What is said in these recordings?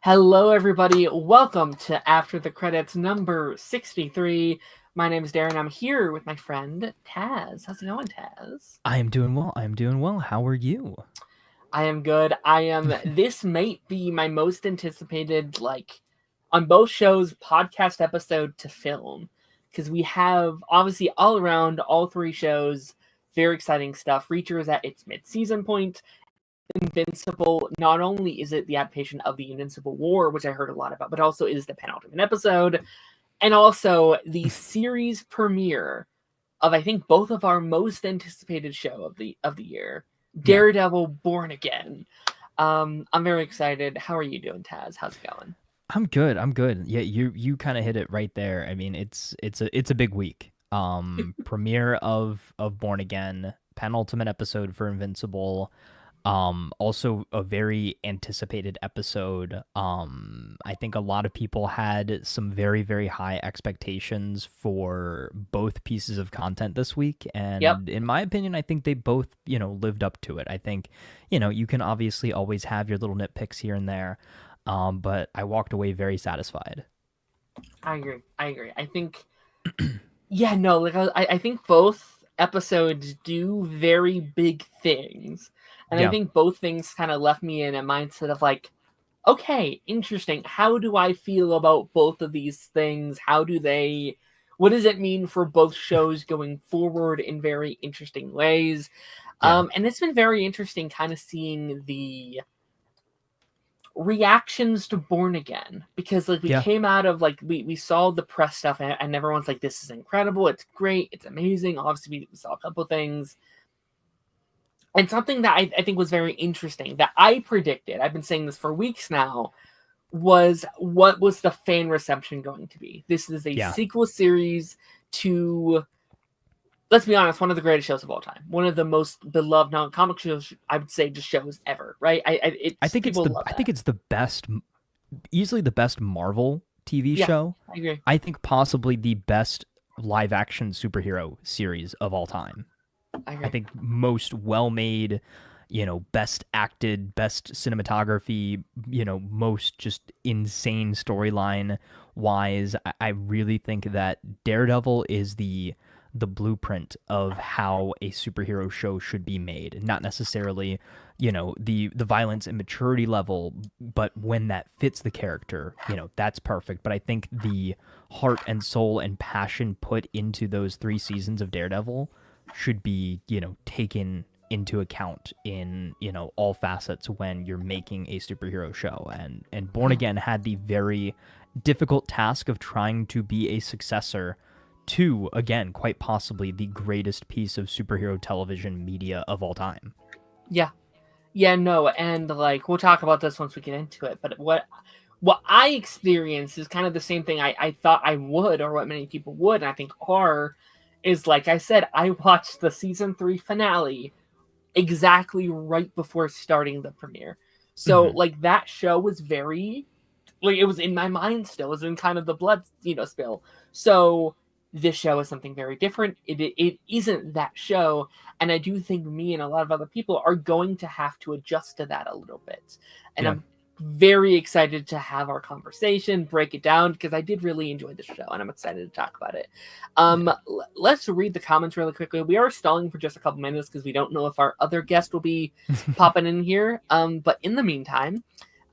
Hello, everybody. Welcome to After the Credits number 63. My name is Darren. I'm here with my friend Taz. How's it going, Taz? I am doing well. How are you? I am good. This might be my most anticipated, on both shows, podcast episode to film. Because we have, obviously, all around, all three shows, very exciting stuff. Reacher is at its mid-season point. Invincible, not only is it the adaptation of the Invincible War, which I heard a lot about, but also is the penultimate episode, and also the series premiere of I think both of our most anticipated show of the year, Yeah. Daredevil Born Again. I'm very excited. How are you doing, Taz? How's it going? I'm good. I'm good. Yeah, you kind of hit it right there. I mean, it's a big week. Premiere of Born Again, penultimate episode for Invincible. Also a very anticipated episode. I think a lot of people had some very, very high expectations for both pieces of content this week. Yep. And in my opinion, I think they both, lived up to it. I think, you can obviously always have your little nitpicks here and there. But I walked away very satisfied. I agree. I think, yeah, no, I think both episodes do very big things. And I Yeah. think both things kind of left me in a mindset of okay, interesting. How do I feel about both of these things? What does it mean for both shows going forward in very interesting ways? Yeah. And it's been very interesting kind of seeing the reactions to Born Again, because we Yeah. came out of we saw the press stuff, and everyone's like, this is incredible, it's great, it's amazing. Obviously we saw a couple things, and something that I think was very interesting that I predicted, I've been saying this for weeks now, was what was the fan reception going to be. This is a Yeah. sequel series to, let's be honest, one of the greatest shows of all time, one of the most beloved non-comic shows, I would say, just shows ever, right? I think it's people the love I that. think it's the best, easily the best Marvel TV Yeah, show. I agree. I think possibly the best live action superhero series of all time. I I agree. think most well made, best acted, best cinematography, most just insane storyline wise. I really think that Daredevil is the blueprint of how a superhero show should be made. Not necessarily, the violence and maturity level, but when that fits the character, that's perfect. But I think the heart and soul and passion put into those 3 seasons of Daredevil should be, taken into account in, all facets when you're making a superhero show. And Born Again had the very difficult task of trying to be a successor to, again, quite possibly the greatest piece of superhero television media of all time. Yeah. Yeah, no, and we'll talk about this once we get into it, but what I experienced is kind of the same thing I thought I would, or what many people would, and I think are, is like I said, I watched the season 3 finale exactly right before starting the premiere. So Mm-hmm. that show was very, it was in my mind still. It was in kind of the blood, spill. So this show is something very different. It isn't that show, and I do think me and a lot of other people are going to have to adjust to that a little bit. And Yeah. I'm very excited to have our conversation, break it down, because I did really enjoy the show, and I'm excited to talk about it. Yeah. Let's read the comments really quickly. We are stalling for just a couple minutes because we don't know if our other guest will be popping in here. But in the meantime,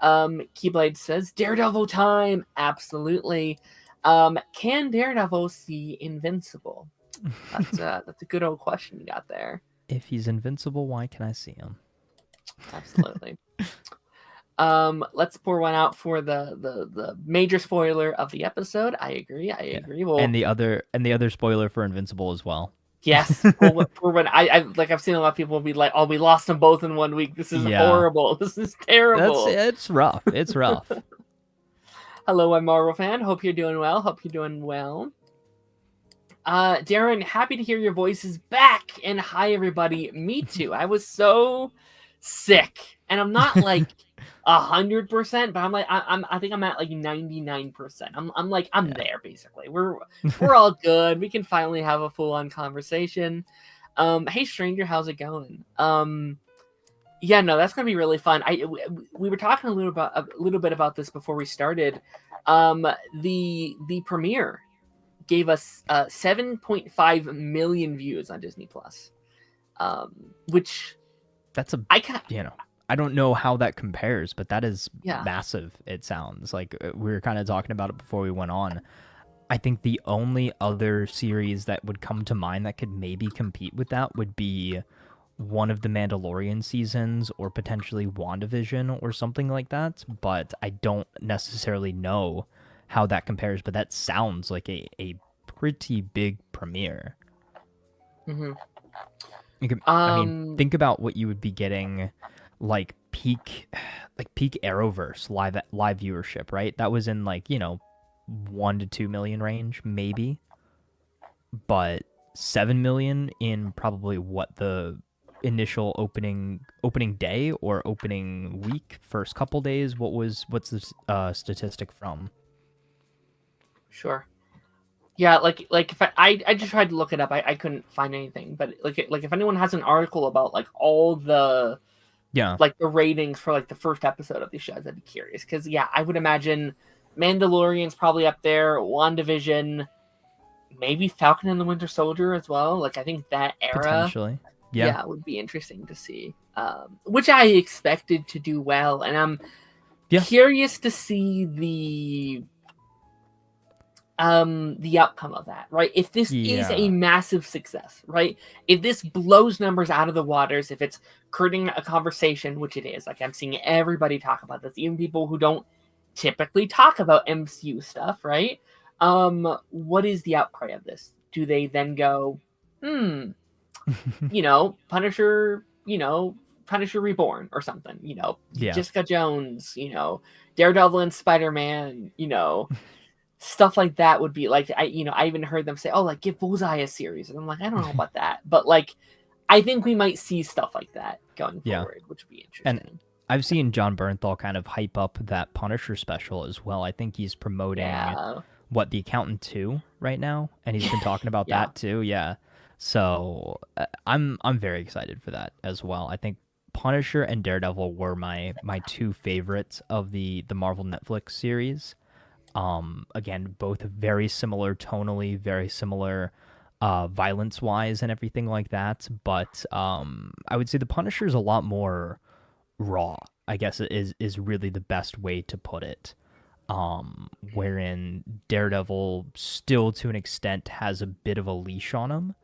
Keyblade says, Daredevil time! Absolutely. Can Daredevil see Invincible? That's a good old question you got there. If he's invincible, why can I see him? Absolutely. Let's pour one out for the major spoiler of the episode. I agree. I Yeah. agree. Well, And the other spoiler for Invincible as well. yes. Pour one. I've seen a lot of people be like, "Oh, we lost them both in 1 week. This is Yeah. horrible. This is terrible." It's rough. It's rough. Hello, I'm Marvel fan. Hope you're doing well. Hope you're doing well. Darren, happy to hear your voices back. And hi, everybody. Me too. I was so sick, and I'm not 100%, but I think I'm at 99%. I'm Yeah. there basically. We're all good. We can finally have a full on conversation. Hey stranger, how's it going? Yeah, no, that's gonna be really fun. We were talking a little bit about this before we started. The premiere gave us 7.5 million views on Disney Plus, which That's a, I can I don't know how that compares, but that is yeah. massive. It sounds like we were kind of talking about it before we went on. I think the only other series that would come to mind that could maybe compete with that would be one of the Mandalorian seasons or potentially WandaVision or something like that. But I don't necessarily know how that compares. But that sounds like a pretty big premiere. hmm I mean, Um, think about what you would be getting, like peak Arrowverse live viewership, right? That was in like 1 to 2 million range, maybe, but 7 million in probably what the initial opening day or opening week, first couple days. What's the statistic from? sure. Yeah, like if I just tried to look it up, I couldn't find anything. But like if anyone has an article about like all the Yeah, like the ratings for like the first episode of these shows, I'd be curious because yeah, I would imagine Mandalorian's probably up there, WandaVision, maybe Falcon and the Winter Soldier as well. Like I think that era, potentially. Yeah, yeah, would be interesting to see. Which I expected to do well, and I'm yeah, curious to see the outcome of that, right? If this is a yeah, massive success, right? If this blows numbers out of the waters, if it's creating a conversation, which it is, like I'm seeing everybody talk about this, even people who don't typically talk about MCU stuff, right? What is the outcry of this? Do they then go, Punisher, Punisher Reborn or something, yeah. Jessica Jones, Daredevil and Spider-Man, stuff like that would be like I even heard them say, "Oh, like give Bullseye a series," and I'm like, I don't know about that, but like, I think we might see stuff like that going Yeah. forward, which would be And interesting. I've seen John Bernthal kind of hype up that Punisher special as well. I think he's promoting Yeah, The Accountant 2 right now, and he's been talking about yeah. that too. Yeah. So I'm very excited for that as well. I think Punisher and Daredevil were my two favorites of the Marvel Netflix series. Again, both very similar tonally, very similar violence wise and everything like that. But I would say the Punisher is a lot more raw, I guess is really the best way to put it. Wherein Daredevil still to an extent has a bit of a leash on him.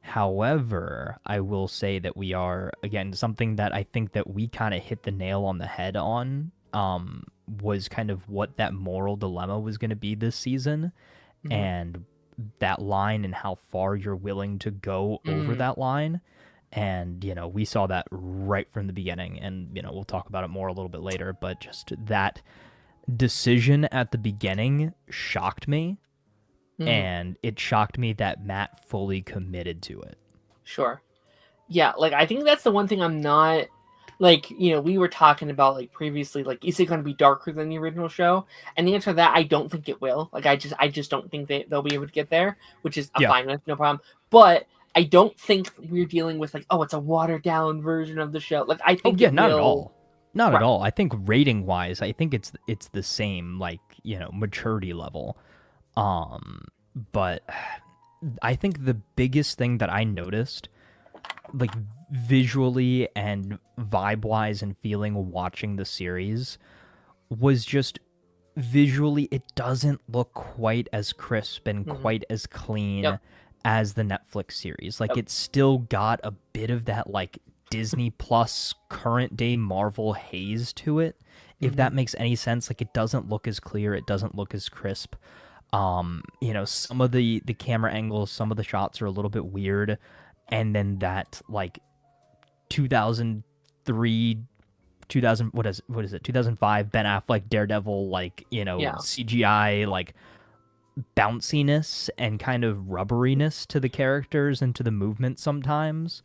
However, I will say that we are, again, something that I think that we kind of hit the nail on the head on, was kind of what that moral dilemma was going to be this season, hmm and that line and how far you're willing to go over mm that line. And, we saw that right from the beginning. And, we'll talk about it more a little bit later. But just that decision at the beginning shocked me. mm And it shocked me that Matt fully committed to it. Sure. Yeah, like I think that's the one thing I'm not like, we were talking about like previously, like, is it going to be darker than the original show? And the answer to that, I don't think it will. Like, I just don't think they'll be able to get there, which is a Yeah. fine with no problem. But I don't think we're dealing with like, oh, it's a watered down version of the show. Like, I Oh think yeah, it not at will. all. Not at Right. all. I think rating wise, I think it's the same, like, maturity level. Um but I think the biggest thing that I noticed, like visually and vibe wise and feeling watching the series, was just visually it doesn't look quite as crisp and hmm quite as clean Yep. as the Netflix series. Like Yep. it's still got a bit of that like Disney Plus current day Marvel haze to it. If hmm that makes any sense, like it doesn't look as clear, it doesn't look as crisp. Some of the camera angles, some of the shots are a little bit weird, and then that like 2003 2000 what is it 2005 Ben Affleck Daredevil, like Yeah. CGI like bounciness and kind of rubberiness to the characters and to the movement sometimes.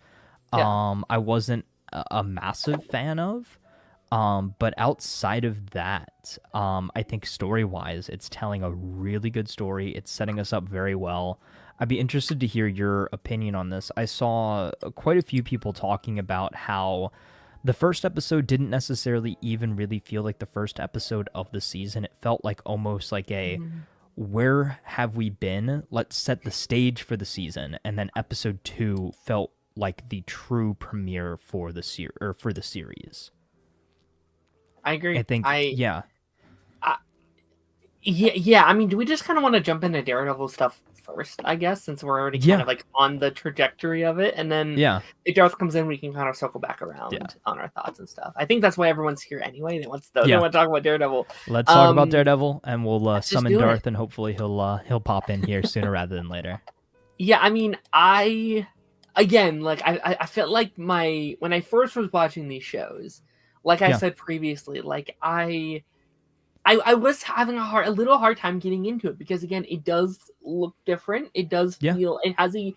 Yeah. I wasn't a massive fan of. But outside of that, I think story wise, it's telling a really good story. It's setting us up very well. I'd be interested to hear your opinion on this. I saw quite a few people talking about how the first episode didn't necessarily even really feel like the first episode of the season. It felt like almost like a where have we been? Let's set the stage for the season. And then episode 2 felt like the true premiere for the series. I agree. I think yeah. Yeah. I mean, do we just kind of want to jump into Daredevil stuff first, I guess, since we're already kind of like on the trajectory of it, and then if Darth comes in, we can kind of circle back around on our thoughts and stuff. I think that's why everyone's here anyway. They want to talk about Daredevil. Let's talk about Daredevil, and we'll summon Darth, and hopefully he'll pop in here sooner rather than later. Yeah, I mean, I felt like when I first was watching these shows, like I said previously, like I was having a little hard time getting into it because, again, it does look different. It does feel, it has a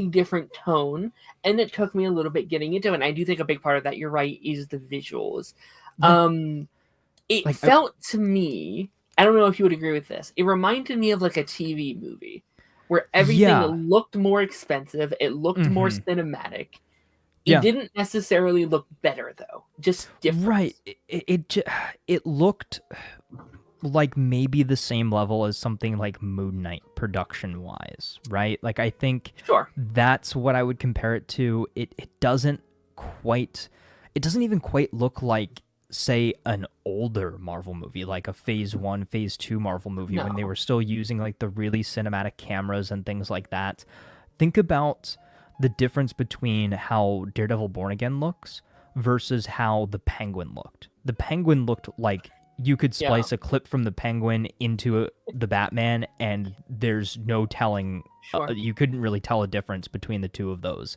different tone, and it took me a little bit getting into it. And I do think a big part of that, you're right, is the visuals. It felt to me, I don't know if you would agree with this, it reminded me of like a TV movie where everything looked more expensive. It looked more cinematic. It didn't necessarily look better, though. Just different. Right. It looked like maybe the same level as something like Moon Knight production-wise, right? Like, I think that's what I would compare it to. It doesn't even quite look like, say, an older Marvel movie, like a Phase 1, Phase 2 Marvel movie, when they were still using, like, the really cinematic cameras and things like that. Think about the difference between how Daredevil Born Again looks versus how the Penguin looked. The Penguin looked like you could splice a clip from the Penguin into the Batman, and there's no telling. You couldn't really tell a difference between the two of those.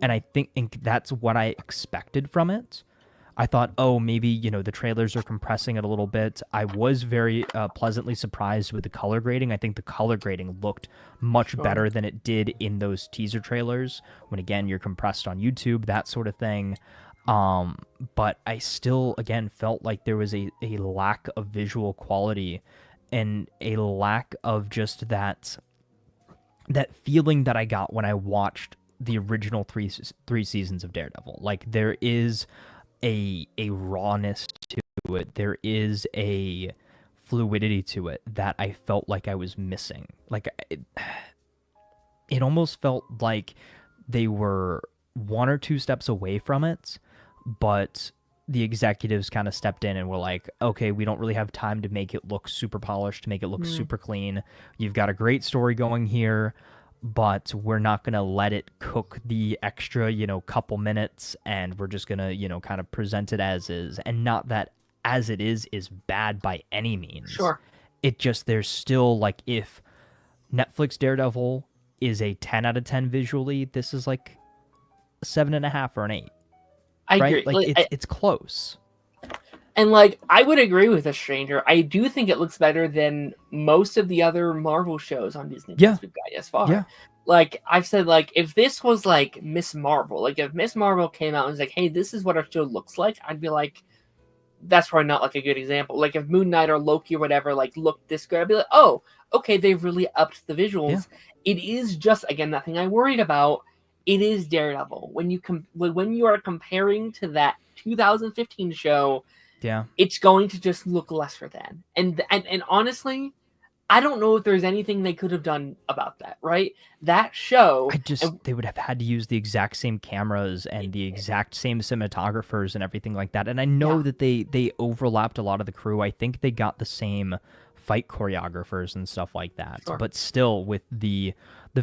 And I think that's what I expected from it. I thought, oh, maybe, the trailers are compressing it a little bit. I was very pleasantly surprised with the color grading. I think the color grading looked much better than it did in those teaser trailers, when, again, you're compressed on YouTube, that sort of thing. But I still, again, felt like there was a lack of visual quality and a lack of just that feeling that I got when I watched the original three seasons of Daredevil. Like, there is a rawness to it. There is a fluidity to it that I felt like I was missing. Like, it almost felt like they were one or two steps away from it, but the executives kind of stepped in and were like, okay, we don't really have time to make it look super polished, to make it look super clean. You've got a great story going here, but we're not going to let it cook the extra, couple minutes, and we're just going to, kind of present it as is. And not that as it is bad by any means. Sure. It just, there's still, like, if Netflix Daredevil is a 10 out of 10 visually, this is like a 7.5 or an 8. I agree. Like, it's close. And, like, I would agree with The Stranger. I do think it looks better than most of the other Marvel shows on Disney Plus we've got as far. Yeah. Like, I've said, like, if this was, like, Miss Marvel, like, if Miss Marvel came out and was like, hey, this is what our show looks like, I'd be like, that's probably not, like, a good example. Like, if Moon Knight or Loki or whatever, like, looked this good, I'd be like, oh, okay, they've really upped the visuals. Yeah. It is just, again, that thing I worried about. It is Daredevil. When you are comparing to that 2015 show, it's going to just look lesser than. And honestly, I don't know if there's anything they could have done about that, right? That show... they would have had to use the exact same cameras and the exact same cinematographers and everything like that. And I know that they overlapped a lot of the crew. I think they got the same fight choreographers and stuff like that. Sure. But still, with the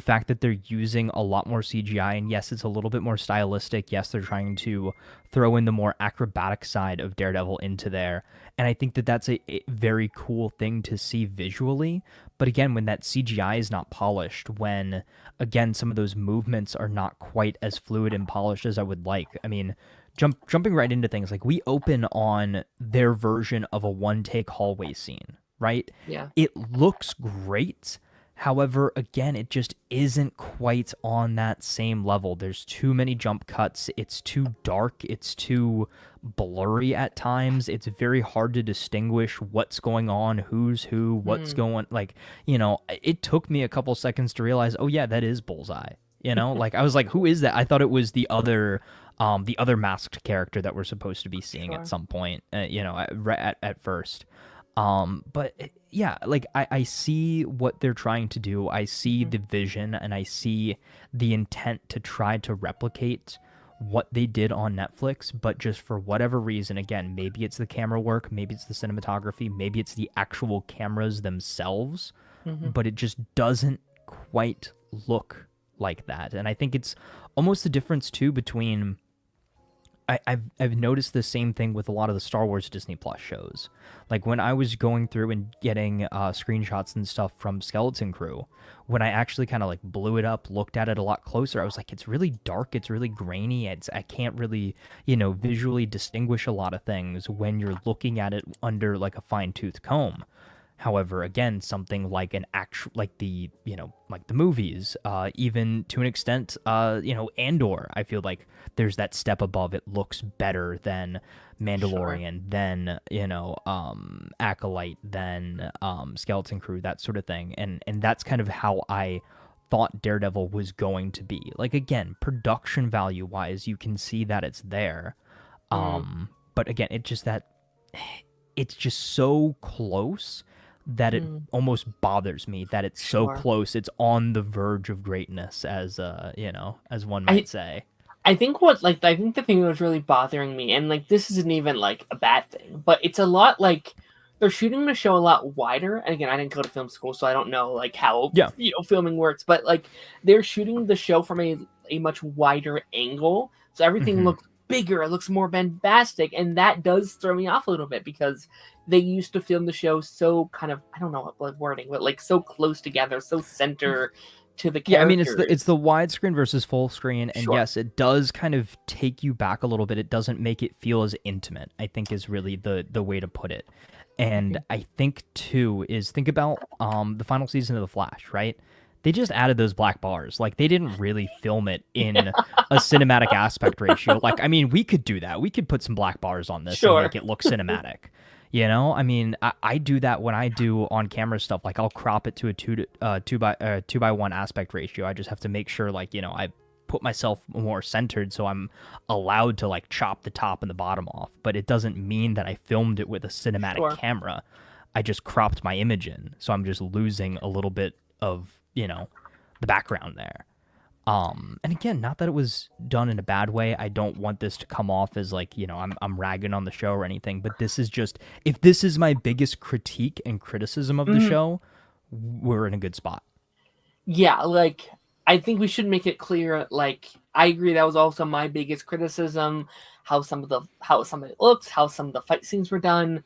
fact that they're using a lot more CGI, and yes, it's a little bit more stylistic. Yes, they're trying to throw in the more acrobatic side of Daredevil into there. And I think that that's a very cool thing to see visually. But again, when that CGI is not polished, when, again, some of those movements are not quite as fluid and polished as I would like. I mean, jumping right into things, like, we open on their version of a one-take hallway scene, right? Yeah. It looks great. However, again, it just isn't quite on that same level. There's too many jump cuts. It's too dark. It's too blurry at times. It's very hard to distinguish what's going on, who's who, what's going... Like, it took me a couple seconds to realize, oh, yeah, that is Bullseye. Like, I was like, who is that? I thought it was the other the other masked character that we're supposed to be seeing Sure. at some point, at first. But yeah, like I see what they're trying to do. I see Mhm. the vision and I see the intent to try to replicate what they did on Netflix, but just for whatever reason, again, maybe it's the camera work, maybe it's the cinematography, maybe it's the actual cameras themselves, Mhm. but it just doesn't quite look like that. And I think it's almost the difference too between I've noticed the same thing with a lot of the Star Wars Disney Plus shows. Like when I was going through and getting screenshots and stuff from Skeleton Crew, when I actually kind of like blew it up, looked at it a lot closer, I was like, it's really dark, it's really grainy, I can't really visually distinguish a lot of things when you're looking at it under like a fine tooth comb. However, again, something like an actual, like the, like the movies, even to an extent, Andor, I feel like there's that step above. It looks better than Sure. Mandalorian, than, Acolyte, than Skeleton Crew, that sort of thing. And that's kind of how I thought Daredevil was going to be. Like, again, production value wise, you can see that it's there. Mm. But again, it's just so close that it Mm. almost bothers me that it's so Sure. close. It's on the verge of greatness, as as one might I say. I think I think the thing that was really bothering me, and like this isn't even like a bad thing, but it's a lot like they're shooting the show a lot wider. And again, I didn't go to film school, so I don't know like how Yeah. filming works. But like they're shooting the show from a much wider angle, so everything Hmm. looks bigger. It looks more bombastic, and that does throw me off a little bit because they used to film the show so kind of, I don't know what wording, but like so close together, so center to the Yeah, I mean it's the characters. widescreen versus full screen, and Sure. yes, it does kind of take you back a little bit. It doesn't make it feel as intimate, I think is really the way to put it. And Mhm. I think too is think about the final season of The Flash, right? They just added those black bars. Like they didn't really film it in a cinematic aspect ratio. Like I mean, we could do that. We could put some black bars on this and Sure. make it look cinematic. I mean, I do that when I do on camera stuff. Like I'll crop it to a two by one aspect ratio. I just have to make sure, like I put myself more centered, so I'm allowed to like chop the top and the bottom off. But it doesn't mean that I filmed it with a cinematic Sure. camera. I just cropped my image in, so I'm just losing a little bit of the background there. And again, not that it was done in a bad way. I don't want this to come off as like, I'm ragging on the show or anything, but this is just, if this is my biggest critique and criticism of the Mhm. show, we're in a good spot. Yeah, like I think we should make it clear. Like I agree, that was also my biggest criticism. How some of it looks, how some of the fight scenes were done.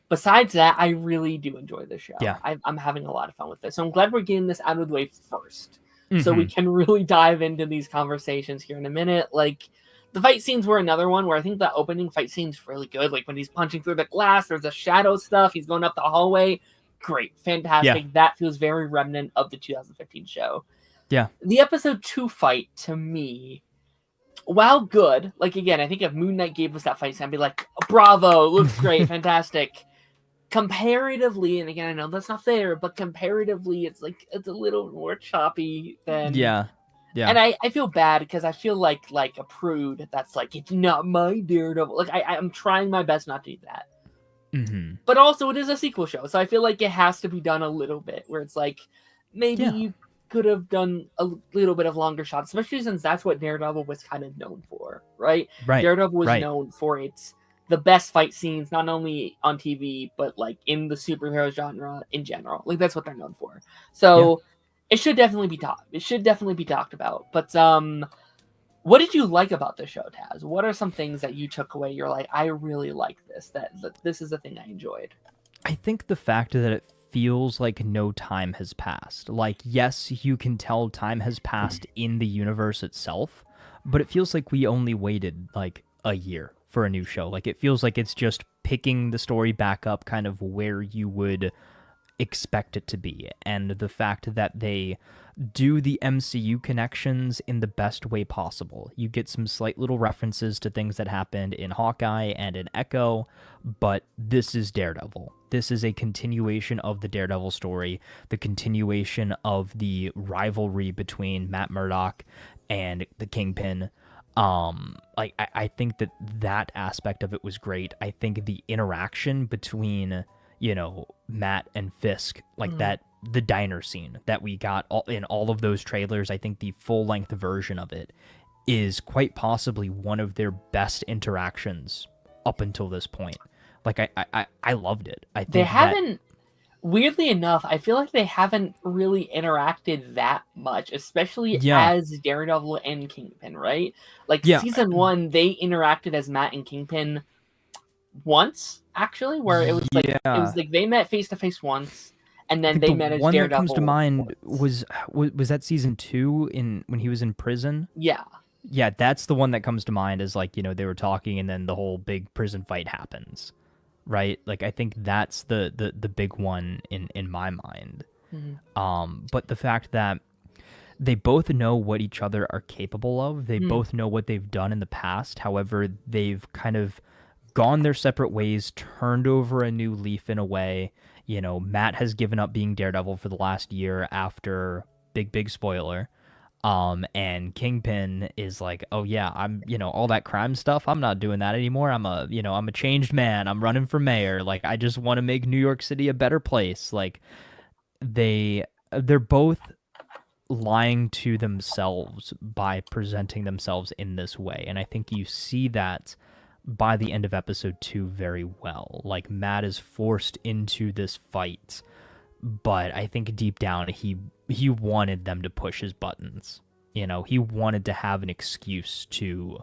Besides that, I really do enjoy the show. Yeah. I'm having a lot of fun with this. So I'm glad we're getting this out of the way first, so we Hmm. can really dive into these conversations here in a minute. Like the fight scenes were another one where I think the opening fight scene's really good. Like when he's punching through the glass, there's a shadow stuff. He's going up the hallway. Great, Yeah. fantastic. That feels very remnant of the 2015 show. Yeah. The episode 2 fight, to me, while good, like again, I think if Moon Knight gave us that fight scene, I'd be like, bravo, looks great, fantastic. Comparatively, and again, I know that's not fair, but comparatively, it's a little more choppy than. Yeah. Yeah. And I feel bad because I feel like a prude that's like, it's not my Daredevil. Like I'm trying my best not to do that. Hmm. But also, it is a sequel show, so I feel like it has to be done a little bit. Where it's like, maybe Yeah. you could have done a little bit of longer shots, especially since that's what Daredevil was kind of known for, right? Right. Daredevil was Right. known for the best fight scenes, not only on TV but like in the superhero genre in general. Like that's what they're known for. Yeah. So it should definitely be talked. It should definitely be talked about. But what did you like about the show, Taz? What are some things that you took away? You're like, I really like this. That this is the thing I enjoyed. I think the fact that it feels like no time has passed. Like, yes, you can tell time has passed in the universe itself, but it feels like we only waited like a year for a new show. Like, it feels like it's just picking the story back up kind of where you would expect it to be. And the fact that they do the MCU connections in the best way possible. You get some slight little references to things that happened in Hawkeye and in Echo, but this is Daredevil. This is a continuation of the Daredevil story, the continuation of the rivalry between Matt Murdock and the Kingpin. Like I think that aspect of it was great. I think the interaction between, Matt and Fisk, like Mhm. that, the diner scene that we got in all of those trailers, I think the full length version of it is quite possibly one of their best interactions up until this point. Like I loved it. I They think that, haven't, weirdly enough, I feel like they haven't really interacted that much, especially yeah, as Daredevil and Kingpin, right? Like yeah, season one, they interacted as Matt and Kingpin once, actually, where it was yeah. like they met face to face once, and I then think they the met as one that comes to Daredevil mind once. was that season 2 in when he was in prison. Yeah. Yeah, that's the one that comes to mind as like, they were talking and then the whole big prison fight happens, right? Like I think that's the big one in my mind. Mhm. But the fact that they both know what each other are capable of, they Hmm. both know what they've done in the past. However, they've kind of gone their separate ways, turned over a new leaf in a way. Matt has given up being Daredevil for the last year after big spoiler. And Kingpin is like, oh yeah, I'm, all that crime stuff, I'm not doing that anymore. I'm a changed man. I'm running for mayor. Like, I just want to make New York City a better place. Like, they're both lying to themselves by presenting themselves in this way. And I think you see that by the end of episode 2 very well. Like, Matt is forced into this fight, but I think deep down he wanted them to push his buttons. He wanted to have an excuse to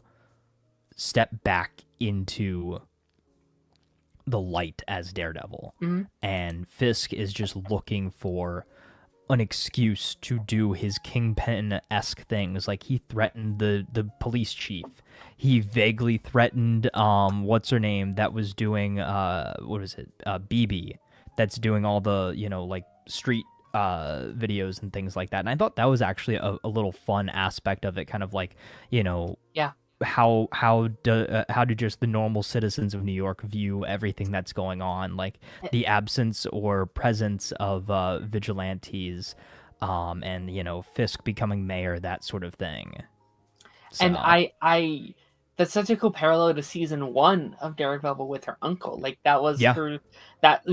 step back into the light as Daredevil. Hmm. And Fisk is just looking for an excuse to do his Kingpin-esque things. Like he threatened the police chief. He vaguely threatened what's her name that was doing what is it? BB, that's doing all the, like street videos and things like that. And I thought that was actually a little fun aspect of it, kind of like, you know, Yeah. how do just the normal citizens of New York view everything that's going on, like the absence or presence of vigilantes, and Fisk becoming mayor, that sort of thing. And So that's such a cool parallel to season one of Daredevil with her uncle. Like that was yeah, her, that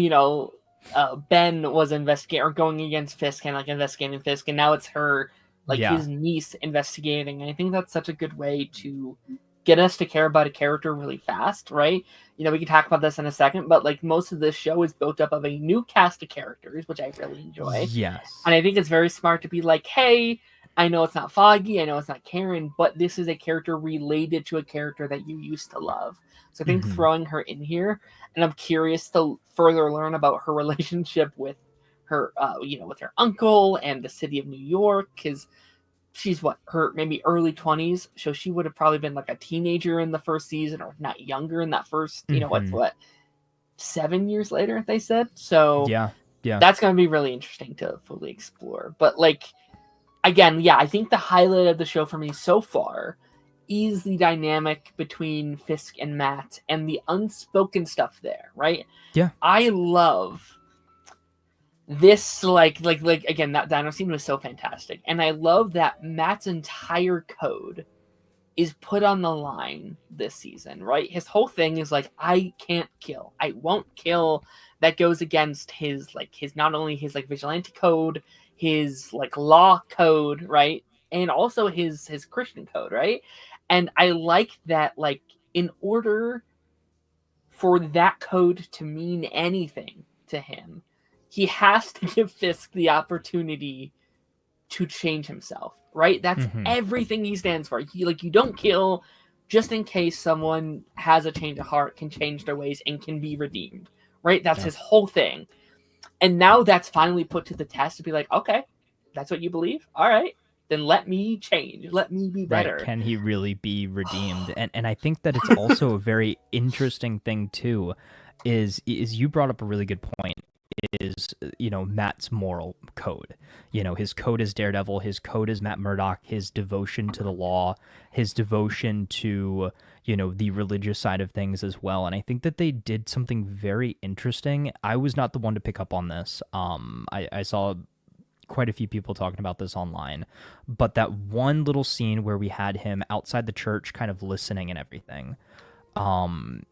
Ben was investigating or going against Fisk and like investigating Fisk, and now it's her, like yeah, his niece investigating. And I think that's such a good way to get us to care about a character really fast, right? We can talk about this in a second, but like most of this show is built up of a new cast of characters, which I really enjoy. yes, And I think it's very smart to be like, hey, I know it's not Foggy, I know it's not Karen, but this is a character related to a character that you used to love. So I think hmm, throwing her in here, and I'm curious to further learn about her relationship with her, with her uncle and the city of New York, because she's her maybe early 20s, so she would have probably been like a teenager in the first season, or if not younger in that first, hmm, what 7 years later they said. So yeah, yeah, that's going to be really interesting to fully explore. But like again, yeah, I think the highlight of the show for me so far is the dynamic between Fisk and Matt and the unspoken stuff there, right? yeah, I love this, like again, that dino scene was so fantastic. And I love that Matt's entire code is put on the line this season, right? His whole thing is like, I can't kill. I won't kill. That goes against his not only his like vigilante code, his like law code, right? And also his Christian code, right? And I like that, like, in order for that code to mean anything to him, he has to give Fisk the opportunity to change himself, right? That's hmm, everything he stands for. You don't kill just in case someone has a change of heart, can change their ways, and can be redeemed, right? That's yeah, his whole thing. And now that's finally put to the test to be like, okay, that's what you believe? All right, then let me change. Let me be right. better. Can he really be redeemed? And I think that it's also a very interesting thing too, is you brought up a really good point, is Matt's moral code. His code is Daredevil, his code is Matt Murdock, his devotion to the law, his devotion to the religious side of things as well. And I think that they did something very interesting. I was not the one to pick up on this. I saw quite a few people talking about this online, but that one little scene where we had him outside the church kind of listening and everything,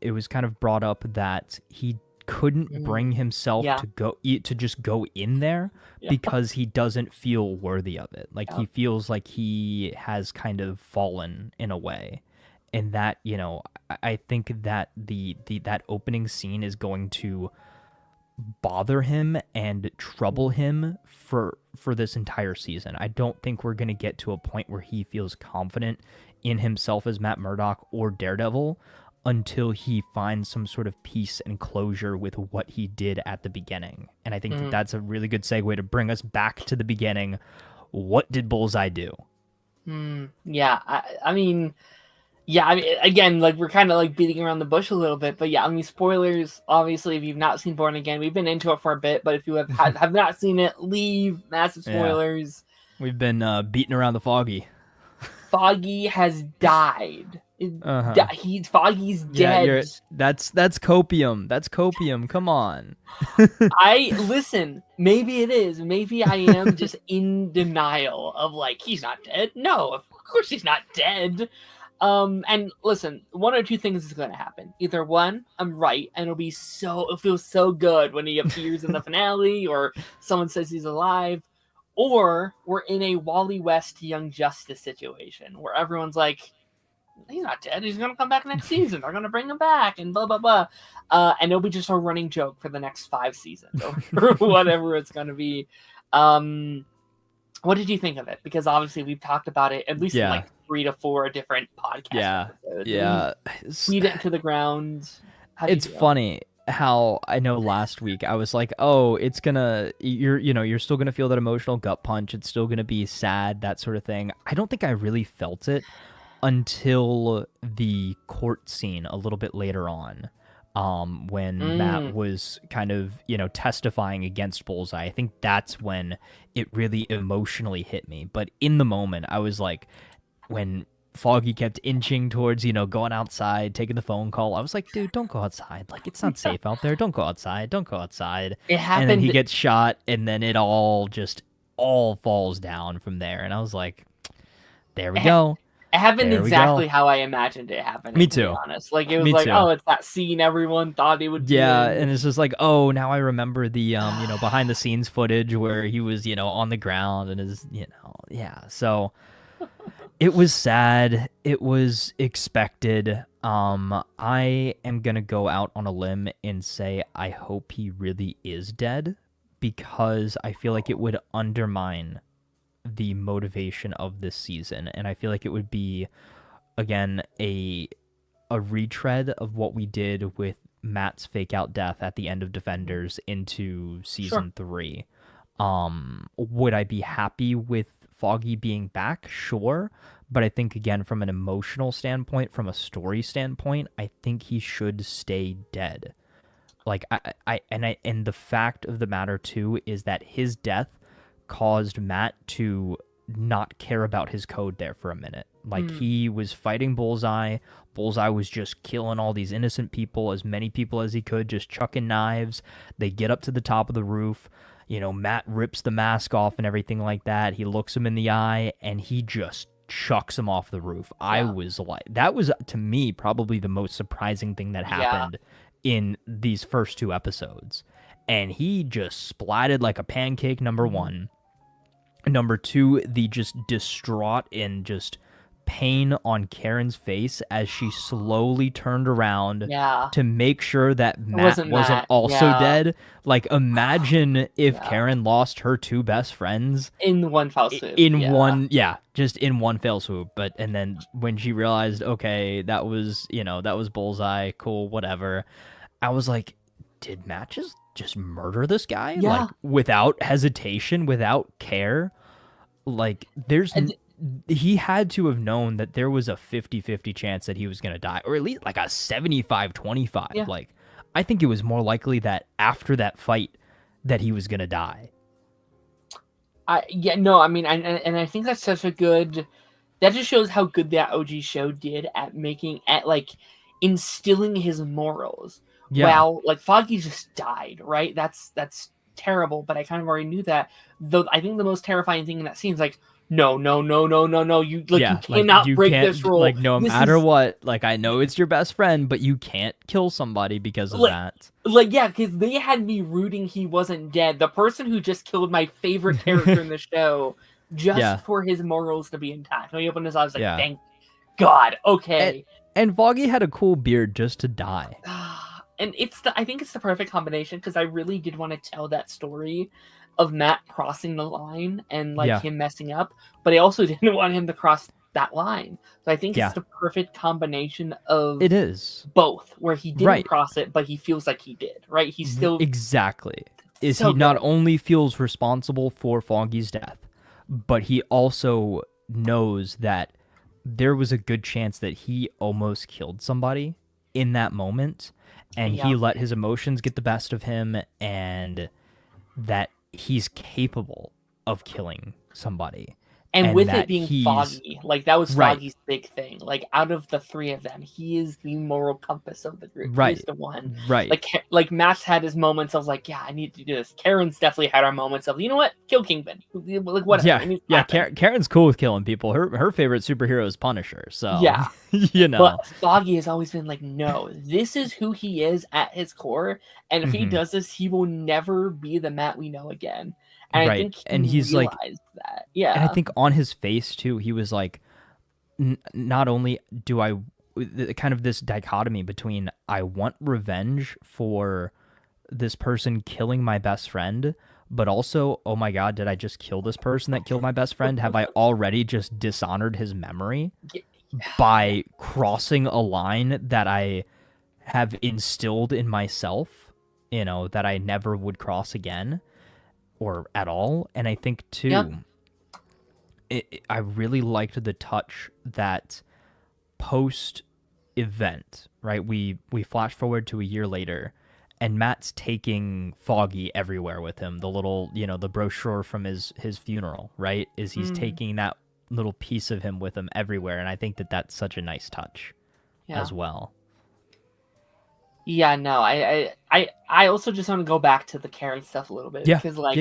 it was kind of brought up that he couldn't bring himself Yeah. to just go in there Yeah. because he doesn't feel worthy of it. Like Yeah. he feels like he has kind of fallen in a way. And that, I think that that opening scene is going to bother him and trouble him for this entire season. I don't think we're going to get to a point where he feels confident in himself as Matt Murdock or Daredevil until he finds some sort of peace and closure with what he did at the beginning. And I think that that's a really good segue to bring us back to the beginning. What did Bullseye do? Yeah, I mean, again, like we're kind of like beating around the bush a little bit, but yeah, I mean, spoilers. Obviously, if you've not seen Born Again, we've been into it for a bit, but if you have not seen it, leave. Massive spoilers. Yeah. We've been beating around the Foggy. Foggy has died. Foggy's dead. Yeah, that's copium. That's copium. Come on. Listen. Maybe it is. Maybe I am just in denial of like he's not dead. No, of course he's not dead. And listen, one or two things is going to happen. Either one, I'm right, and it'll feel so good when he appears in the finale, or someone says he's alive, or we're in a Wally West Young Justice situation where everyone's like, he's not dead. He's going to come back next season. They're going to bring him back and blah, blah, blah. And it'll be just a running joke for the next 5 seasons or whatever it's going to be. What did you think of it? Because obviously we've talked about it at least in like 3 to 4 different podcasts. Yeah. Feed it to the ground. It's funny how I know last week I was like, oh, it's gonna, you're still gonna feel that emotional gut punch. It's still gonna be sad, that sort of thing. I don't think I really felt it until the court scene a little bit later on, when Matt was kind of, testifying against Bullseye. I think that's when it really emotionally hit me. But in the moment, I was like, when Foggy kept inching towards, going outside, taking the phone call, I was like, dude, don't go outside. Like, it's not safe out there. Don't go outside. Don't go outside. It happened. And then he gets shot, and then it all falls down from there. And I was like, there we go. It happened exactly how I imagined it happening. Me too. To be honest. Like, it was like, oh, it's that scene everyone thought it would be. Yeah, and it's just like, oh, now I remember the, behind the scenes footage where he was, on the ground and is, So it was sad. It was expected. I am going to go out on a limb and say I hope he really is dead, because I feel like it would undermine the motivation of this season, and I feel like it would be, again, a retread of what we did with Matt's fake out death at the end of Defenders into season 3. Would I be happy with Foggy being back? Sure, but I think, again, from an emotional standpoint, from a story standpoint, I think he should stay dead. Like, and the fact of the matter too is that his death caused Matt to not care about his code there for a minute. Like, he was fighting Bullseye. Bullseye was just killing all these innocent people, as many people as he could, just chucking knives. They get up to the top of the roof. Matt rips the mask off and everything like that. He looks him in the eye, and he just chucks him off the roof. Yeah. I was like, that was, to me, probably the most surprising thing that happened in these first 2 episodes. And he just splatted like a pancake, number 1. Number 2, the just distraught and just pain on Karen's face as she slowly turned around to make sure that Matt wasn't also dead. Like, imagine if Karen lost her 2 best friends in one fell swoop. Just in one fell swoop. And then when she realized, okay, that was Bullseye, cool, whatever, I was like, did Matt just murder this guy? Like, without hesitation, without care? Like, he had to have known that there was a 50-50 chance that he was going to die, or at least like a 75-25. Yeah. Like, I think it was more likely that after that fight that he was going to die. I think that's such a good, that just shows how good that OG show did at instilling his morals. Yeah. Wow, like, Foggy just died, right? That's terrible, but I kind of already knew that. Though I think the most terrifying thing in that scene is like, no, no, no, no, no, no. You like you cannot you break can't, this rule. like, no This matter is, what, like, I know it's your best friend, but you can't kill somebody because of that. Like, yeah, because they had me rooting he wasn't dead. The person who just killed my favorite character in the show, just for his morals to be intact. When he opened his eyes, I was like, thank God. Okay. And Foggy had a cool beard just to die. And I think it's the perfect combination, because I really did want to tell that story of Matt crossing the line and like him messing up, but I also didn't want him to cross that line. So I think it's the perfect combination of both, where he didn't cross it, but he feels like he did, right? He's still exactly. Is so he not only feels responsible for Foggy's death, but he also knows that there was a good chance that he almost killed somebody in that moment, and he let his emotions get the best of him, and that he's capable of killing somebody. And with it being Foggy, like that was Foggy's big thing. Like out of the three of them, he is the moral compass of the group. Right. He's the one. Right. Like Matt's had his moments of like, yeah, I need to do this. Karen's definitely had our moments of, you know what, kill Kingpin. Like whatever. Yeah. Karen's cool with killing people. Her favorite superhero is Punisher. So yeah, you know. But Foggy has always been like, no, this is who he is at his core, and if he does this, he will never be the Matt we know again. And I think he's realized that. Yeah. And I think on his face too, he was like, not only do I kind of this dichotomy between I want revenge for this person killing my best friend, but also, oh my God, did I just kill this person that killed my best friend? Have I already just dishonored his memory by crossing a line that I have instilled in myself, you know, that I never would cross again? Or at all. And I think too, I really liked the touch that post event, right? We flash forward to a year later, and Matt's taking Foggy everywhere with him. The little, you know, the brochure from his funeral, right? Is he's taking that little piece of him with him everywhere, and I think that that's such a nice touch as well. Yeah, no, I also just want to go back to the Karen stuff a little bit, because like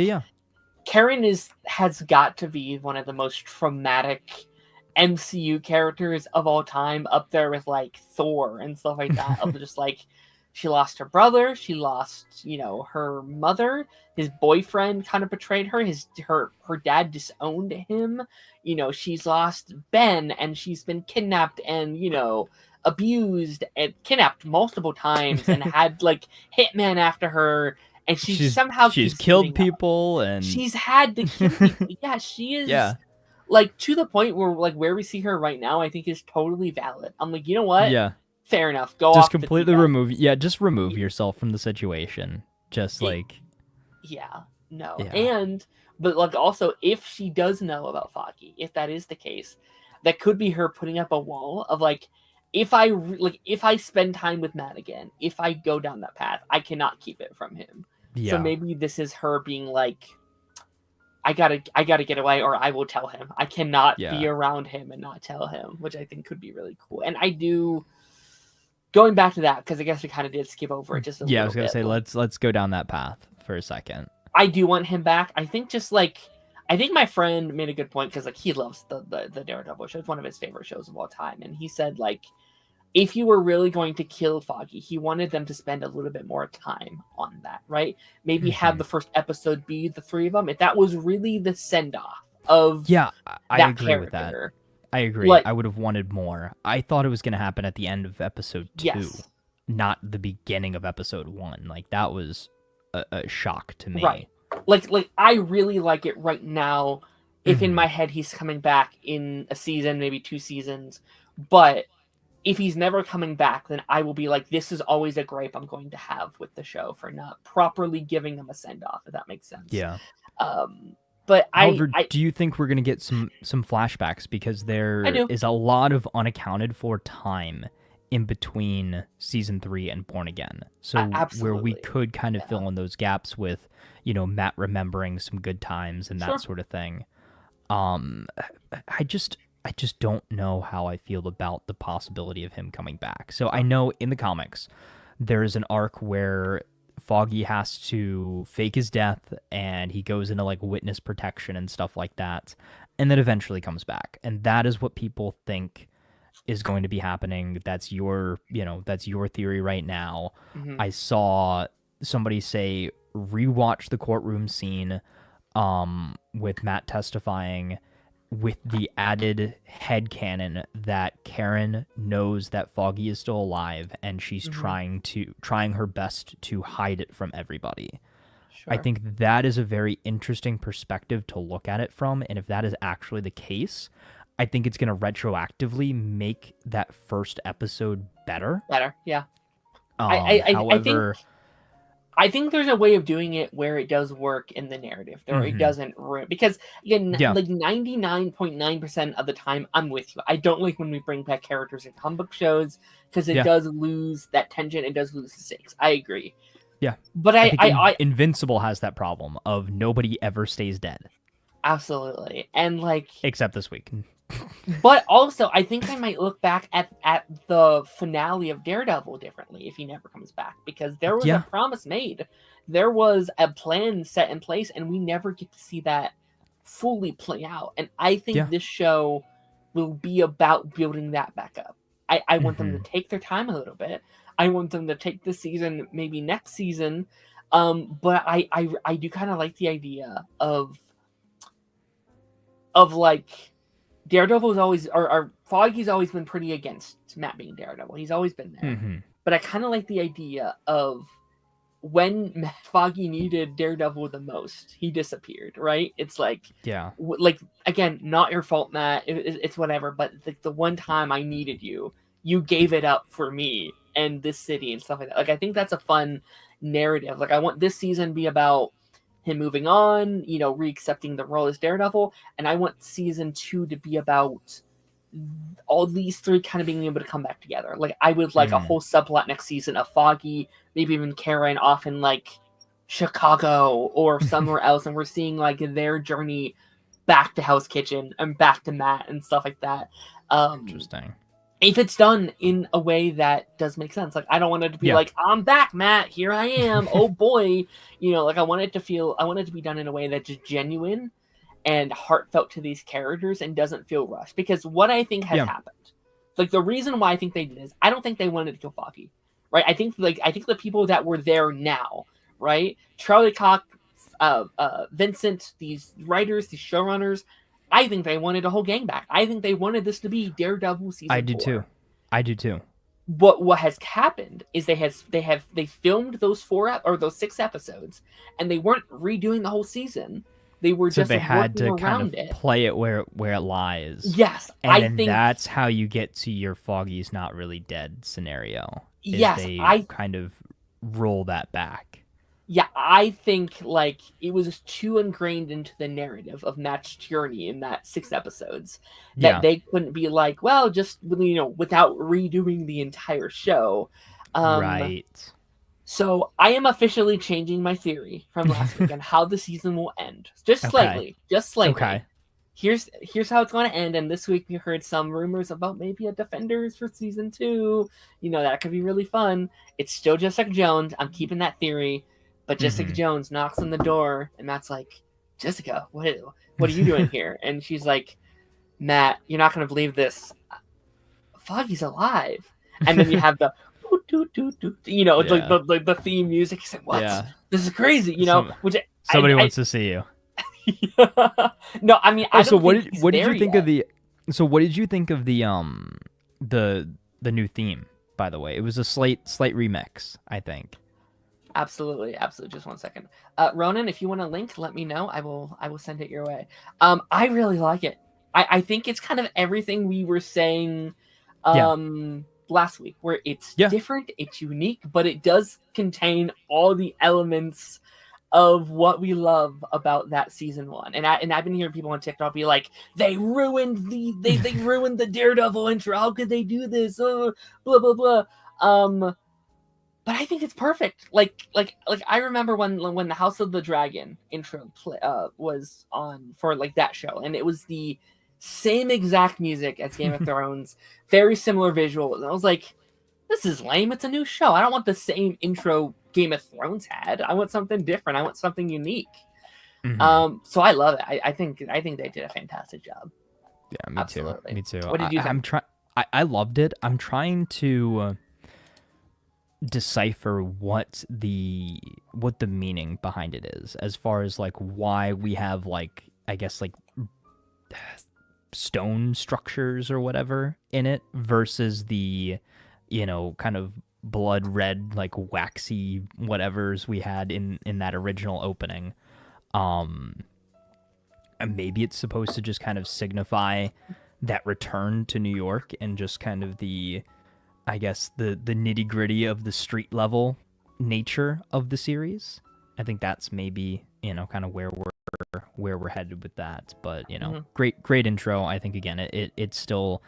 Karen has got to be one of the most traumatic MCU characters of all time, up there with like Thor and stuff like that. Of just like, she lost her brother, she lost, you know, her mother, his boyfriend kind of betrayed her, her dad disowned him, you know, she's lost Ben, and she's been kidnapped and, you know, abused and kidnapped multiple times and had like hitmen after her, and she's killed people and she's had to kill people. Yeah, she is like to the point where like where we see her right now, I think is totally valid. I'm like, you know what? Yeah. Fair enough. Go just off completely remove just remove yourself from the situation. Just like but like also, if she does know about Foggy, if that is the case, that could be her putting up a wall of like, if I spend time with Matt again, if I go down that path, I cannot keep it from him. Yeah. So maybe this is her being like, I gotta get away, or I will tell him. I cannot be around him and not tell him, which I think could be really cool. And I do, going back to that, because I guess we kind of did skip over it just a little bit. I was gonna say let's go down that path for a second. I do want him back. I think my friend made a good point, because like he loves the Daredevil show. It's one of his favorite shows of all time, and he said like, if you were really going to kill Foggy, he wanted them to spend a little bit more time on that, right? Maybe have the first episode be the three of them. If that was really the send-off of I agree with that. I agree. Like, I would have wanted more. I thought it was going to happen at the end of episode 2, not the beginning of episode 1. Like, that was a shock to me. Right. Like I really like it right now. If in my head he's coming back in a season, maybe 2 seasons, but if he's never coming back, then I will be like, this is always a gripe I'm going to have with the show for not properly giving him a send-off, if that makes sense. Yeah. But however, do you think we're going to get some flashbacks? Because there is a lot of unaccounted for time in between season 3 and Born Again. So where we could kind of fill in those gaps with, you know, Matt remembering some good times and that sort of thing. I just don't know how I feel about the possibility of him coming back. So I know in the comics, there is an arc where Foggy has to fake his death, and he goes into like witness protection and stuff like that, and then eventually comes back. And that is what people think is going to be happening. That's your, that's your theory right now. Mhm. I saw somebody say rewatch the courtroom scene with Matt testifying, with the added headcanon that Karen knows that Foggy is still alive and she's trying her best to hide it from everybody. I Sure. think that is a very interesting perspective to look at it from, and if that is actually the case, I think it's going to retroactively make that first episode better. Better, yeah. However, I think there's a way of doing it where it does work in the narrative, or it doesn't ruin. Because again, like 99.9% of the time, I'm with you. I don't like when we bring back characters in comic book shows because it does lose that tension. It does lose the stakes. I agree. Yeah, but I think Invincible has that problem of nobody ever stays dead. Absolutely, and like except this week. But also, I think I might look back at the finale of Daredevil differently if he never comes back, because there was a promise made. There was a plan set in place, and we never get to see that fully play out. And I think this show will be about building that back up. I want them to take their time a little bit. I want them to take this season, maybe next season. But I do kind of like the idea of like, Daredevil's always, or Foggy's always been pretty against Matt being Daredevil. He's always been there. But I kind of like the idea of when Foggy needed Daredevil the most, he disappeared, right? It's like, like, again, not your fault, Matt. It's whatever. But the one time I needed you, you gave it up for me and this city and stuff like that. Like, I think that's a fun narrative. Like, I want this season to be about him moving on, re-accepting the role as Daredevil, and I want season 2 to be about all these three kind of being able to come back together. Like, I would like a whole subplot next season of Foggy, maybe even Karen off in like Chicago or somewhere else, and we're seeing like their journey back to Hell's Kitchen and back to Matt and stuff like that. Interesting. If it's done in a way that does make sense. Like, I don't want it to be like, I'm back, Matt, here I am, oh boy. Like, I want it to be done in a way that's just genuine and heartfelt to these characters and doesn't feel rushed. Because what I think has happened, like, the reason why I think they did is, I don't think they wanted to kill Foggy, right? I think the people that were there now, right? Charlie Cox, Vincent, these writers, these showrunners, I think they wanted a whole gang back. I think they wanted this to be Daredevil season 4. I do too. But what has happened is they filmed those 6 episodes, and they weren't redoing the whole season. They were just they had to kind of play it where it lies. Yes, and I think that's how you get to your Foggy's not really dead scenario. Yes, they kind of roll that back. Yeah, I think like it was too ingrained into the narrative of Matt's journey in that 6 episodes that they couldn't be like, well, just without redoing the entire show. Right. So I am officially changing my theory from last week on how the season will end, just slightly. Okay. Here's how it's going to end. And this week we heard some rumors about maybe a Defenders for season 2. That could be really fun. It's still Jessica Jones. I'm keeping that theory. But Jessica Jones knocks on the door, and Matt's like, Jessica, what are you doing here? And she's like, Matt, you're not going to believe this. Foggy's alive. And then you have the, like the theme music. He's like, what? Yeah. This is crazy, which somebody wants to see you. No, I mean, what did you think of the? So what did you think of the new theme? By the way, it was a slight remix, I think. Absolutely. Just 1 second. Ronan, if you want a link, let me know. I will send it your way. I really like it. I think it's kind of everything we were saying last week, where it's different, it's unique, but it does contain all the elements of what we love about that season 1. And I've been hearing people on TikTok be like, they ruined they ruined the Daredevil intro. How could they do this? Blah blah blah. But I think it's perfect. Like I remember when the House of the Dragon intro was on for like that show, and it was the same exact music as Game of Thrones, very similar visuals. And I was like, this is lame. It's a new show. I don't want the same intro Game of Thrones had. I want something different. I want something unique. So I love it. I think they did a fantastic job. Yeah, me Absolutely. too. Me too. What did you think? I loved it. I'm trying to decipher what the meaning behind it is, as far as like why we have like, I guess, like stone structures or whatever in it versus the, kind of blood red, like waxy whatevers we had in that original opening. And maybe it's supposed to just kind of signify that return to New York and just kind of the, I guess, the nitty gritty of the street level nature of the series. I think that's maybe, kind of where we're headed with that. But, great intro. I think, again, it still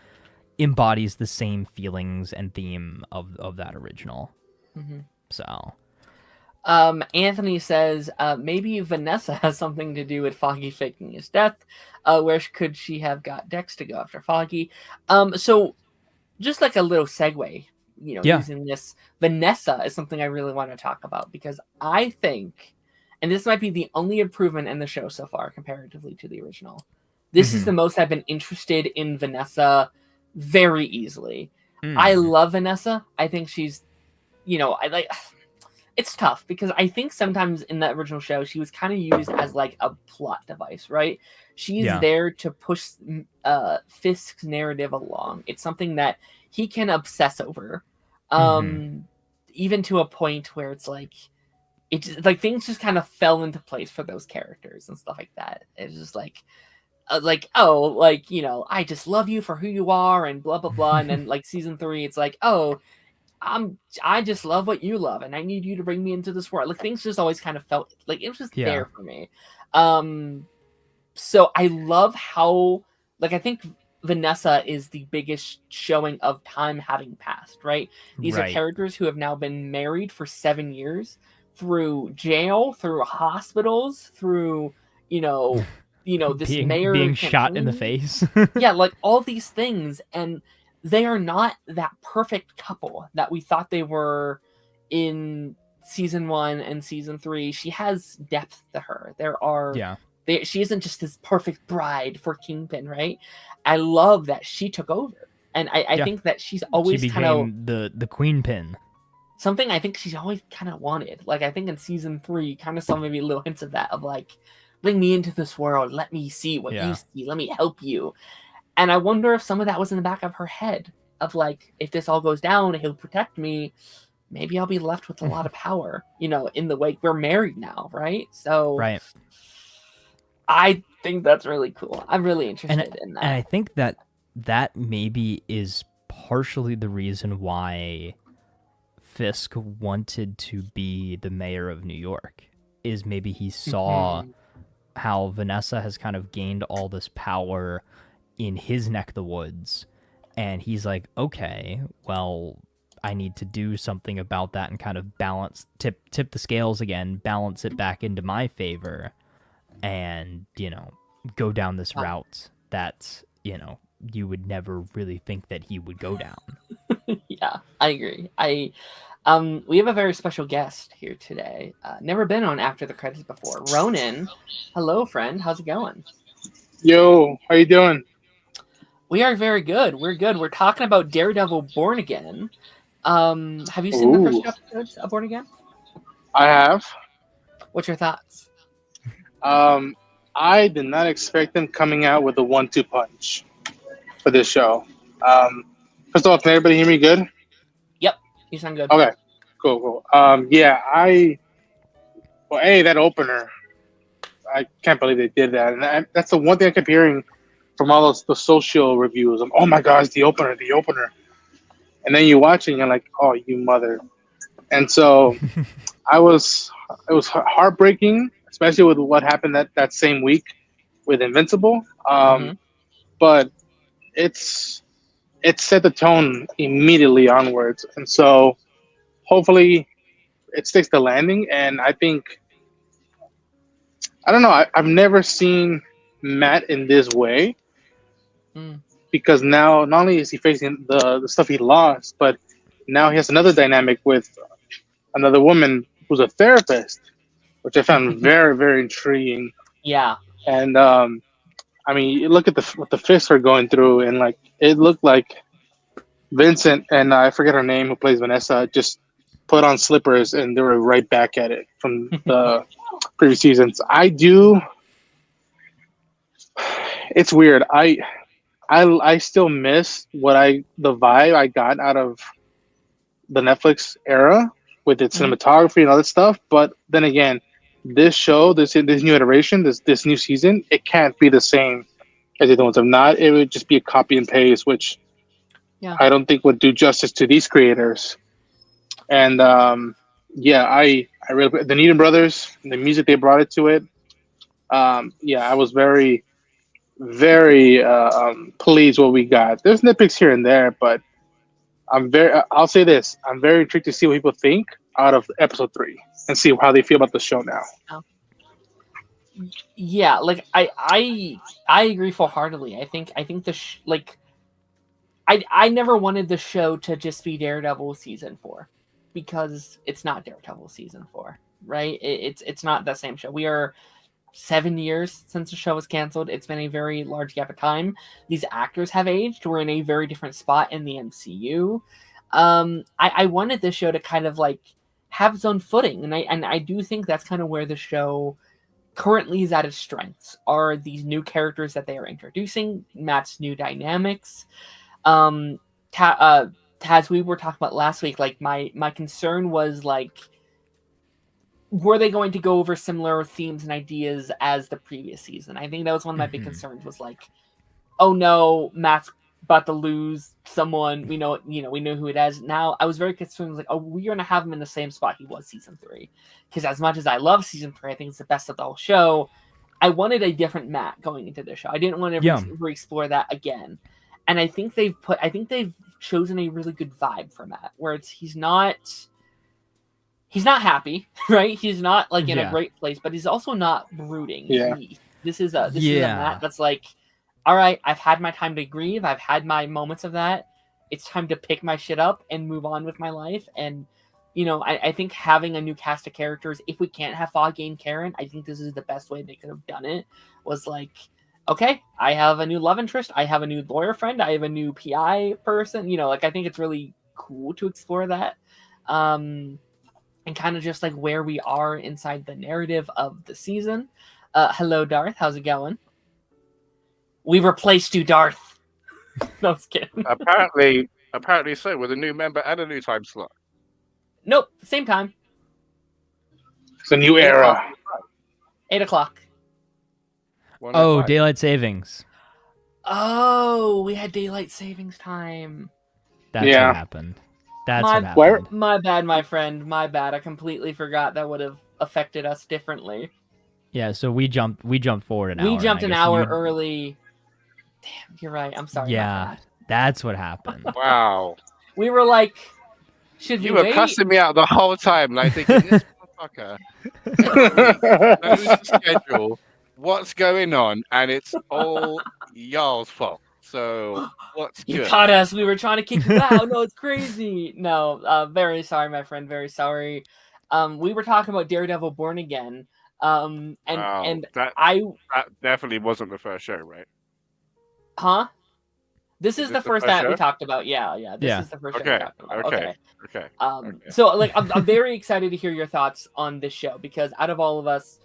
embodies the same feelings and theme of that original. So Anthony says maybe Vanessa has something to do with Foggy faking his death. Where could she have got Dex to go after Foggy? So just like a little segue, using this, Vanessa is something I really want to talk about, because I think, and this might be the only improvement in the show so far comparatively to the original, this is the most I've been interested in Vanessa very easily. I love Vanessa. I think she's, it's tough because I think sometimes in the original show she was kind of used as like a plot device, right? She's there to push Fisk's narrative along. It's something that he can obsess over, even to a point where it's like things just kind of fell into place for those characters and stuff like that. It's just like I just love you for who you are and blah blah blah. And then like season 3, it's like, I just love what you love, and I need you to bring me into this world. Like things just always kind of felt like it was just there for me. So I love how, like, I think Vanessa is the biggest showing of time having passed, right? These are characters who have now been married for 7 years, through jail, through hospitals, through, this mayor being campaign. Shot in the face. Yeah, like all these things, and they are not that perfect couple that we thought they were in season 1 and season 3. She has depth to her. She isn't just this perfect bride for Kingpin, right? I love that she took over, and I think that she's always kind of the queen pin. Something I think she's always kind of wanted. Like I think in season 3, you kind of saw maybe little hints of that, of like, bring me into this world, let me see what you see, let me help you. And I wonder if some of that was in the back of her head, of like, if this all goes down, he'll protect me. Maybe I'll be left with a lot of power, in the wake. We're married now, right? So I think that's really cool. I'm really interested in that. And I think that maybe is partially the reason why Fisk wanted to be the mayor of New York, is maybe he saw how Vanessa has kind of gained all this power in his neck of the woods, and he's like, okay, well, I need to do something about that and kind of tip the scales again, balance it back into my favor, and go down this route that you would never really think that he would go down. Yeah, I agree. We have a very special guest here today. Never been on After the Credits before. Ronan, hello, friend. How's it going? Yo, how you doing? We are very good. We're good. We're talking about Daredevil Born Again. Have you seen the first episodes of Born Again? I have. What's your thoughts? I did not expect them coming out with a 1-2 punch for this show. First of all, can everybody hear me good? Yep, you sound good. Okay, cool. That opener, I can't believe they did that. And that's the one thing I kept hearing from all the social reviews. Oh my gosh, the opener. And then you watch it and you're like, oh, you mother. And so it was heartbreaking, especially with what happened that same week with Invincible. But it set the tone immediately onwards. And so hopefully it sticks the landing. And I think, I don't know, I've never seen Matt in this way. Because now not only is he facing the stuff he lost, but now he has another dynamic with another woman who's a therapist, which I found very, very intriguing. Yeah. And I mean, you look at what the fists are going through, and like it looked like Vincent and I forget her name, who plays Vanessa, just put on slippers and they were right back at it from the previous seasons. I do. It's weird. I still miss the vibe I got out of the Netflix era with its cinematography and other stuff. But then again, this show, this new iteration, this new season, it can't be the same as the other ones. If not, it would just be a copy and paste, which I don't think would do justice to these creators. And yeah, I really the Needham brothers, the music they brought it to it. Yeah, I was very very pleased what we got. There's nitpicks here and there, but I'll say this: I'm very intrigued to see what people think out of episode 3 and see how they feel about the show now. Yeah, like I agree full-heartedly. I think I never wanted the show to just be Daredevil season 4, because it's not Daredevil season 4, right? It's not the same show. We are 7 years since the show was canceled. It's been a very large gap of time. These actors have aged. We're in a very different spot in the MCU. I wanted this show to kind of like have its own footing, and I do think that's kind of where the show currently is at its strengths, are these new characters that they are introducing, Matt's new dynamics. As we were talking about last week, like my concern was like, were they going to go over similar themes and ideas as the previous season? I think that was one of my big concerns, was like, oh no, Matt's about to lose someone. We know who it is. Now I was very concerned, like, oh, we're going to have him in the same spot he was season 3. Because as much as I love season 3, I think it's the best of the whole show. I wanted a different Matt going into the show. I didn't want to re-explore that again. And I think they've chosen a really good vibe for Matt, where he's not happy, right? He's not like in a great place, but he's also not brooding. Yeah. This is a Matt that's like, all right, I've had my time to grieve. I've had my moments of that. It's time to pick my shit up and move on with my life. And, I think having a new cast of characters, if we can't have Foggy and Karen, I think this is the best way they could have done it, was like, okay, I have a new love interest. I have a new lawyer friend. I have a new PI person. I think it's really cool to explore that. And kind of just like where we are inside the narrative of the season. Hello, Darth. How's it going? We replaced you, Darth. No, I was kidding. Apparently so, with a new member and a new time slot. Nope, same time. It's a new era. 8 o'clock. Oh, daylight savings. Oh, we had daylight savings time. That's what happened. What happened. My bad, my friend. My bad. I completely forgot that would have affected us differently. Yeah, so we jumped forward an hour. We jumped an hour early. Damn, you're right. I'm sorry. Yeah, that's what happened. Wow. We were like, should we wait? You were cussing me out the whole time, like thinking, this motherfucker knows the schedule, what's going on, and it's all y'all's fault. So what's good? You caught us. We were trying to kick you out. No, it's crazy. No, very sorry, my friend. Very sorry. We were talking about Daredevil Born Again. That definitely wasn't the first show, right? Huh? This is the first that we talked about. Yeah. This is the first show we talked about. Okay. So like, I'm very excited to hear your thoughts on this show, because out of all of us,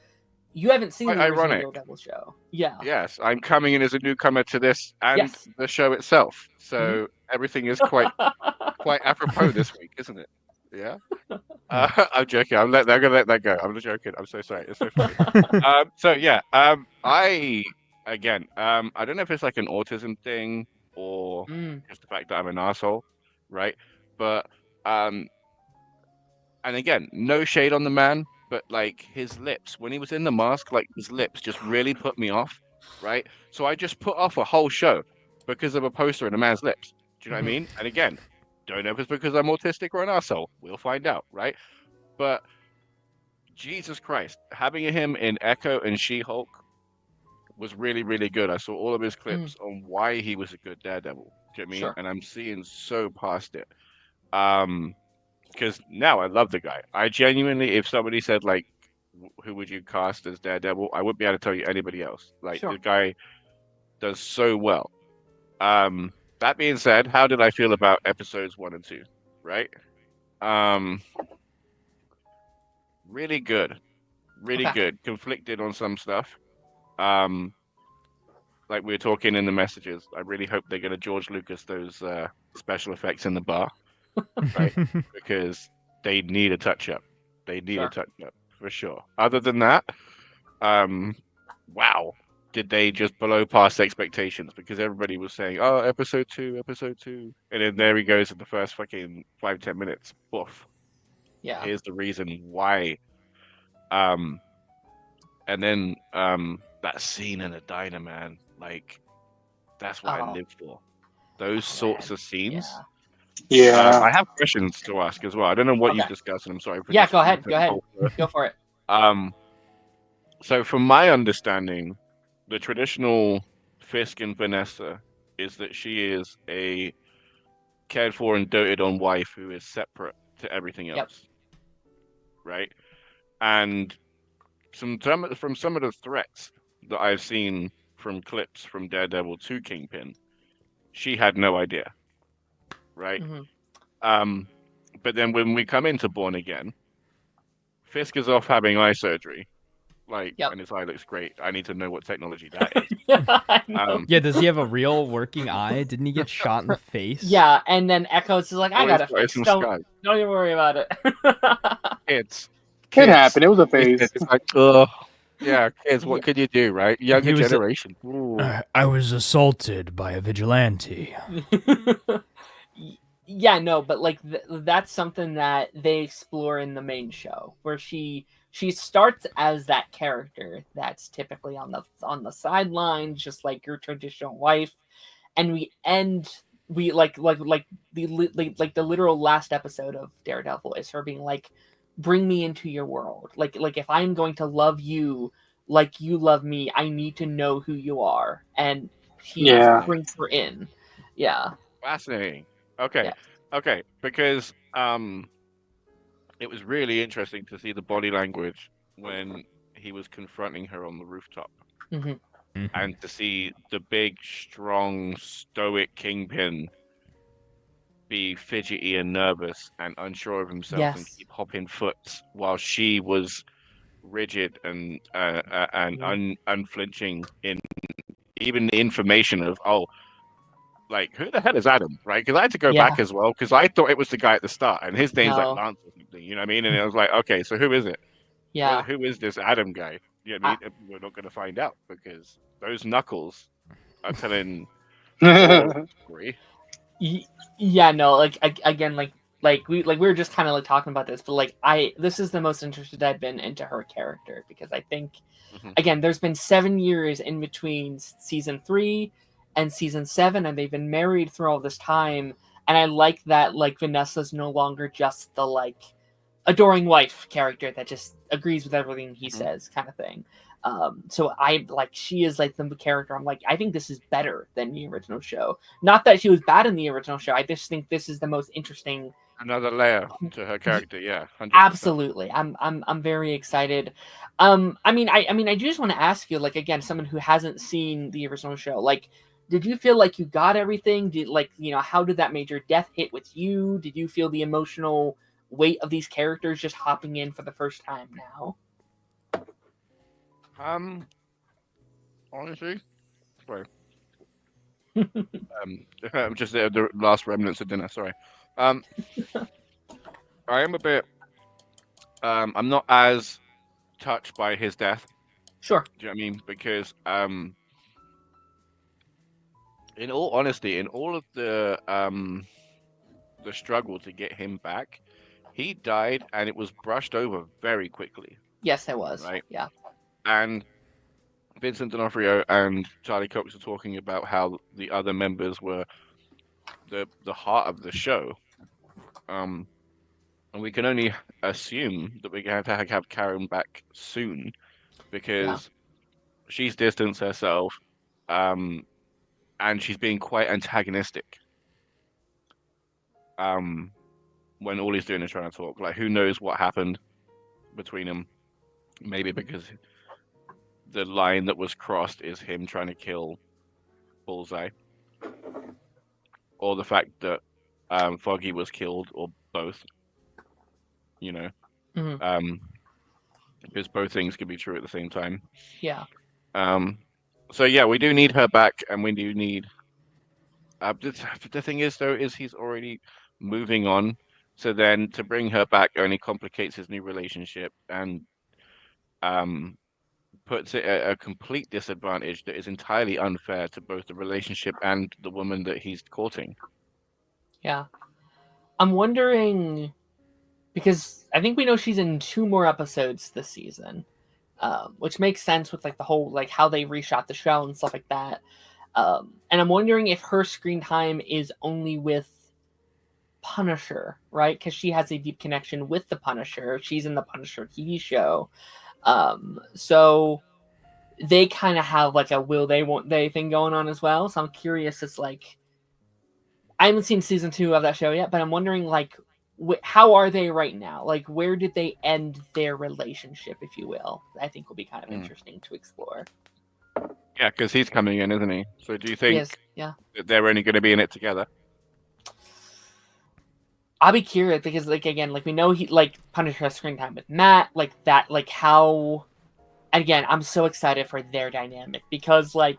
you haven't seen the original Daredevil show. Yeah. Yes, I'm coming in as a newcomer to this and the show itself. So everything is quite apropos this week, isn't it? Yeah. I'm joking. I'm gonna let that go. I'm just joking. I'm so sorry. It's so funny. I don't know if it's like an autism thing or just the fact that I'm an asshole, right? But and again, no shade on the man, but like his lips, when he was in the mask, like his lips just really put me off, right? So I just put off a whole show because of a poster and a man's lips. Do you know what I mean? And again, don't know if it's because I'm autistic or an asshole. We'll find out, right? But Jesus Christ, having him in Echo and She-Hulk was really, really good. I saw all of his clips on why he was a good Daredevil. Do you know what I mean? Sure. And I'm seeing so past it. because now I love the guy. I genuinely, if somebody said like, who would you cast as Daredevil, I wouldn't be able to tell you anybody else. Like Sure. the guy does so well. That being said, how did I feel about episodes 1 and 2? Right? Um, really good, really Okay. good. Conflicted on some stuff. Um, like we were talking in the messages, I really hope they're gonna George Lucas those special effects in the bar, right? Because they need a touch up. They need a Sure. touch up for sure. Other than that, um, wow, did they just blow past expectations? Because everybody was saying, "Oh, episode two," and then there he goes in the first fucking 5-10 minutes. Woof. Yeah. Here's the reason why. Um, and then that scene in the diner, man, like that's what I Oh, live for. Those oh sorts man. of scenes. Yeah. I have questions to ask as well. I don't know what Okay. you've discussed, and I'm sorry for Yeah. just Go ahead. Go ahead. but, Go for it. um, so from my understanding, the traditional Fisk and Vanessa is that she is a cared for and doted on wife who is separate to everything Yep. else, right? And from some of the threats that I've seen from clips from Daredevil to Kingpin, she had no idea, right? Hmm. Um, but then when we come into Born Again, Fisk is off having eye surgery, like, Yep. and his eye looks great. I need to know what technology that is. I know. Yeah, does he have a real working eye? Didn't he get shot in the face? Yeah, and then Echoes is like, I Always got it got fixed. some Don't skies. even worry about it. Kids, It kids. happened. It was a It's phase. it's like, ugh. Yeah, kids. Yeah. What could you do, right? Younger He was generation. Ooh. I was assaulted by a vigilante. Yeah, no, but like that's something that they explore in the main show, where she starts as that character that's typically on the sidelines, just like your traditional wife, and we like the literal last episode of Daredevil is her being like, bring me into your world, like if I'm going to love you like you love me, I need to know who you are, and he Yeah. brings her in. Yeah. Fascinating. Okay. Yeah. Okay. Because it was really interesting to see the body language when he was confronting her on the rooftop, Mm-hmm. and to see the big, strong, stoic Kingpin be fidgety and nervous and unsure of himself and Yes. keep hopping foots while she was rigid and unflinching in even the information of, oh, like, who the hell is Adam, right? Because I had to go Yeah. back as well, because I thought it was the guy at the start, and his name's like No. Lance or something, you know what I mean? And I was like, okay, so who is it? Yeah. Who is this Adam guy? You know what I mean? We're not going to find out, because those knuckles are telling more story. Yeah. No. Like again, we were just kind of like talking about this, but like this is the most interested I've been into her character, because I think Mhm. again, there's been 7 years in between season 3 and season 7, and they've been married through all this time. And I like that, like, Vanessa's no longer just the like adoring wife character that just agrees with everything he says, kind of thing. So I like, she is like the character. I'm like, I think this is better than the original show. Not that she was bad in the original show. I just think this is the most interesting. Another layer to her character, yeah, 100%. Absolutely, I'm very excited. I mean, I do just want to ask you, like, again, someone who hasn't seen the original show, like, did you feel like you got everything? Did, like, how did that major death hit with you? Did you feel the emotional weight of these characters just hopping in for the first time now? Honestly, sorry. Just the last remnants of dinner. Sorry. I am a bit. I'm not as touched by his death. Sure. Do you know what I mean? Because in all honesty, in all of the struggle to get him back, he died, and it was brushed over very quickly. Yes, it was. Right. Yeah. And Vincent D'Onofrio and Charlie Cox were talking about how the other members were the heart of the show. And we can only assume that we're going to have Karen back soon, because she's distanced herself, and she's being quite antagonistic. when all he's doing is trying to talk. Like, who knows what happened between them? Maybe because the line that was crossed is him trying to kill Bullseye, or the fact that Foggy was killed, or both. You know, Mhm. because both things can be true at the same time. Yeah. So yeah, we do need her back, and we do need. The thing is, though, is he's already moving on. So then to bring her back only complicates his new relationship and um, puts it at a complete disadvantage that is entirely unfair to both the relationship and the woman that he's courting. Yeah. I'm wondering, because I think we know she's in 2 more episodes this season, which makes sense with like the whole like how they reshot the show and stuff like that. And I'm wondering if her screen time is only with Punisher, right? Because she has a deep connection with the Punisher. She's in the Punisher TV show. So they kind of have like a will they won't they thing going on as well. So I'm curious. It's like I haven't seen season 2 of that show yet, but I'm wondering like how are they right now? Like where did they end their relationship, if you will? I think will be kind of interesting to explore. Yeah, because he's coming in, isn't he? So do you think Yes, yeah. that they're only going to be in it together? I'll be curious because, like, again, like we know he like Punisher has screen time with Matt, like that, like how. Again, I'm so excited for their dynamic because, like,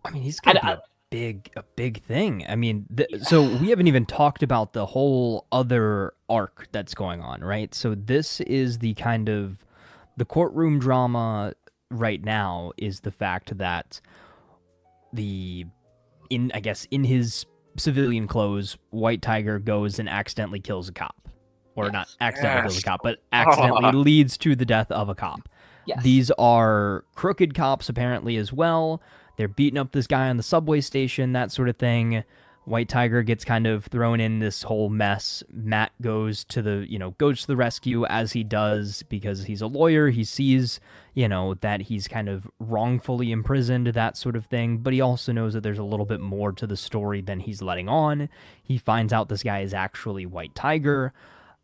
I mean, he's gonna be a big thing. I mean, so we haven't even talked about the whole other arc that's going on, right? So this is the kind of the courtroom drama right now is the fact that in his civilian clothes, White Tiger goes and accidentally kills a cop. Or not accidentally kills a cop, but accidentally leads to the death of a cop. Yes. These are crooked cops, apparently, as well. They're beating up this guy on the subway station, that sort of thing. White Tiger gets kind of thrown in this whole mess. Matt goes to the rescue, as he does because he's a lawyer. He sees, that he's kind of wrongfully imprisoned, that sort of thing. But he also knows that there's a little bit more to the story than he's letting on. He finds out this guy is actually White Tiger.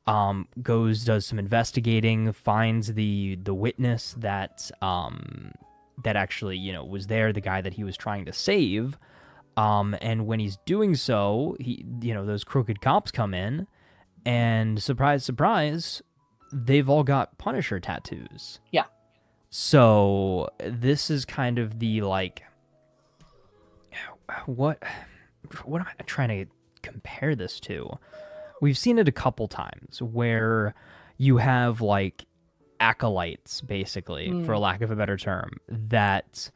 Does some investigating, finds the witness that actually, was there, the guy that he was trying to save. And when he's doing so, those crooked cops come in, and surprise, surprise, they've all got Punisher tattoos. Yeah. So this is kind of the like, what am I trying to compare this to? We've seen it a couple times where you have like acolytes, basically, for lack of a better term, that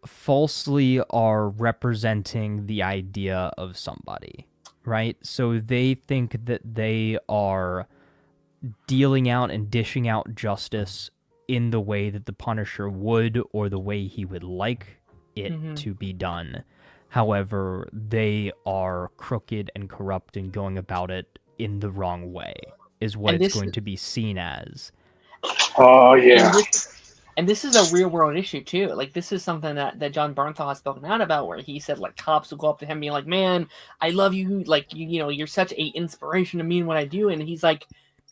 falsely are representing the idea of somebody, right? So they think that they are dealing out and dishing out justice in the way that the Punisher would, or the way he would like it to be done. However, they are crooked and corrupt and going about it in the wrong way, is what it's going to be seen as. Oh, yeah. And this is a real world issue too. Like this is something that John Bernthal has spoken out about, where he said like cops will go up to him being like, "Man, I love you. Like you're such a inspiration to me in what I do." And he's like,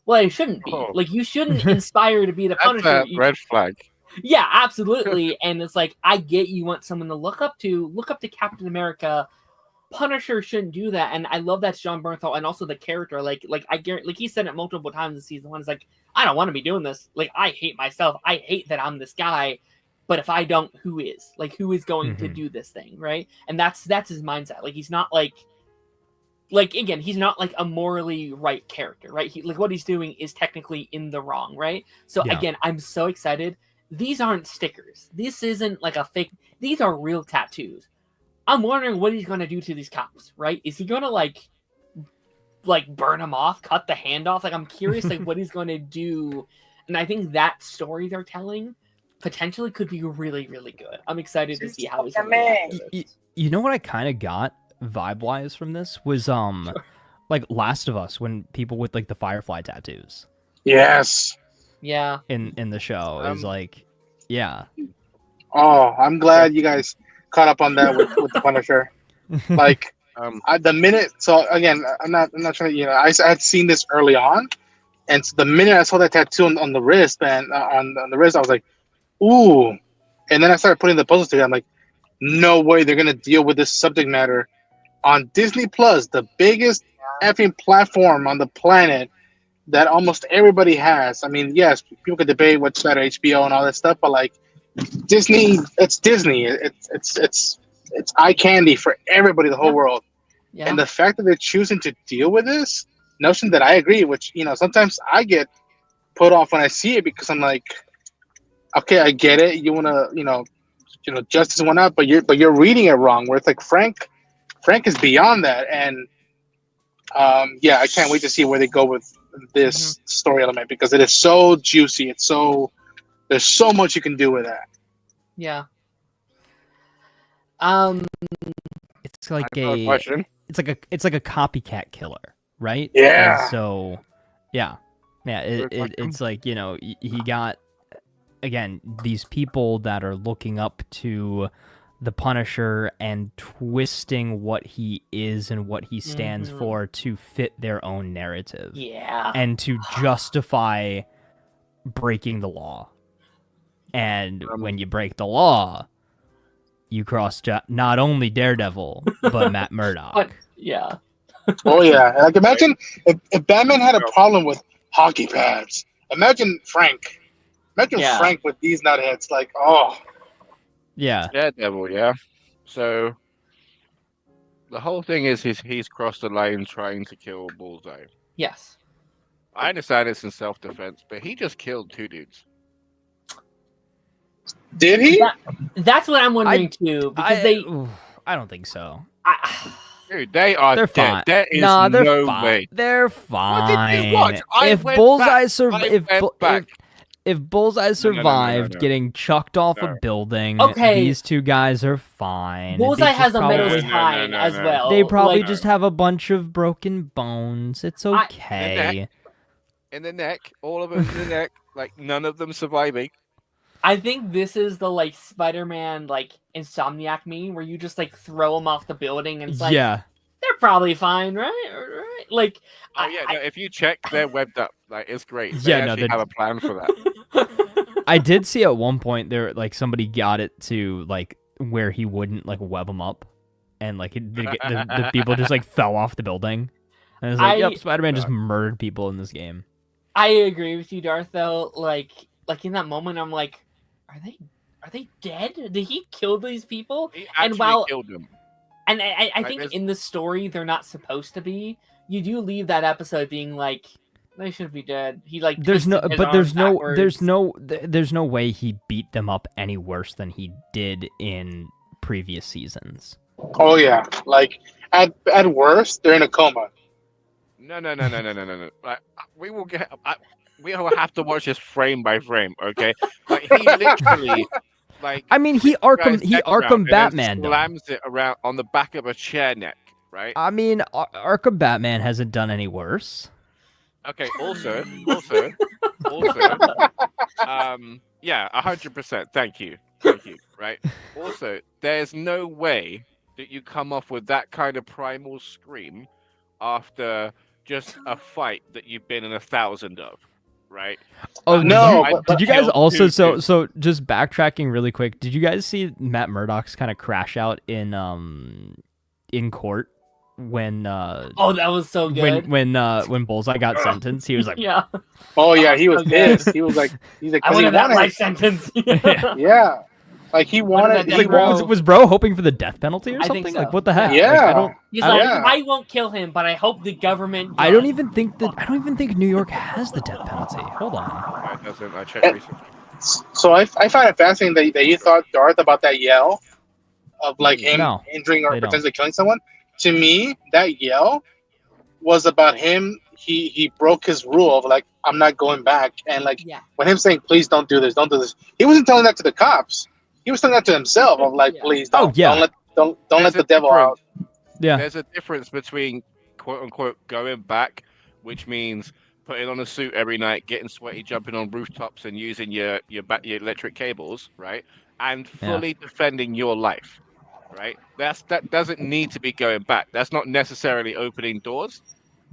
"Well, I shouldn't be. Like you shouldn't inspire to be the Punisher." That's a red flag. Yeah, absolutely. And it's like, I get you want someone to look up to Captain America. Punisher shouldn't do that. And I love that's John Bernthal, and also the character. Like I guarantee, like he said it multiple times in season 1. It's like, I don't want to be doing this. Like I hate myself. I hate that I'm this guy. But if I don't, who is? Like who is going to do this thing, right? And that's his mindset. Like he's not like again, he's not like a morally right character, right? He like what he's doing is technically in the wrong, right? So again, I'm so excited. These aren't stickers. This isn't like a fake. These are real tattoos. I'm wondering what he's going to do to these cops, right? Is he going to like burn them off, cut the hand off? Like, I'm curious, like, what he's going to do. And I think that story they're telling potentially could be really, really good. I'm excited to see how he's going to. You know what I kind of got vibe-wise from this was, like Last of Us, when people with like the Firefly tattoos. Yes. Yeah. In the show, it was like, yeah. Oh, I'm glad you guys caught up on that with the Punisher. Like, the minute. So again, I'm not trying to. I had seen this early on, and so the minute I saw that tattoo on the wrist, man, on the wrist, I was like, ooh. And then I started putting the puzzles together. I'm like, no way they're gonna deal with this subject matter on Disney Plus, the biggest effing platform on the planet that almost everybody has. I mean, yes, people could debate what's better, HBO and all that stuff, but like Disney, it's Disney. It's eye candy for everybody, the whole world. Yeah. And the fact that they're choosing to deal with this notion that I agree, which sometimes I get put off when I see it because I'm like, okay, I get it. You want to, justice went out, but you're reading it wrong. Where it's like Frank is beyond that, and I can't wait to see where they go with this story element because it is so juicy. There's so much you can do with that. Yeah. It's like question. It's like a copycat killer, right? Yeah. And so, it's like he got again these people that are looking up to the Punisher and twisting what he is and what he stands for to fit their own narrative. Yeah. And to justify breaking the law. And when you break the law, you cross not only Daredevil, but Matt Murdock. But, yeah. Oh, yeah. Like, imagine if Batman had a problem with hockey pads. Imagine Frank. Frank with these nutheads. Like, oh. Yeah. Daredevil, yeah. So the whole thing is he's crossed the line trying to kill Bullseye. Yes. I understand it's in self-defense, but he just killed 2 dudes. Did he? That's what I'm wondering too. Because I don't think so. Dude, they're dead. Fine. There is they're no fine. way. They're fine. What did you watch? If Bullseye survived No. getting chucked off a building, Okay. these 2 guys are fine. Bullseye has a metal spine as well. They probably just have a bunch of broken bones. It's okay. In the neck, all of them in the neck, like none of them surviving. I think this is the Spider-Man Insomniac meme where you just throw them off the building and it's like they're probably fine, right? Like if you check, they're webbed up. It's great. They Yeah, actually have a plan for that. I did see at one point there somebody got it to where he wouldn't web them up, and the people just fell off the building. And it's yep, Spider-Man just murdered people in this game. I agree with you, Darth. Though, in that moment, I'm like, are they dead? Did he kill these people? He actually killed them. And I think in the story they're not supposed to be. You do leave that episode being like, they should be dead. He there's no way he beat them up any worse than he did in previous seasons. Oh yeah, at worst they're in a coma. No. We will get. We will have to watch this frame by frame, okay? He literally, I mean, he Arkham Batman slams it around on the back of a chair neck, right? I mean, Arkham Batman hasn't done any worse. Okay. Also, 100%. Thank you. Right. Also, there's no way that you come off with that kind of primal scream after just a fight that you've been in 1,000 of. Right. Oh no! Did you guys also so just backtracking really quick? Did you guys see Matt Murdock's kind of crash out in court when that was so good when Bullseye got sentenced? He was like, yeah. Oh yeah, he was pissed. He was like, I wanted that life sentence. Yeah. He wanted. He's was bro hoping for the death penalty or something? So. What the heck? Yeah. He's I won't kill him, but I hope the government. I don't even think New York has the death penalty. Hold on. It doesn't. I checked recently. So I find it fascinating that you thought, Darth, about that yell of him injuring or potentially killing someone. To me, that yell was about him. He broke his rule of I'm not going back, and when him saying please don't do this, he wasn't telling that to the cops. He was telling that to himself of please don't let the devil out. Yeah. There's a difference between quote unquote going back, which means putting on a suit every night, getting sweaty, jumping on rooftops, and using your electric cables, right? And fully defending your life. right? That doesn't need to be going back. That's not necessarily opening doors.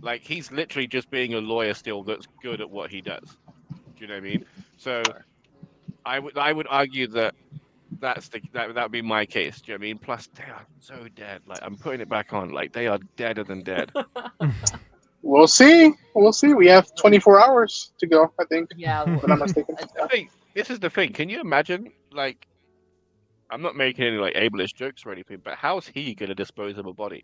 Like he's literally just being a lawyer still that's good at what he does. Do you know what I mean? So I would argue that that would be my case. Do you know what I mean? Plus they are so dead. Like I'm putting it back on. Like they are deader than dead. We'll see. We'll see. We have 24 hours to go, I think, Yeah, if I'm not mistaken. I think this is the thing. Can you imagine? Like I'm not making any like ableist jokes or anything, but how's he gonna dispose of a body?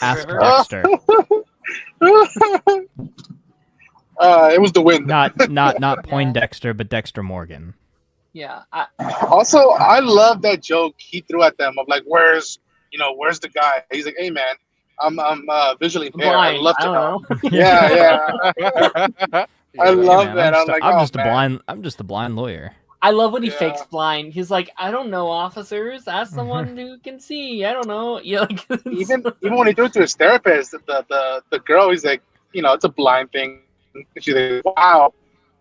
Ask River? Dexter. It was the wind. Not Poindexter, but Dexter Morgan. Yeah, Also, I love that joke he threw at them of like, where's the guy? He's like, hey man, I'm visually impaired. blind. I'd love I to don't help. know. Yeah. I Hey, love man, that. I'm like, I'm oh just a man. blind. I'm just a blind lawyer. I love when he Yeah. fakes blind. He's like, I don't know, officers. Ask someone who can see. I don't know. Yeah, like Even when he threw it to his therapist, the girl, he's like, it's a blind thing. And she's like, wow,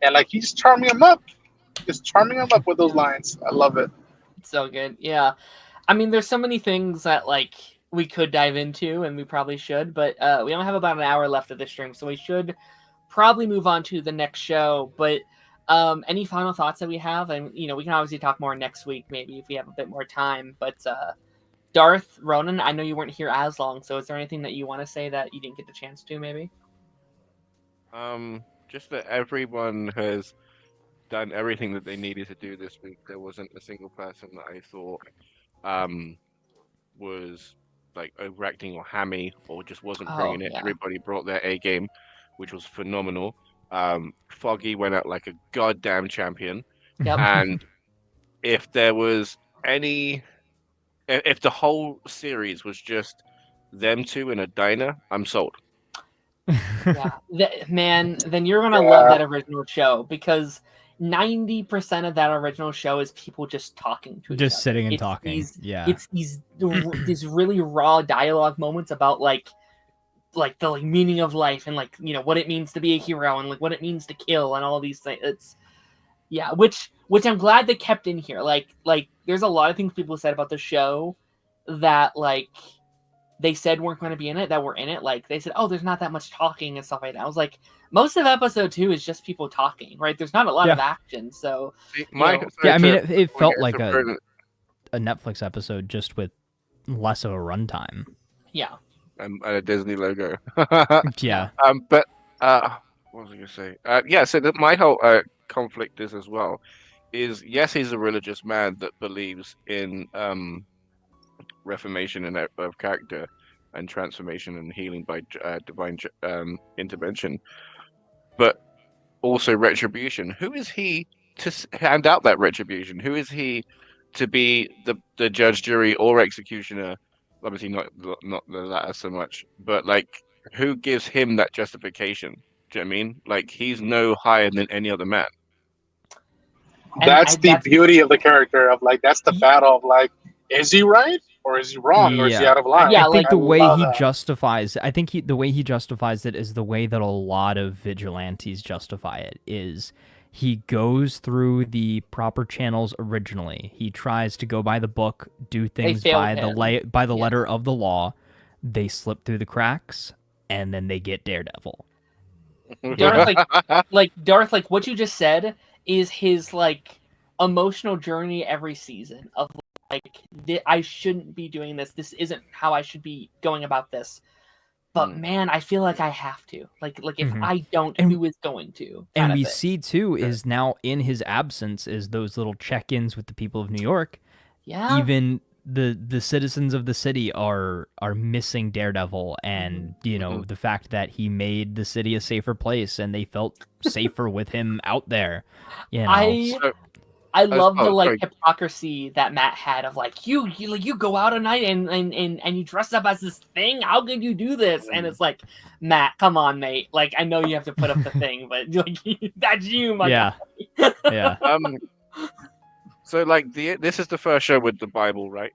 and like he's charming him up, with those lines. I love it. so good. Yeah, I mean, there's so many things that like we could dive into, and we probably should, but we only have about an hour left of this stream, so we should probably move on to the next show. But any final thoughts that we have, and we can obviously talk more next week, maybe if we have a bit more time. But Darth, Ronan, I know you weren't here as long, so is there anything that you want to say that you didn't get the chance to, maybe? Just that everyone has done everything that they needed to do this week. There wasn't a single person that I thought was like overacting or hammy or just wasn't bringing it. Yeah. Everybody brought their A game, which was phenomenal. Foggy went out like a goddamn champion. Yep. And if there was if the whole series was just them two in a diner, I'm sold. Yeah, man, then you're gonna love that original show, because 90% of that original show is people just talking to each other. Just sitting and It's talking. Yeah. it's these really raw dialogue moments about like the meaning of life, and what it means to be a hero, and like what it means to kill, and all these things. It's which I'm glad they kept in here. Like there's a lot of things people said about the show that like they said weren't going to be in it that were in it. Like they said, oh, there's not that much talking and stuff like that. I was like, most of episode 2 is just people talking, right? There's not a lot of action. So I mean, it felt like a Netflix episode just with less of a runtime. Yeah. And a Disney logo. Yeah. But what was I gonna say? So my whole conflict is as well is, yes, he's a religious man that believes in reformation and of character and transformation and healing by divine intervention, but also retribution. Who is he to hand out that retribution? Who is he to be the judge, jury, or executioner? Obviously not the latter so much, but like, who gives him that justification? Do you know what I mean? Like, he's no higher than any other man. That's the beauty of the character, of like, that's the battle of like, is he right or is he wrong, or is he out of line? I think the way he justifies, the way he justifies it is the way that a lot of vigilantes justify it. Is he goes through the proper channels originally. He tries to go by the book, do things by the letter of the law. They slip through the cracks, and then they get Daredevil. Darth, like what you just said is his like emotional journey every season of like, I shouldn't be doing this. This isn't how I should be going about this. But man, I feel like I have to. Like if I don't, who is going to? And we see too is now in his absence is those little check-ins with the people of New York. Yeah. Even the citizens of the city are missing Daredevil, and the fact that he made the city a safer place, and they felt safer with him out there. I love the hypocrisy that Matt had of like, you go out at night and you dress up as this thing. How could you do this? And it's like, Matt, come on, mate. Like, I know you have to put up the thing, but like, that's you, my guy. Yeah. So like this is the first show with the Bible, right?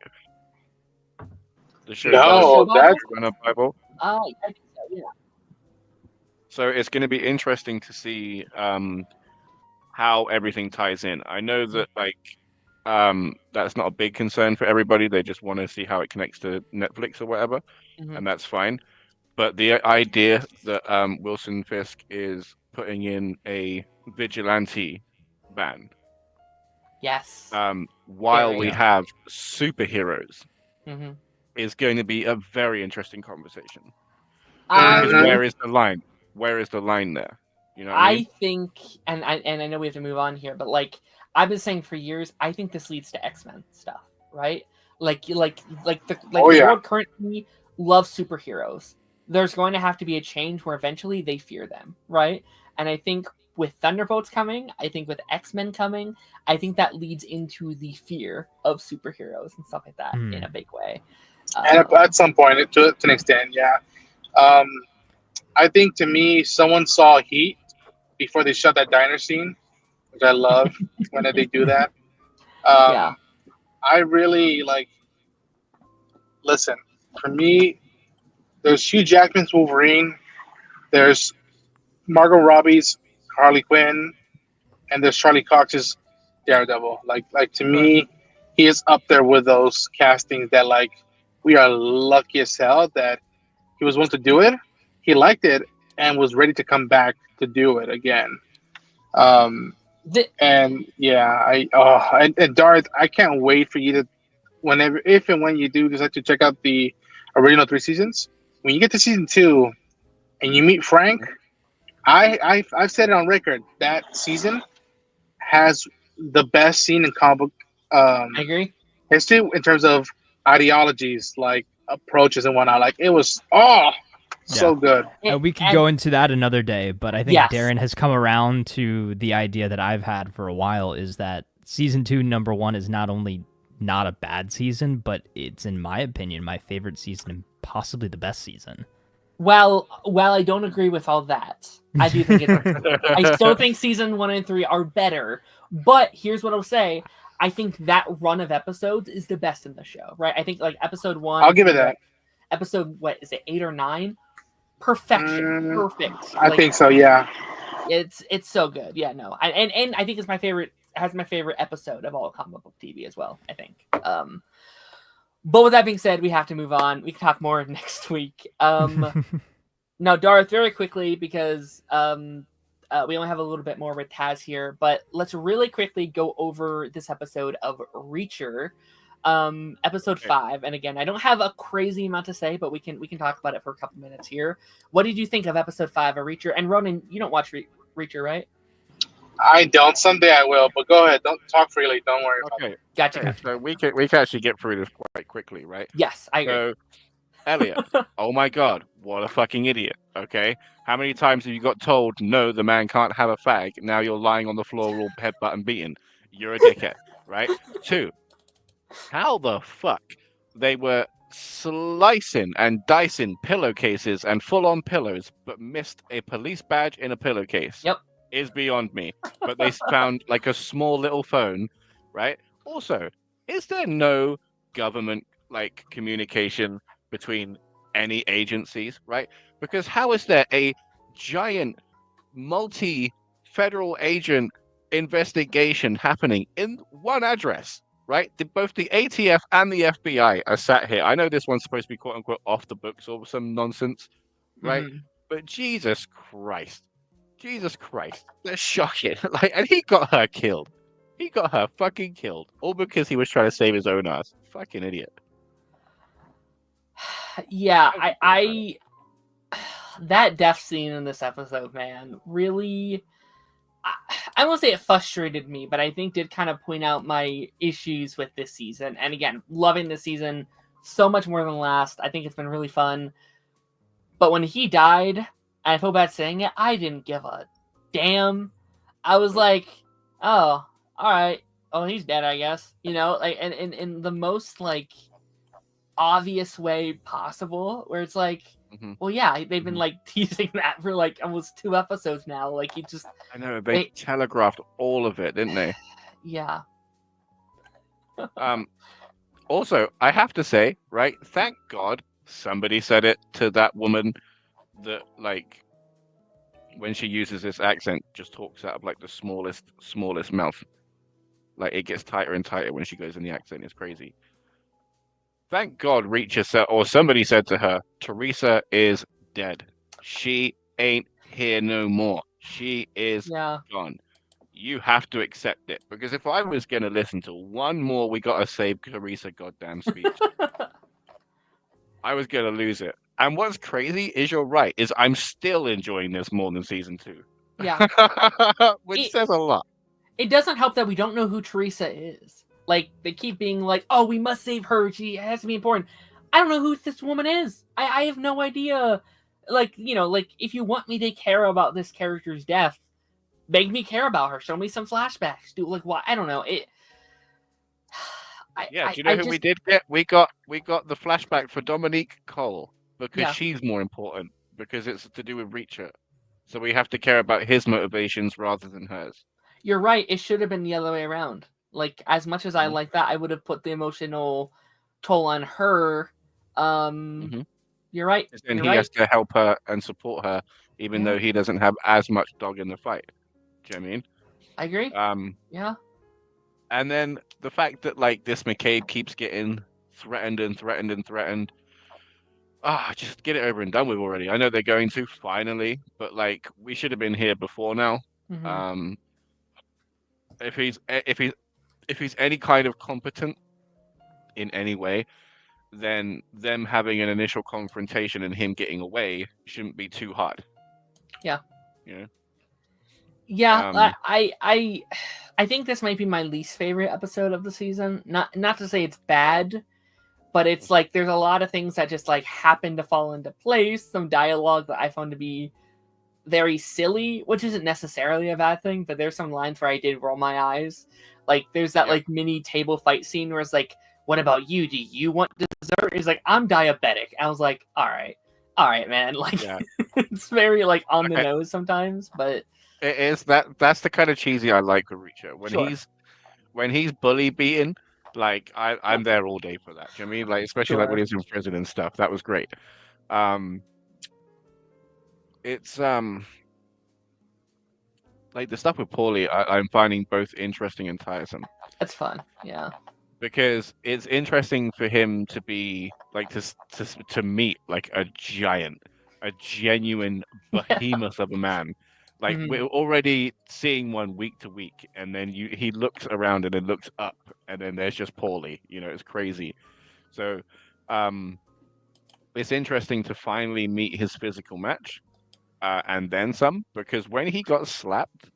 The show that's a Bible. I think so, yeah. So it's going to be interesting to see how everything ties in. I know that that's not a big concern for everybody. They just want to see how it connects to Netflix or whatever, and that's fine. But the idea that Wilson Fisk is putting in a vigilante ban, Yes. while Very. we have superheroes, Mm-hmm. is going to be a very interesting conversation. Because Mhm. where is the line? Where is the line there? You know what I mean? I think, and I know we have to move on here, but like I've been saying for years, I think this leads to X-Men stuff, right? The Oh, yeah. world currently loves superheroes. There's going to have to be a change where eventually they fear them, right? And I think with Thunderbolts coming, I think with X-Men coming, I think that leads into the fear of superheroes and stuff like that in a big way. And at some point, to an extent, yeah. Um, I think to me, someone saw Heat before they shot that diner scene, which I love when they do that. Yeah. I really like. Listen, for me, there's Hugh Jackman's Wolverine, there's Margot Robbie's Harley Quinn, and there's Charlie Cox's Daredevil. Like to me, he is up there with those castings that like we are lucky as hell that he was willing to do it. He liked it and was ready to come back to do it again. And yeah, and Darth, I can't wait for you to whenever if and when you do decide to check out the original 3 seasons. When you get to season 2 and you meet Frank, I've said it on record that season has the best scene in comic book I agree. history in terms of ideologies, like approaches and whatnot. Like it was so good. We could go into that another day, but I think Yes. Darren has come around to the idea that I've had for a while, is that season 2, number 1, is not only not a bad season, but it's, in my opinion, my favorite season and possibly the best season. Well, I don't agree with all that. I do think I still think season 1 and 3 are better. But here's what I'll say: I think that run of episodes is the best in the show, right? I think like episode 1. I'll give it that. Episode, what is it, 8 or 9? Perfection, perfect. I think so. Yeah. It's so good. Yeah, no, and I think it's my favorite. Has my favorite episode of all comic book TV as well. I think. But with that being said, we have to move on. We can talk more next week. Now, Darth, very quickly, because we only have a little bit more with Taz here, but let's really quickly go over this episode of Reacher, episode 5. And again, I don't have a crazy amount to say, but we can talk about it for a couple minutes here. What did you think of episode 5 of Reacher? And Ronan, you don't watch Reacher, right? I don't. Someday I will. But go ahead. Don't talk freely. Don't worry about it. Gotcha. So we can actually get through this quite quickly, right? Yes, I agree. So, Elliot, oh my God, what a fucking idiot. Okay, how many times have you got told no, the man can't have a fag? Now you're lying on the floor, all headbutt and beaten. You're a dickhead, right? 2, how the fuck they were slicing and dicing pillowcases and full-on pillows, but missed a police badge in a pillowcase. Yep. Is beyond me. But they found like a small little phone, right? Also, is there no government like communication between any agencies, right? Because how is there a giant multi-federal agent investigation happening in one address, right? Both the ATF and the FBI are sat here. I know this one's supposed to be quote unquote off the books or some nonsense, right? But Jesus Christ, that's shocking. Like, and he got her killed. He got her fucking killed, all because he was trying to save his own ass. Fucking idiot. Yeah, I that death scene in this episode, man, really. I won't say it frustrated me, but I think did kind of point out my issues with this season. And again, loving this season so much more than last. I think it's been really fun. But when he died, and I feel bad saying it, I didn't give a damn. I was like, oh, all right. Oh, he's dead, I guess. You know, like, and in the most like obvious way possible, where it's like, well, yeah, they've been like teasing that for like almost 2 episodes now. Like, he just, I know they telegraphed all of it, didn't they? Yeah. Also, I have to say, right? Thank God somebody said it to that woman that like when she uses this accent, just talks out of like the smallest mouth. Like it gets tighter and tighter when she goes in the accent. It's crazy. Thank God Reacher said, or somebody said to her, Teresa is dead. She ain't here no more. She is Yeah. gone. You have to accept it. Because if I was going to listen to one more we gotta save Teresa goddamn speech, I was going to lose it. And what's crazy is you're right, is I'm still enjoying this more than season 2. Yeah. Which says a lot. It doesn't help that we don't know who Teresa is. Like, they keep being like, oh, we must save her. She has to be important. I don't know who this woman is. I have no idea. Like, you know, like, if you want me to care about this character's death, make me care about her. Show me some flashbacks. Do, like, what? I don't know. Do you know who we did get? We got the flashback for Dominique Cole because she's more important because it's to do with Reacher. So we have to care about his motivations rather than hers. You're right. It should have been the other way around. Like, as much as I like that, I would have put the emotional toll on her. You're right. And he has to help her and support her, even though he doesn't have as much dog in the fight. Do you know what I mean? I agree. Yeah. And then the fact that like this McCabe keeps getting threatened. Just get it over and done with already. I know they're going to finally, but like we should have been here before now. Mm-hmm. If he's any kind of competent in any way, then them having an initial confrontation and him getting away shouldn't be too hard. Yeah. You know? Yeah, I think this might be my least favorite episode of the season. Not to say it's bad, but it's like there's a lot of things that just like happen to fall into place. Some dialogue that I found to be very silly, which isn't necessarily a bad thing, but there's some lines where I did roll my eyes. Like there's that like mini table fight scene where it's like, what about you? Do you want dessert? It's like, I'm diabetic. I was like, all right, man. Like it's very like on the nose sometimes, but it is that's the kind of cheesy I like with Reacher. When he's bully beaten, like I'm there all day for that. Do you know what I mean? Like especially like when he was in prison and stuff. That was great. It's like the stuff with Paulie, I'm finding both interesting and tiresome. That's fun, yeah. Because it's interesting for him to be like to meet like a giant, a genuine behemoth of a man. Like we're already seeing one week to week, and then he looks around and then looks up, and then there's just Paulie. You know, it's crazy. So, it's interesting to finally meet his physical match, and then some. Because when he got slapped,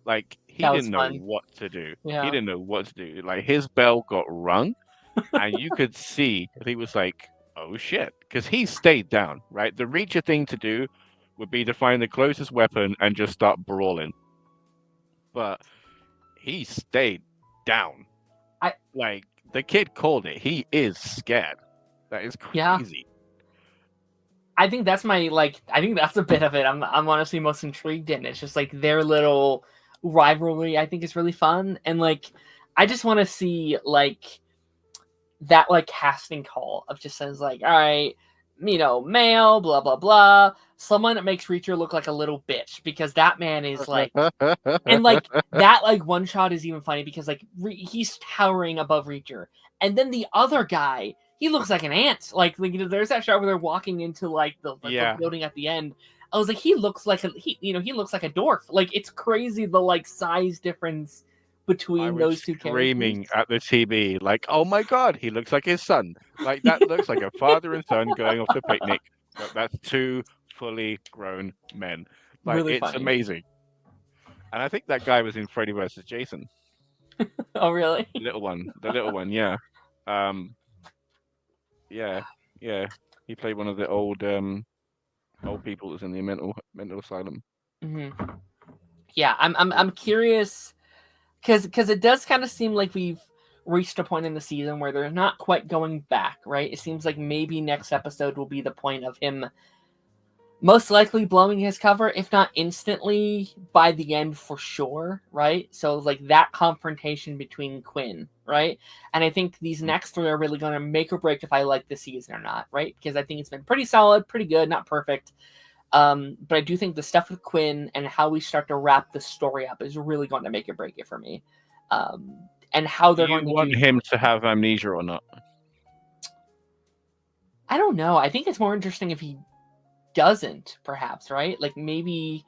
like he didn't know what to do. Yeah. He didn't know what to do. Like his bell got rung, and you could see he was like, "Oh shit," because he stayed down. Right, the Reacher thing to do would be to find the closest weapon and just start brawling. But he stayed down. Like the kid called it. He is scared. That is crazy. Yeah. I think that's I think that's a bit of it I'm honestly most intrigued in. It's just like their little rivalry I think is really fun. And like I just want to see like that like casting call of just says like, all right, you know, male, blah, blah, blah. Someone that makes Reacher look like a little bitch because that man is like, and like that like one shot is even funny because like he's towering above Reacher. And then the other guy, he looks like an ant. Like you know, there's that shot where they're walking into like the building at the end. I was like, he looks like he looks like a dwarf. Like it's crazy the like size difference between those two characters. Screaming at the TV like, oh my god, he looks like his son. Like that looks like a father and son going off to picnic. But that's two fully grown men. Like really it's funny. Amazing. And I think that guy was in Freddy vs. Jason. Oh really? The little one, yeah. Yeah. He played one of the old people that's in the mental asylum. Mm-hmm. Yeah, I'm curious because it does kind of seem like we've reached a point in the season where they're not quite going back, right? It seems like maybe next episode will be the point of him most likely blowing his cover, if not instantly, by the end for sure, right? So like that confrontation between Quinn, right? And I think these next three are really going to make or break if I like the season or not, right? Because I think it's been pretty solid, pretty good, not perfect. But I do think the stuff with Quinn and how we start to wrap the story up is really going to make it break it for me. And how Do they're you going to want do. him to have amnesia or not? I don't know. I think it's more interesting if he doesn't, perhaps, right? Like maybe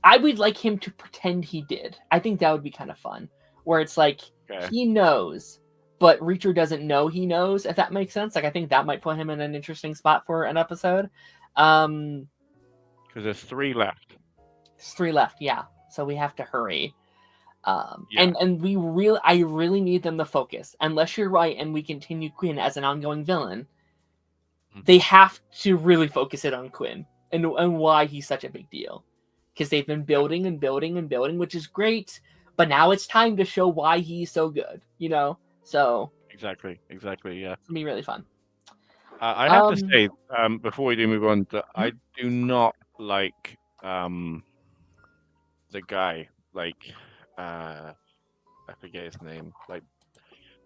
I would like him to pretend he did. I think that would be kind of fun. Where it's like he knows, but Reacher doesn't know he knows, if that makes sense. Like I think that might put him in an interesting spot for an episode. Because there's 3 left. There's 3 left, yeah. So we have to hurry. And I really need them to focus. Unless you're right and we continue Quinn as an ongoing villain, they have to really focus it on Quinn and why he's such a big deal. Because they've been building and building and building, which is great. But now it's time to show why he's so good, So Exactly, yeah. It's gonna be really fun. I have to say, before we do move on, that I do not like the guy, like I forget his name, like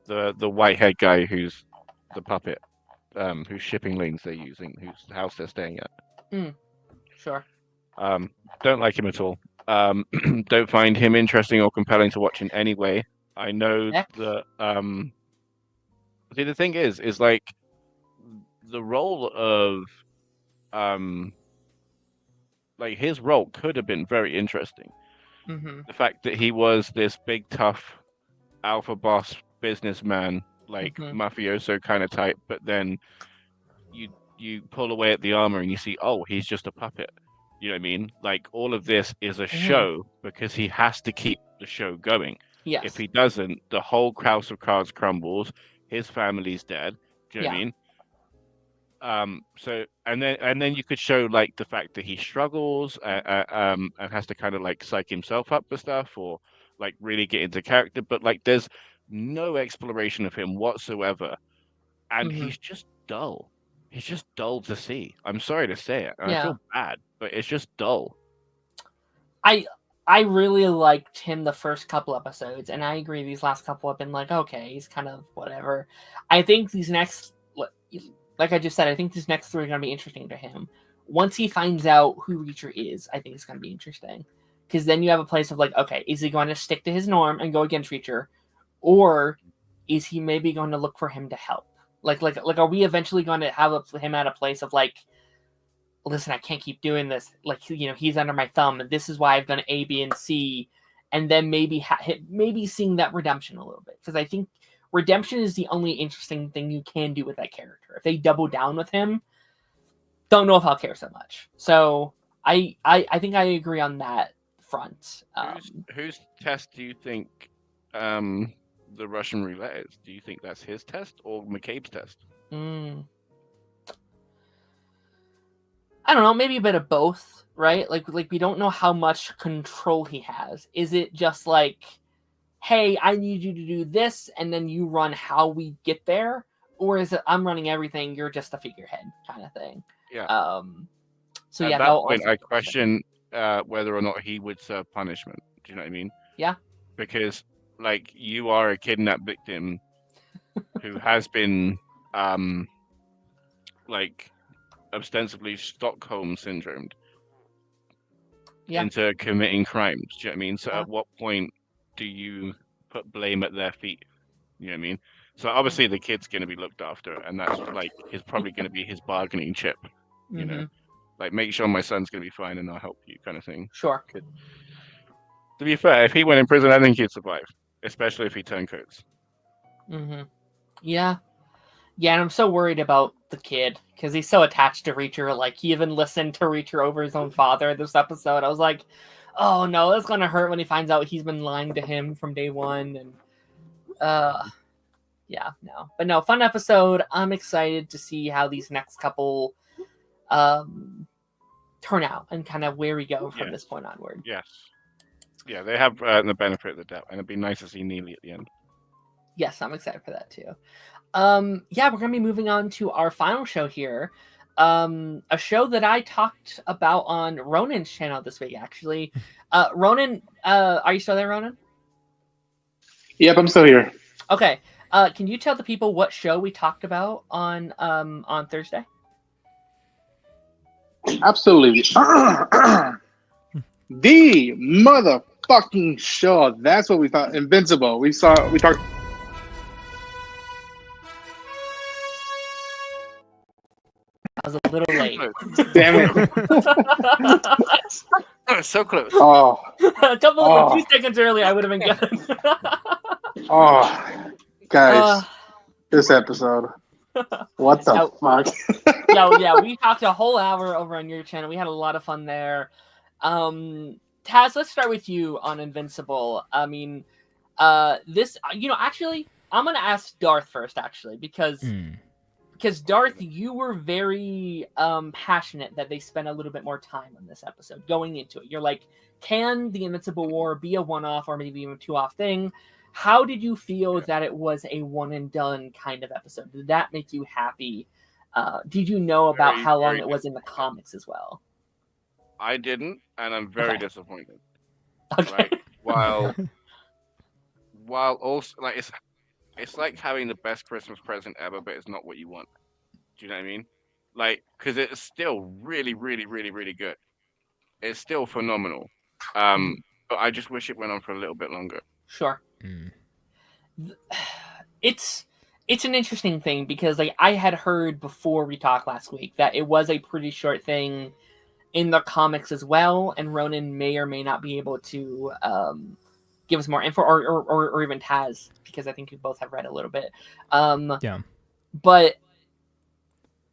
the white-haired guy who's the puppet, whose shipping lanes they're using, whose house they're staying at. Sure. Don't like him at all. Don't find him interesting or compelling to watch in any way. I know that. See, the thing is like the role of, like his role could have been very interesting. The fact that he was this big, tough, alpha boss businessman, like mafioso kind of type, but then you pull away at the armor and you see, oh, he's just a puppet. You know what I mean? Like all of this is a show because he has to keep the show going. Yes. If he doesn't, the whole house of cards crumbles. His family's dead. Do you know what I mean? So and then you could show like the fact that he struggles and has to kind of like psych himself up for stuff or like really get into character, but like there's no exploration of him whatsoever, and he's just dull. He's just dull to see. I'm sorry to say it, and I feel bad, but it's just dull. I really liked him the first couple episodes, and I agree these last couple have been like, okay, he's kind of whatever. I think these next, like I just said, I think these next 3 are going to be interesting to him. Once he finds out who Reacher is, I think it's going to be interesting. Because then you have a place of like, okay, is he going to stick to his norm and go against Reacher? Or is he maybe going to look for him to help? Like, are we eventually going to have him at a place of like, listen, I can't keep doing this. Like, he's under my thumb, and this is why I've done A, B, and C, and then maybe maybe seeing that redemption a little bit, because I think redemption is the only interesting thing you can do with that character. If they double down with him, don't know if I'll care so much. So I think I agree on that front. Whose test do you think the Russian roulette is? Do you think that's his test or McCabe's test? I don't know, maybe a bit of both, right? Like we don't know how much control he has. Is it just like, hey, I need you to do this, and then you run how we get there? Or is it, I'm running everything, you're just a figurehead kind of thing? Yeah. So at that point, I question whether or not he would serve punishment. Do you know what I mean? Yeah. Because, like, you are a kidnapped victim who has been, like, ostensibly Stockholm syndromed into committing crimes. Do you know what I mean? So at what point do you put blame at their feet? You know what I mean? So obviously the kid's going to be looked after, and that's like is probably going to be his bargaining chip. You know, like make sure my son's going to be fine, and I'll help you, kind of thing. Sure. To be fair, if he went in prison, I think he'd survive, especially if he turned coats. Yeah. Yeah, and I'm so worried about the kid because he's so attached to Reacher. Like, he even listened to Reacher over his own father this episode. I was like, oh no, that's gonna hurt when he finds out he's been lying to him from day one. And yeah, no. But no, fun episode. I'm excited to see how these next couple turn out and kind of where we go from this point onward. Yes. Yeah, they have the benefit of the doubt, and it'd be nice to see Neely at the end. Yes, I'm excited for that too. Yeah, we're gonna be moving on to our final show here. A show that I talked about on Ronan's channel this week, actually. Ronan, are you still there, Ronan? Yep, I'm still here. Okay. Can you tell the people what show we talked about on Thursday? Absolutely. The motherfucking show. That's what we thought. Invincible. We talked. I was a little late. Damn it. So close. Oh. A couple of 2 seconds earlier, I would have been good. Oh. Guys, this episode. What the fuck? Yeah, we talked a whole hour over on your channel. We had a lot of fun there. Taz, let's start with you on Invincible. I mean, this, actually, I'm gonna ask Darth first, actually, because Darth, you were very passionate that they spent a little bit more time on this episode going into it. You're like, can the Invincible War be a one-off or maybe even a two-off thing? How did you feel that it was a one and done kind of episode? Did that make you happy? Did you know about how long it was in the comics as well? I didn't, and I'm very disappointed. Okay. Right? While also like it's like having the best Christmas present ever, but it's not what you want. Do you know what I mean? Like, because it's still really, really, really, really good. It's still phenomenal. But I just wish it went on for a little bit longer. Sure. It's an interesting thing because like I had heard before we talked last week that it was a pretty short thing in the comics as well, and Ronan may or may not be able to give us more info, or even Taz, because I think you both have read a little bit. Yeah. But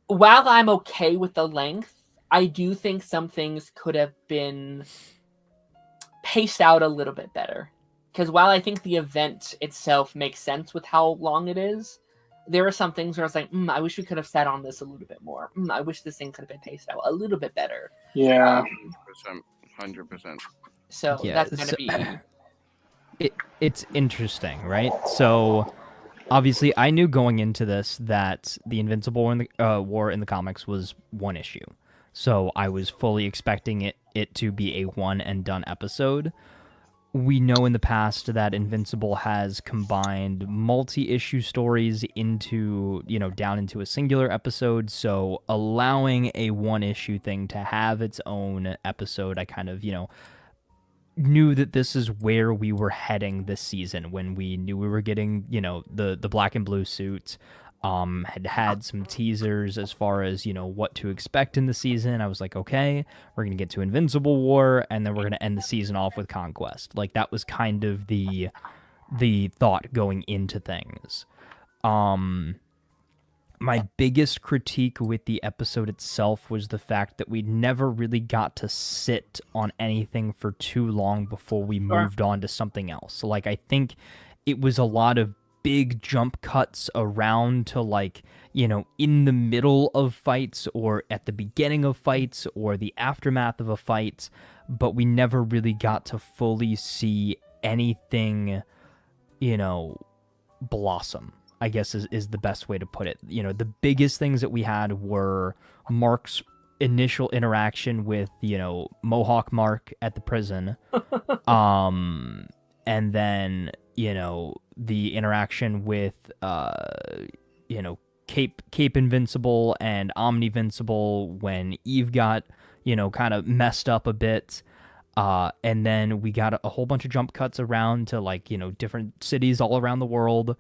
while I'm okay with the length, I do think some things could have been paced out a little bit better. Because while I think the event itself makes sense with how long it is, there are some things where I was like, I wish we could have sat on this a little bit more. I wish this thing could have been paced out a little bit better. Yeah. 100%. So that's going to be... It's interesting, right? So obviously I knew going into this that the Invincible War in the comics was one issue. So I was fully expecting it to be a one and done episode. We know in the past that Invincible has combined multi-issue stories into, down into a singular episode. So allowing a one-issue thing to have its own episode, I kind of, knew that this is where we were heading this season when we knew we were getting, the black and blue suit. Had some teasers as far as, what to expect in the season. I was like, okay, we're going to get to Invincible War, and then we're going to end the season off with Conquest. Like, that was kind of the thought going into things. My biggest critique with the episode itself was the fact that we never really got to sit on anything for too long before we moved on to something else. Like, I think it was a lot of big jump cuts around to in the middle of fights or at the beginning of fights or the aftermath of a fight, but we never really got to fully see anything, blossom, I guess is the best way to put it. The biggest things that we had were Mark's initial interaction with, Mohawk Mark at the prison. And then, the interaction with, Cape Invincible and Omnivincible when Eve got, kind of messed up a bit. And then we got a whole bunch of jump cuts around to, different cities all around the world.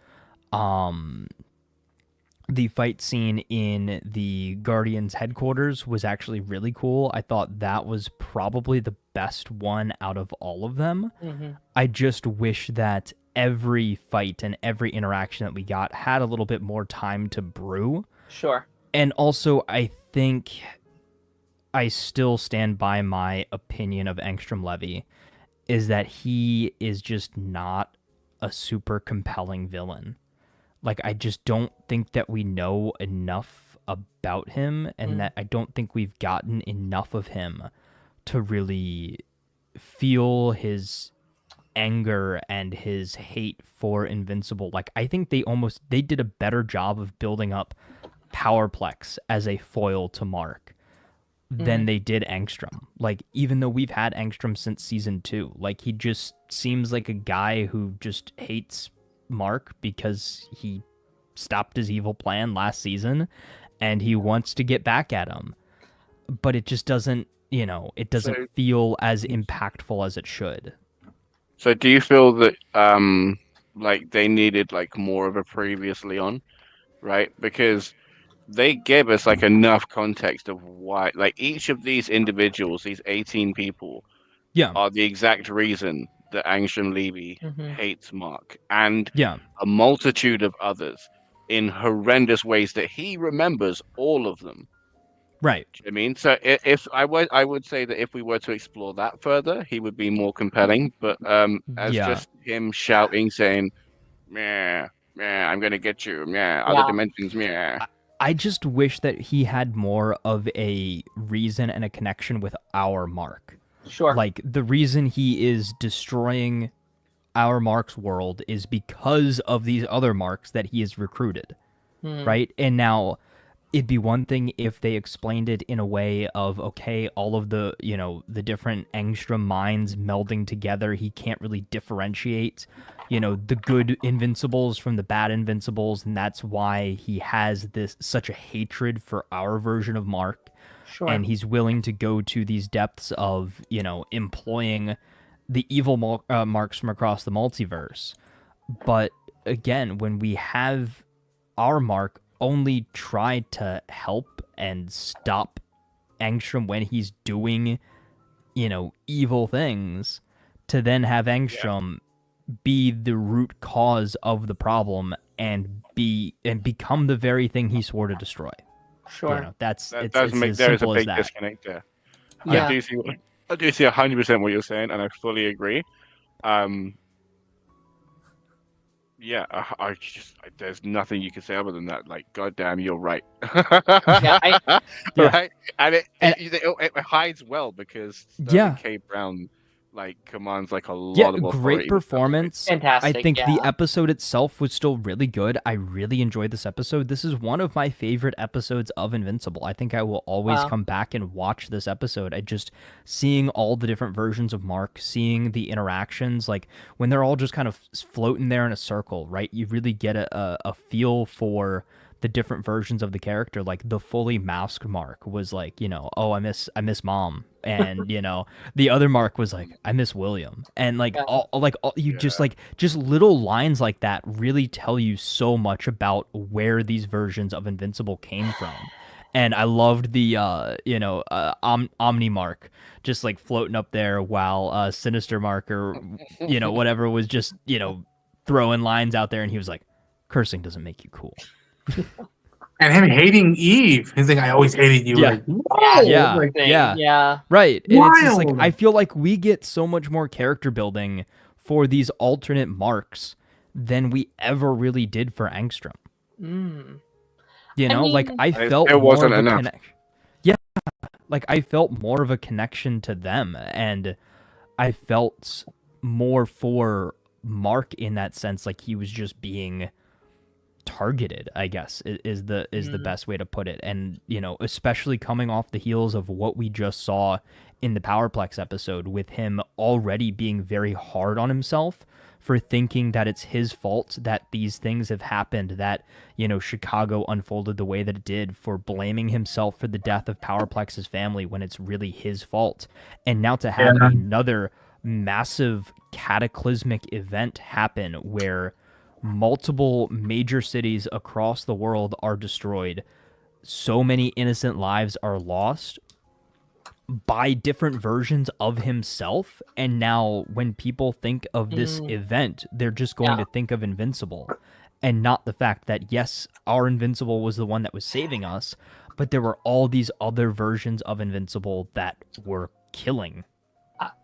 The fight scene in the Guardians headquarters was actually really cool. I thought that was probably the best one out of all of them. Mm-hmm. I just wish that every fight and every interaction that we got had a little bit more time to brew. Sure. And also, I think I still stand by my opinion of Angstrom Levy, is that he is just not a super compelling villain. Like, I just don't think that we know enough about him, and that I don't think we've gotten enough of him to really feel his anger and his hate for Invincible. Like, I think they did a better job of building up Powerplex as a foil to Mark than they did Angstrom. Like, even though we've had Angstrom since season 2, like, he just seems like a guy who just hates Mark because he stopped his evil plan last season and he wants to get back at him. but it just doesn't, it doesn't So- feel as impactful as it should. So do you feel that like they needed like more of a previously on, right? Because they gave us like enough context of why like each of these individuals, these 18 people, Yeah. are the exact reason that Angstrom Levy Mhm. hates Mark and Yeah. a multitude of others in horrendous ways that he remembers all of them. Right. Do you know what I mean? So if I would say that if we were to explore that further, he would be more compelling. But as Yeah. just him shouting, saying, "Meh, meh, I'm gonna get you, meh, other Yeah. dimensions, meh." I just wish that he had more of a reason and a connection with our Mark. Sure. Like, the reason he is destroying our Mark's world is because of these other Marks that he has recruited, Hmm. right? And now, it'd be one thing if they explained it in a way of, okay, all of the, the different Angstrom minds melding together, he can't really differentiate, the good Invincibles from the bad Invincibles, and that's why he has such a hatred for our version of Mark. Sure. And he's willing to go to these depths of, employing the evil Marks from across the multiverse. But again, when we have our Mark only try to help and stop Angstrom when he's doing, evil things, to then have Angstrom be the root cause of the problem and become the very thing he swore to destroy. Sure. That's That it's does make as there is a simple as big that. disconnect there. Yeah. I do see 100% what you're saying, and I fully agree. Yeah, there's nothing you can say other than that. Like, goddamn, you're right. Yeah, Right, and And- it hides well because Yeah. Sterling K. Brown like commands like a Yeah, lot of authority. great with stuff. performance. Fantastic. I think yeah. the episode itself was still really good. I really enjoyed this episode. This is one of my favorite episodes of Invincible. I think I will always Wow. come back and watch this episode. I just seeing all the different versions of Mark, seeing the interactions, like when they're all just kind of floating there in a circle, right? You really get a feel for the different versions of the character. Like the fully masked Mark was like, oh, I miss mom, and the other Mark was like, I miss William, and like Yeah. all you just little lines like that really tell you so much about where these versions of Invincible came from. And I loved the Omni Mark just like floating up there while Sinister Mark or whatever was just throwing lines out there, and he was like, cursing doesn't make you cool. And him hating Eve. He's like, I always hated you. Yeah. Like, whoa! Yeah. Like, Yeah. Right. And it's just like, Wild. I feel like we get so much more character building for these alternate Marks than we ever really did for Angstrom. Mm. Like mean- I It felt still more wasn't of a enough. connection. Yeah. Like I felt more of a connection to them, and I felt more for Mark in that sense, like he was just being targeted, I guess is the best way to put it. And especially coming off the heels of what we just saw in the Powerplex episode, with him already being very hard on himself for thinking that it's his fault that these things have happened, that Chicago unfolded the way that it did, for blaming himself for the death of Powerplex's family when it's really his fault. And now to have another massive cataclysmic event happen where multiple major cities across the world are destroyed, so many innocent lives are lost by different versions of himself, and now when people think of this event, they're just going to think of Invincible and not the fact that yes, our Invincible was the one that was saving us, but there were all these other versions of Invincible that were killing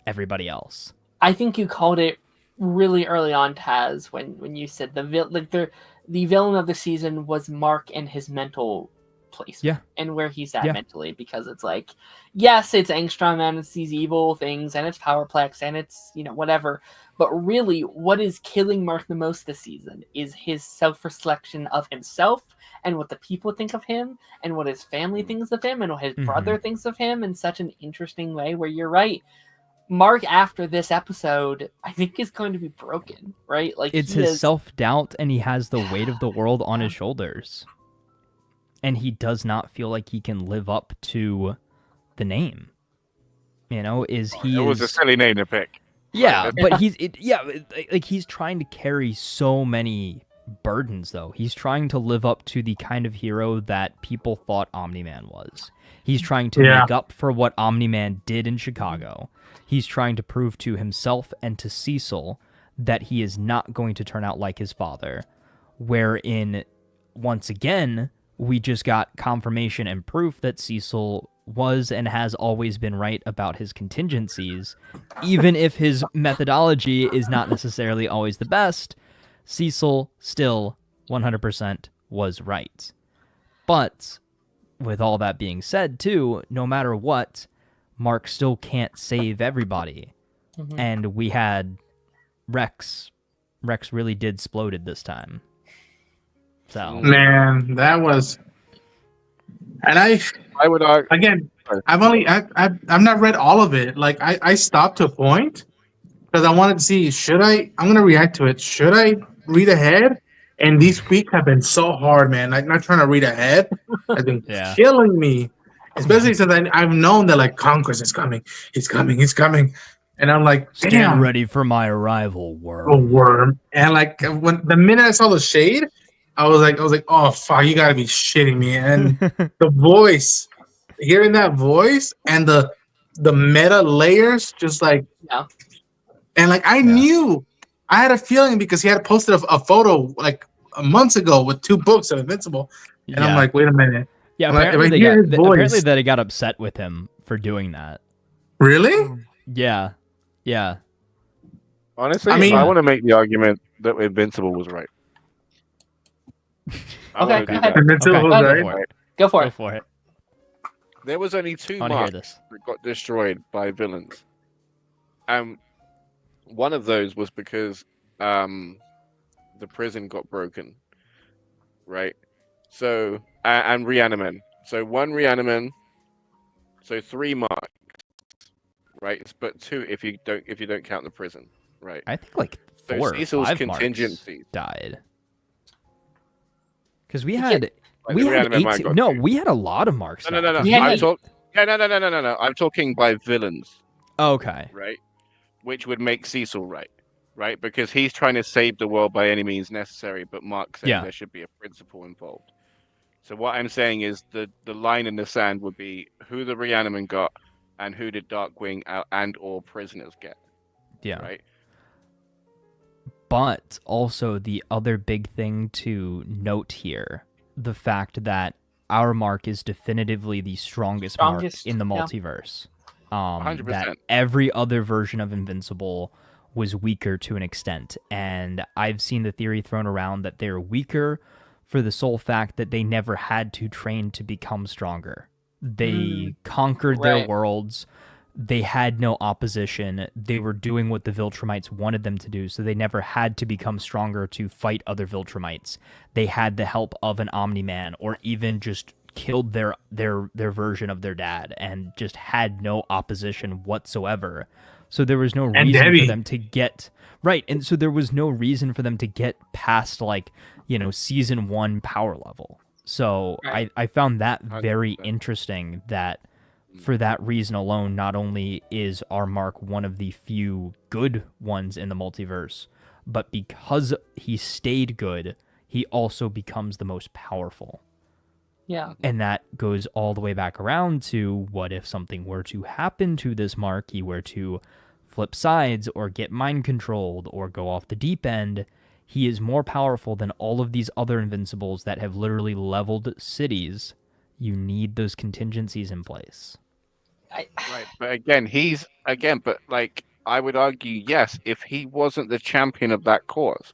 everybody else. I think you called it really early on, Taz, when you said the villain of the season was Mark and his mental place. Yeah. And where he's at Yeah. mentally, because it's like, yes, it's Angstrom and it's these evil things and it's Powerplex and it's whatever, but really what is killing Mark the most this season is his self-reflection of himself and what the people think of him and what his family thinks of him and what his brother thinks of him in such an interesting way, where you're right, Mark after this episode I think is going to be broken, right? Like it's he his is- self-doubt, and he has the weight of the world on his shoulders, and he does not feel like he can live up to the name. You know, is he It was a silly name to pick. Yeah, but he's trying to carry so many burdens, though. He's trying to live up to the kind of hero that people thought Omni-Man was. He's trying to make up for what Omni-Man did in Chicago. He's trying to prove to himself and to Cecil that he is not going to turn out like his father. Wherein, once again, we just got confirmation and proof that Cecil was and has always been right about his contingencies. Even if his methodology is not necessarily always the best, Cecil still 100% was right. But with all that being said, too, no matter what, Mark still can't save everybody. Mm-hmm. And we had Rex. Rex really did exploded this time. So man, that was, and I would argue again. I've not read all of it. Like I stopped to a point because I wanted to see I'm gonna react to it. Should I read ahead? And these weeks have been so hard, man. I'm not trying to read ahead. It's been killing me, especially since I've known that like Conquest is coming. He's coming. And I'm like, damn. Stand ready for my arrival, worm. A worm. And like when the minute I saw the shade, I was like, oh fuck, you gotta be shitting me. And the voice, hearing that voice and the meta layers, just like and like I knew, I had a feeling because he had posted a photo like months ago with 2 books of Invincible. And I'm like, wait a minute. Yeah, apparently, apparently they got upset with him for doing that. Really? Yeah. Yeah. Honestly, I want to make the argument that Invincible was right. Invincible was right. Go for it. There was only 2 marks that got destroyed by villains. One of those was because the prison got broken. Right? So, and Reaniman. So 1 Reaniman, so 3 marks. Right, but 2 if you don't count the prison, right? I think like 4 Cecil's or 5 contingency died because we had 18, no, we had a lot of marks. No. I'm talking by villains. Okay, right, which would make Cecil right, because he's trying to save the world by any means necessary, but Mark said there should be a principle involved. So what I'm saying is the line in the sand would be who the Reaniman got. And who did Darkwing and or prisoners get? Yeah. Right. But also the other big thing to note here, the fact that our Mark is definitively the strongest Mark in the multiverse. 100%. That every other version of Invincible was weaker to an extent. And I've seen the theory thrown around that they're weaker for the sole fact that they never had to train to become stronger. They conquered their worlds. They had no opposition. They were doing what the Viltrumites wanted them to do, so they never had to become stronger to fight other Viltrumites. They had the help of an Omni-Man, or even just killed their version of their dad and just had no opposition whatsoever. So there was no reason for them to get and so there was no reason for them to get past season 1 power level. So I found that very interesting that for that reason alone, not only is our Mark one of the few good ones in the multiverse, but because he stayed good, he also becomes the most powerful. Yeah. And that goes all the way back around to what if something were to happen to this Mark, he were to flip sides or get mind controlled or go off the deep end. He is more powerful than all of these other Invincibles that have literally leveled cities. You need those contingencies in place. Right, but I would argue, yes, if he wasn't the champion of that cause,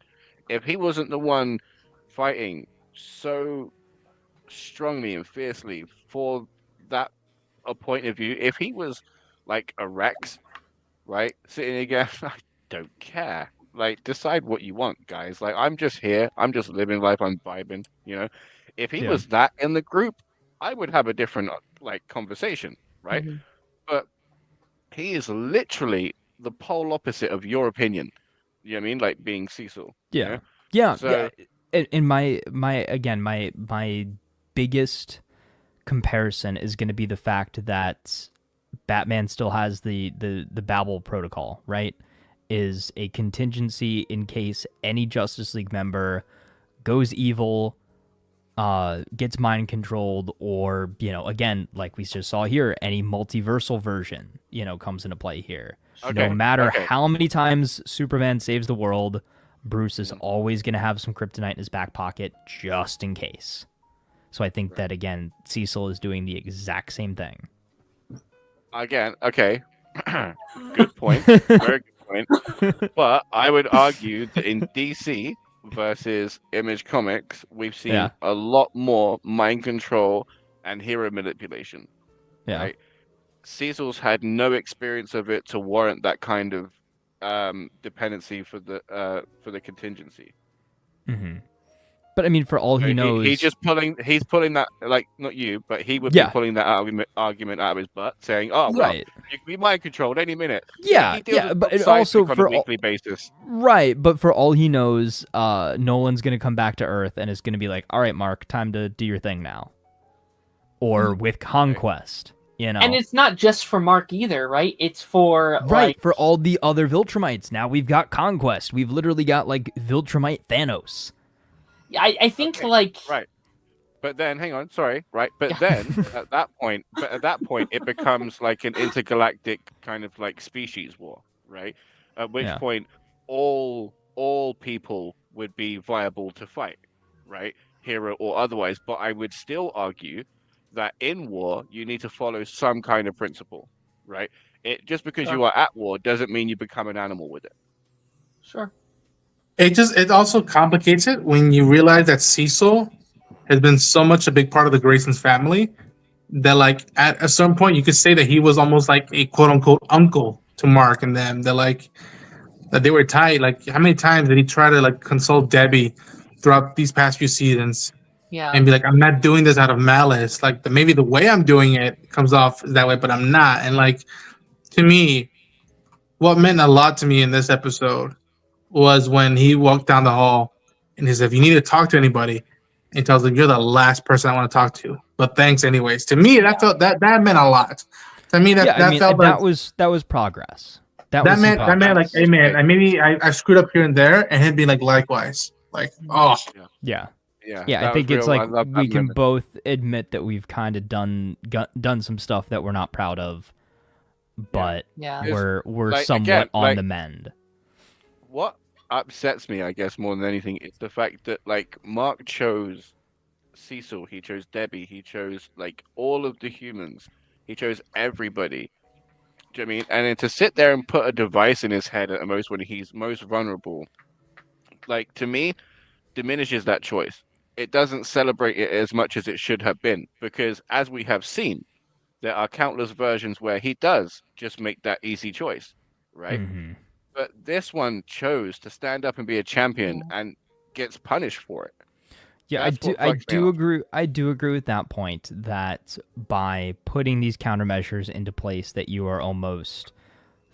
if he wasn't the one fighting so strongly and fiercely for that point of view, if he was like a Rex, right, sitting again, I don't care. Like, decide what you want, guys. Like, I'm just here. I'm just living life. I'm vibing, If he was that in the group, I would have a different, conversation, right? Mm-hmm. But he is literally the pole opposite of your opinion. You know what I mean? Like, being Cecil. Yeah. So, And my biggest comparison is going to be the fact that Batman still has the Babel protocol, right? Is a contingency in case any Justice League member goes evil, gets mind controlled, or, again, like we just saw here, any multiversal version, comes into play here. No matter how many times Superman saves the world, Bruce is always going to have some kryptonite in his back pocket just in case. So I think that, again, Cecil is doing the exact same thing. Again, okay. Good point. Very good point. But I would argue that in DC versus Image Comics, we've seen a lot more mind control and hero manipulation. Yeah. Right? Cecil's had no experience of it to warrant that kind of dependency for the contingency. Mm-hmm. But I mean, for all he knows, he's pulling that, like, not you, but he would be pulling that argument out of his butt, saying, "Oh, well, you can be mind controlled any minute." Yeah, but it also for a weekly basis, right? But for all he knows, Nolan's gonna come back to Earth and is gonna be like, "All right, Mark, time to do your thing now," or with Conquest. And it's not just for Mark either, right? It's for for all the other Viltrumites. Now we've got Conquest. We've literally got like Viltrumite Thanos. I think right. But then, hang on, sorry, right? But then at that point, it becomes like an intergalactic kind of like species war, right? At which point, all people would be viable to fight, right? Hero or otherwise. But I would still argue that in war, you need to follow some kind of principle, right? Just because you are at war doesn't mean you become an animal with it. Sure. It also complicates it when you realize that Cecil has been so much a big part of the Grayson's family that, like, at a certain point you could say that he was almost like a quote unquote uncle to Mark and them. That they were tight. Like, how many times did he try to like consult Debbie throughout these past few seasons? Yeah. And be like, I'm not doing this out of malice. Like, maybe the way I'm doing it comes off that way, but I'm not. And like, to me, what meant a lot to me in this episode was when he walked down the hall and he said, if you need to talk to anybody, and he tells him, you're the last person I want to talk to. But thanks anyways. To me, that felt that meant a lot. To me, that felt that like, was progress. That meant like, hey man, maybe I screwed up here and there, and him being like likewise. Like, oh yeah. I think it's like we can both admit that we've kind of done some stuff that we're not proud of, but we're like, somewhat again, on the mend. What upsets me, I guess, more than anything, is the fact that like Mark chose Cecil, he chose Debbie, he chose like all of the humans, he chose everybody. Do you know what I mean? And then to sit there and put a device in his head at most when he's most vulnerable, like, to me, diminishes that choice. It doesn't celebrate it as much as it should have been, because as we have seen, there are countless versions where he does just make that easy choice, right? Mm-hmm. But this one chose to stand up and be a champion and gets punished for it. Yeah, I do agree. I do agree with that point, that by putting these countermeasures into place, that you are almost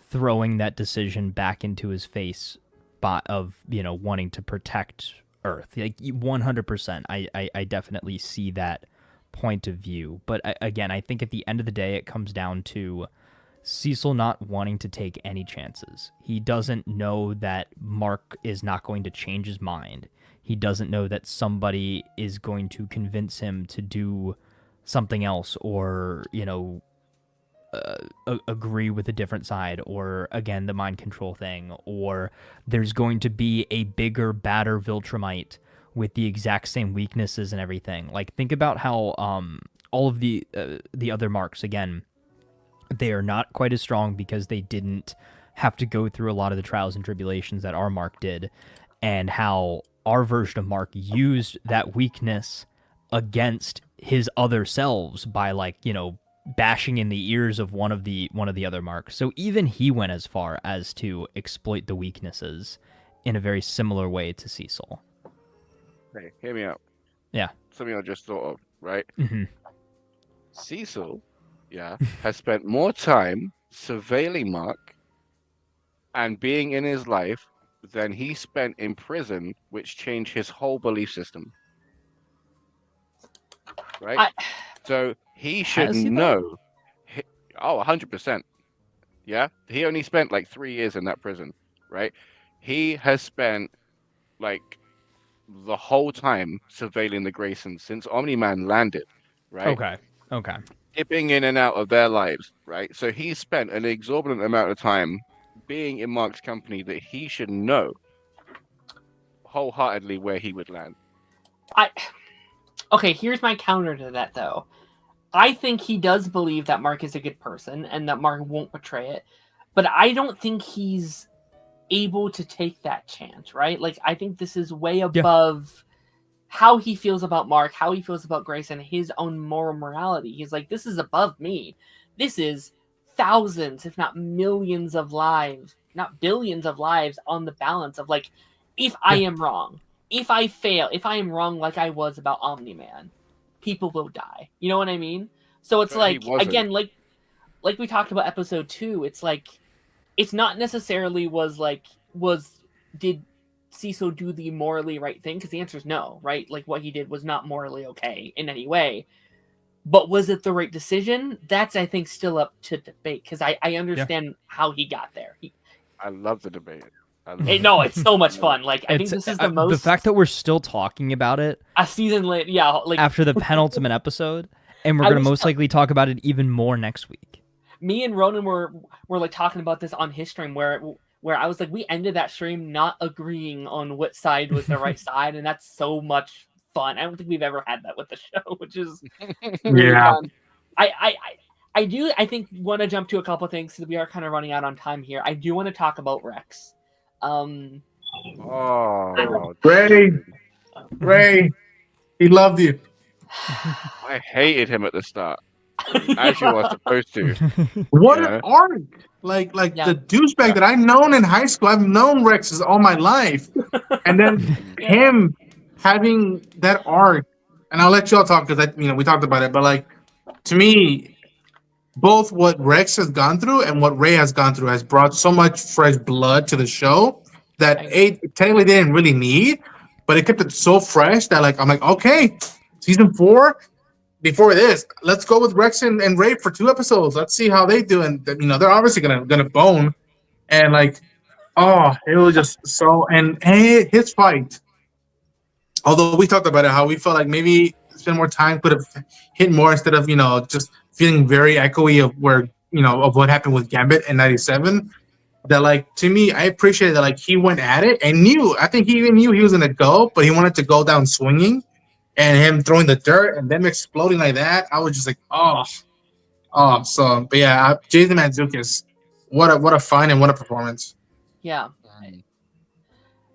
throwing that decision back into his face of wanting to protect Earth. Like 100%, I definitely see that point of view. But again, I think at the end of the day, it comes down to Cecil not wanting to take any chances. He doesn't know that Mark is not going to change his mind. He doesn't know that somebody is going to convince him to do something else, or agree with a different side, or again the mind control thing, or there's going to be a bigger, badder Viltrumite with the exact same weaknesses and everything. Like, think about how all of the other Marks, again, they are not quite as strong because they didn't have to go through a lot of the trials and tribulations that our Mark did, and how our version of Mark used that weakness against his other selves by, like, bashing in the ears of one of the other Marks. So even he went as far as to exploit the weaknesses in a very similar way to Cecil. Hey, hear me out. Yeah. Something I just thought of, right? Mm-hmm. Cecil, has spent more time surveilling Mark and being in his life than he spent in prison, which changed his whole belief system. Right? So he should know. Oh, 100%. Yeah, he only spent like 3 years in that prison, right? He has spent like the whole time surveilling the Graysons since Omni-Man landed, right? Okay. Dipping in and out of their lives, right? So he spent an exorbitant amount of time being in Mark's company that he should know wholeheartedly where he would land. Okay, here's my counter to that though. I think he does believe that Mark is a good person and that Mark won't betray it, but I don't think he's able to take that chance, right? Like, I think this is way above how he feels about Mark, how he feels about Grace, and his own moral morality. He's like, this is above me. This is thousands, if not millions of lives, not billions of lives on the balance of, like, if I am wrong, if I fail, if I am wrong like I was about Omni-Man, people will die. You know what I mean? So it's But like, again, like we talked about episode 2, it's like, it's not necessarily did Cecil do the morally right thing? Because the answer is no, right? Like, what he did was not morally okay in any way. But was it the right decision? That's, I think, still up to debate, because I understand how he got there. I love the debate. No, it's so much fun. Like, I think this is the most... The fact that we're still talking about it a season later, yeah. Like, after the penultimate episode, and we're going to most likely talk about it even more next week. Me and Ronan were like talking about this on his stream, where I was like, we ended that stream not agreeing on what side was the right side, and that's so much fun. I don't think we've ever had that with the show, which is really fun. I think want to jump to a couple of things because we are kind of running out on time here. I do want to talk about Rex. Ray, he loved you. I hated him at the start. As you were supposed to. What an arc! Like the douchebag that I've known in high school. I've known Rex all my life, and then him having that arc. And I'll let y'all talk because we talked about it. But like, to me, both what Rex has gone through and what Ray has gone through has brought so much fresh blood to the show that it technically didn't really need, but it kept it so fresh that like I'm like, okay, season 4. Before this, let's go with Rex and Ray for 2 episodes. Let's see how they do. And they're obviously gonna bone. And like, it was just so. And his fight. Although we talked about it, how we felt like maybe spend more time, could have hit more instead of just feeling very echoey of of what happened with Gambit in '97. That like, to me, I appreciated that like he went at it and knew. I think he even knew he was gonna go, but he wanted to go down swinging. And him throwing the dirt and them exploding like that, I was just like, So, but yeah, Jason Mantzoukas, what a find and what a performance. Yeah.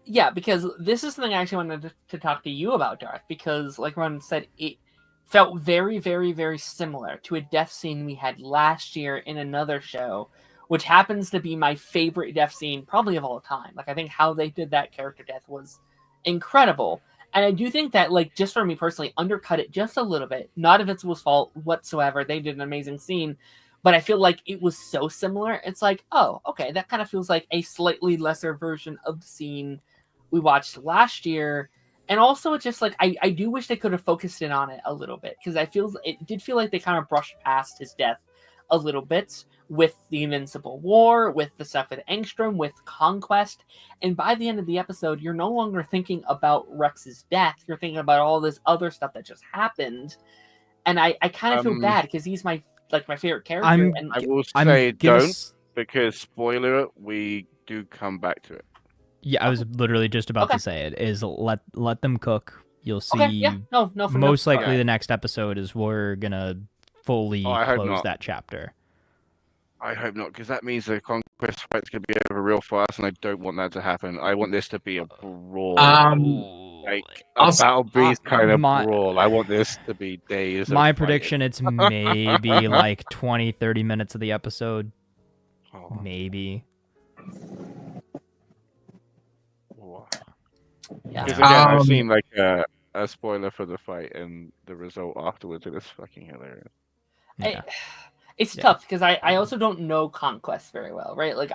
Yeah, because this is something I actually wanted to talk to you about, Darth, because like Ron said, it felt very, very, very similar to a death scene we had last year in another show, which happens to be my favorite death scene probably of all time. Like, I think how they did that character death was incredible. And I do think that, like, just for me personally, undercut it just a little bit. Not Invincible's fault whatsoever. They did an amazing scene. But I feel like it was so similar. It's like, oh, okay, that kind of feels like a slightly lesser version of the scene we watched last year. And also, it's just like, I do wish they could have focused in on it a little bit. Because it did feel like they kind of brushed past his death a little bit with the Invincible War, with the stuff with Angstrom, with Conquest. And by the end of the episode, you're no longer thinking about Rex's death. You're thinking about all this other stuff that just happened. And I kind of feel bad because he's my favorite character. I will say because spoiler, we do come back to it. Yeah, I was literally just about to say it. Is let them cook. You'll see. Okay, yeah. No, most likely the next episode is we're gonna fully close that chapter. I hope not, because that means the Conquest fight's going to be over real fast, and I don't want that to happen. I want this to be a brawl. Like a Battle Beast kind of brawl. I want this to be days. My prediction, it's maybe like 20, 30 minutes of the episode. Oh. Maybe. Because again, I've seen like a spoiler for the fight, and the result afterwards, it is fucking hilarious. Yeah. It's tough because I also don't know Conquest very well, right? Like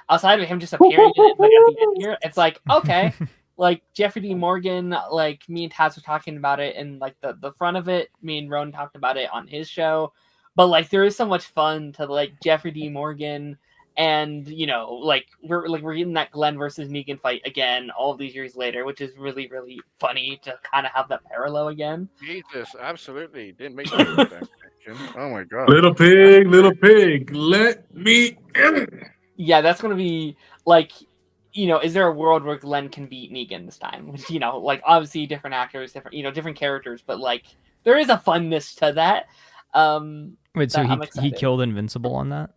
outside of him just appearing in it, like at the end here, it's like, okay, like Jeffrey D. Morgan, like me and Taz were talking about it, and like the front of it, me and Ronan talked about it on his show. but like there is so much fun to like Jeffrey D. Morgan, and like we're getting that Glenn versus Negan fight again all of these years later, which is really really funny to kind of have that parallel again. Jesus, absolutely didn't make that connection. Oh my god. Little pig, let me in. Yeah, that's gonna be like, is there a world where Glenn can beat Negan this time? Which, like obviously different actors, different, different characters, but like there is a funness to that. Wait, so I'm he excited. killed Invincible on that?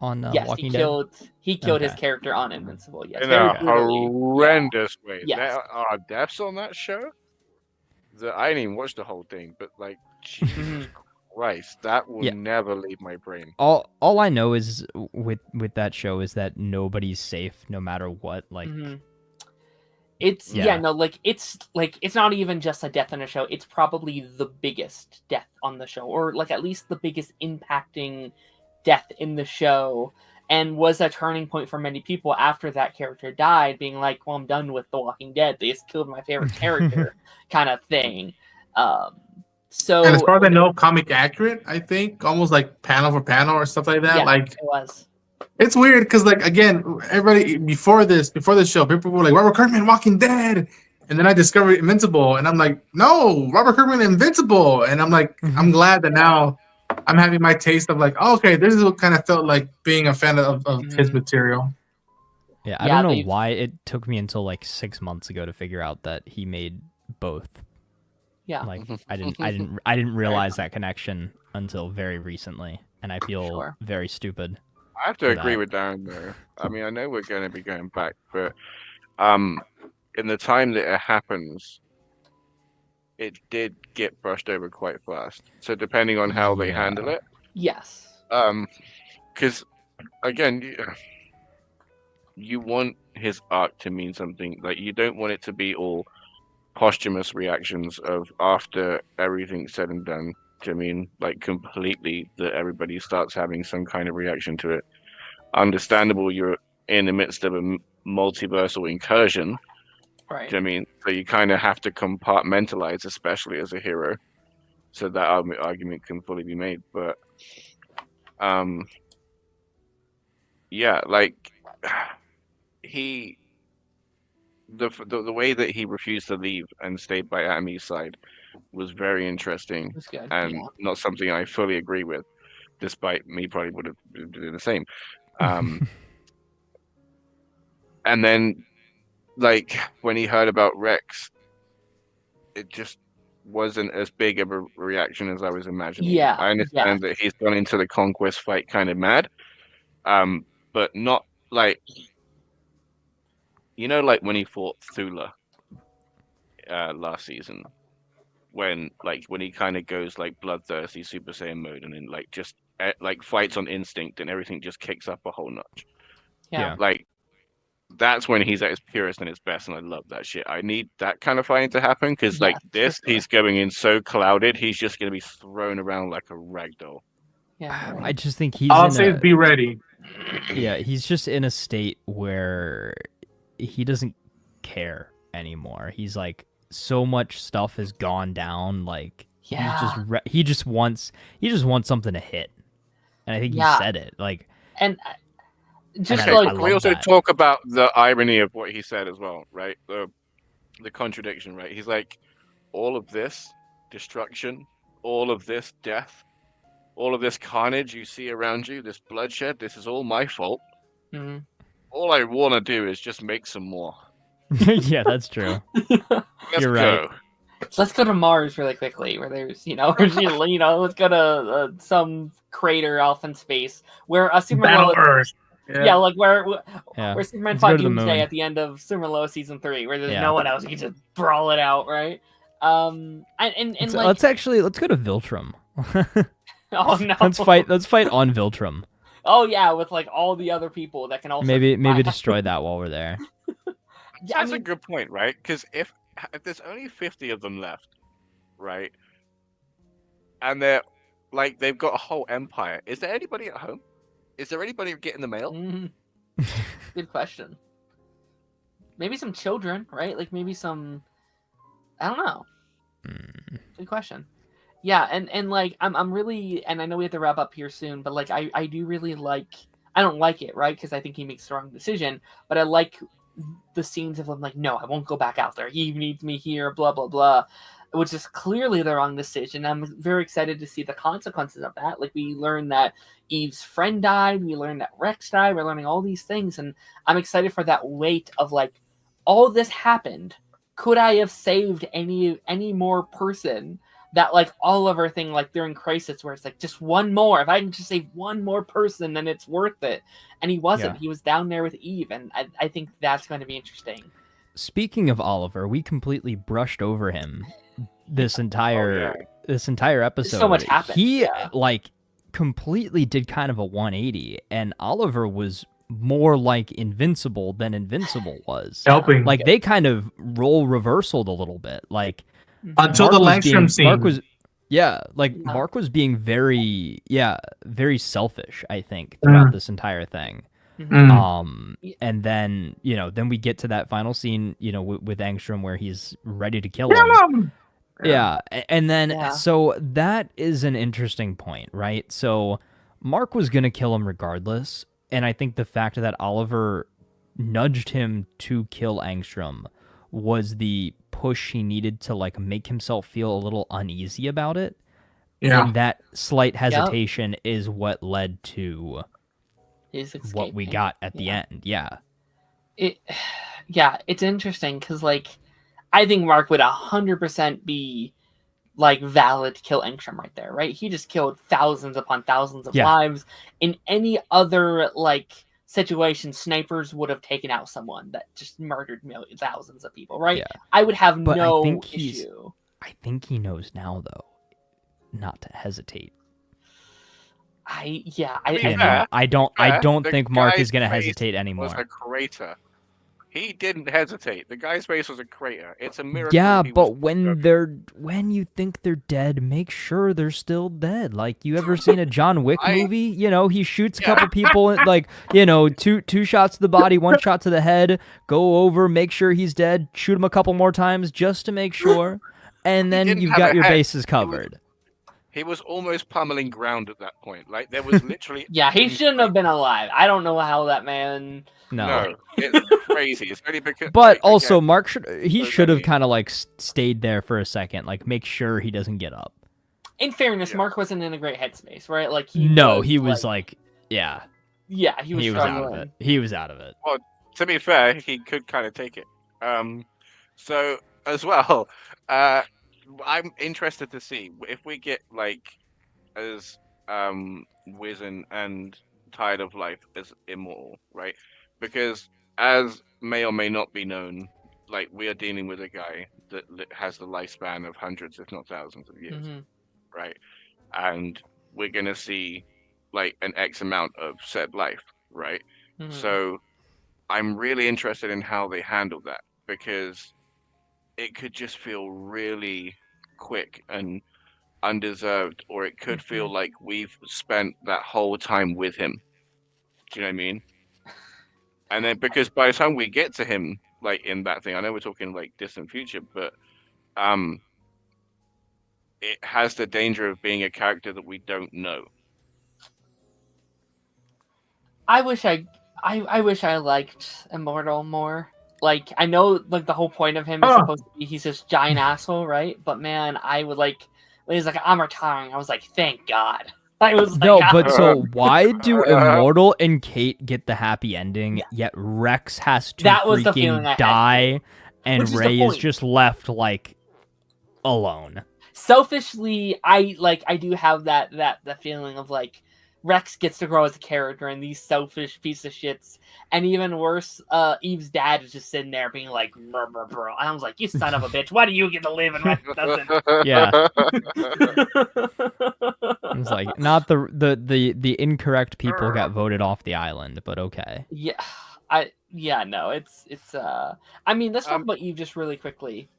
On Yes, Walking he killed his Okay. character on Invincible. Yes, In very a brutally. horrendous way. Yes. There are deaths on that show that I didn't even watch the whole thing, but like Jesus Christ, that will Yeah. never leave my brain. All I know is with that show is that nobody's safe no matter what. Like It's Yeah. it's not even just a death on a show. It's probably the biggest death on the show, or like at least the biggest impacting death in the show, and was a turning point for many people after that character died, being like, well, I'm done with The Walking Dead. They just killed my favorite character kind of thing. So, and as far as I know, comic accurate, I think, almost like panel for panel or stuff like that. Yeah, like it was. It's weird because, like, again, everybody before this show, people were like, Robert Kirkman, Walking Dead, and then I discovered Invincible, and I'm like, no, Robert Kirkman, Invincible, and I'm like, I'm glad that now I'm having my taste of like, oh, okay, this is what kind of felt like being a fan of his material. Yeah, I don't know why it took me until like 6 months ago to figure out that he made both. Yeah, like I didn't realize that connection until very recently, and I feel very stupid. I have to agree with Darren though. I mean, I know we're going to be going back, but in the time that it happens, it did get brushed over quite fast. So depending on how they handle it, yes. Because again, you want his arc to mean something. Like you don't want it to be all posthumous reactions of after everything's said and done. I mean, like completely that everybody starts having some kind of reaction to it. Understandable, you're in the midst of a multiversal incursion. Right. I mean, so you kind of have to compartmentalize, especially as a hero, so that argument can fully be made. But, yeah, like the way that he refused to leave and stayed by Amy's side was very interesting, and not something I fully agree with, despite me probably would have been doing the same. And then, like when he heard about Rex, it just wasn't as big of a reaction as I was imagining. Yeah, I understand that he's gone into the conquest fight kind of mad, but not like, like when he fought Thula last season, when he kind of goes like bloodthirsty Super Saiyan mode, and then like just like fights on instinct, and everything just kicks up a whole notch. Yeah. Like that's when he's at his purest and his best, and I love that shit. I need that kind of fighting to happen, because like this, he's going in so clouded, he's just going to be thrown around like a ragdoll. Yeah, I just think he's. All I'll say is be ready. Yeah, he's just in a state where he doesn't care anymore. He's like, so much stuff has gone down. Like he just wants something to hit, and I think he said it. Like, and just okay, like we also talk about the irony of what he said as well, right? The contradiction, right? He's like, all of this destruction, all of this death, all of this carnage you see around you, this bloodshed, this is all my fault. Mm-hmm. All I want to do is just make some more. Yeah, that's true. You're right. Let's go to Mars really quickly, where there's, let's go to some crater off in space where Superman Earth. Yeah, like where Superman fought Doomsday the at the end of Super Low season 3, where there's no one else. You can just brawl it out, right? Let's go to Viltrum. Oh no! Let's fight on Viltrum. Oh yeah, with like all the other people that can also maybe destroy that while we're there. That's a good point, right? Because if there's only 50 of them left, right, and they're like they've got a whole empire, is there anybody at home? Is there anybody getting the mail? Mm-hmm. Good question. Maybe some children, right? Like maybe some. I don't know. Good question. Yeah, and like I'm really, and I know we have to wrap up here soon, but like I do really like, I don't like it, right? Because I think he makes the wrong decision, but I like the scenes of him like, no, I won't go back out there. He needs me here, blah blah blah, which is clearly the wrong decision. I'm very excited to see the consequences of that. Like we learned that Eve's friend died, we learned that Rex died, we're learning all these things, and I'm excited for that weight of like, all this happened. Could I have saved any more person? That like Oliver thing, like during Crisis, where it's like just one more. If I can just save one more person, then it's worth it. And he wasn't. Yeah. He was down there with Eve, and I think that's going to be interesting. Speaking of Oliver, we completely brushed over him this entire episode. So much happened. He like completely did kind of a 180, and Oliver was more like Invincible than Invincible was. Helping. Like they kind of role reversaled a little bit. Like until the Langstrom scene. Mark was being very selfish, I think, throughout this entire thing. And then, then we get to that final scene, with Angstrom where he's ready to kill him. Yeah. And then, so that is an interesting point, right? So Mark was going to kill him regardless. And I think the fact that Oliver nudged him to kill Angstrom was the push he needed to like make himself feel a little uneasy about it. Yeah. And that slight hesitation is what led to what we got at the end. Yeah. It's interesting because like I think Mark would 100% be like valid to kill Angstrom right there, right? He just killed thousands upon thousands of lives. In any other like situation, snipers would have taken out someone that just murdered thousands of people, right? Yeah. I would have no issue. I think he knows now, though, not to hesitate. I don't think Mark is going to hesitate anymore. Was a crater. He didn't hesitate. The guy's face was a crater. It's a miracle. Yeah, but when you think they're dead, make sure they're still dead. Like, you ever seen a John Wick movie? He shoots a couple people, like, two shots to the body, one shot to the head, go over, make sure he's dead, shoot him a couple more times just to make sure, and then you've got your bases covered. He was almost pummeling ground at that point. Like, there was literally... Yeah, he shouldn't have been alive. I don't know how that man... No, it's crazy. It's really because... But also, Mark should have kind of, like, stayed there for a second. Like, make sure he doesn't get up. In fairness, Mark wasn't in a great headspace, right? Like, he was yeah. Yeah, he was out of it. He was out of it. Well, to be fair, he could kind of take it. So, as well... I'm interested to see if we get like as wizened and tired of life as immortal, right? Because as may or may not be known, like we are dealing with a guy that has the lifespan of hundreds, if not thousands of years, right? And we're gonna see like an X amount of said life, right? So I'm really interested in how they handle that because it could just feel really quick and undeserved, or it could feel like we've spent that whole time with him. Do you know what I mean? And then because by the time we get to him, like in that thing, I know we're talking like distant future, but it has the danger of being a character that we don't know. I wish I liked Immortal more. Like, I know, like, the whole point of him is supposed to be he's this giant asshole, right? But, man, I would, like, when he's like, I'm retiring, I was like, thank God. I was like, no, but so why do Immortal and Kate get the happy ending, yet Rex has to freaking die, and Ray is just left, like, alone? Selfishly, I do have that feeling of, like, Rex gets to grow as a character, and these selfish piece of shits. And even worse, Eve's dad is just sitting there being like, brr, brr, brr. And I was like, you son of a bitch, why do you get to live and Rex doesn't? Yeah. It's like, not the incorrect people got voted off the island, but okay. No, it's I mean, let's talk about Eve just really quickly.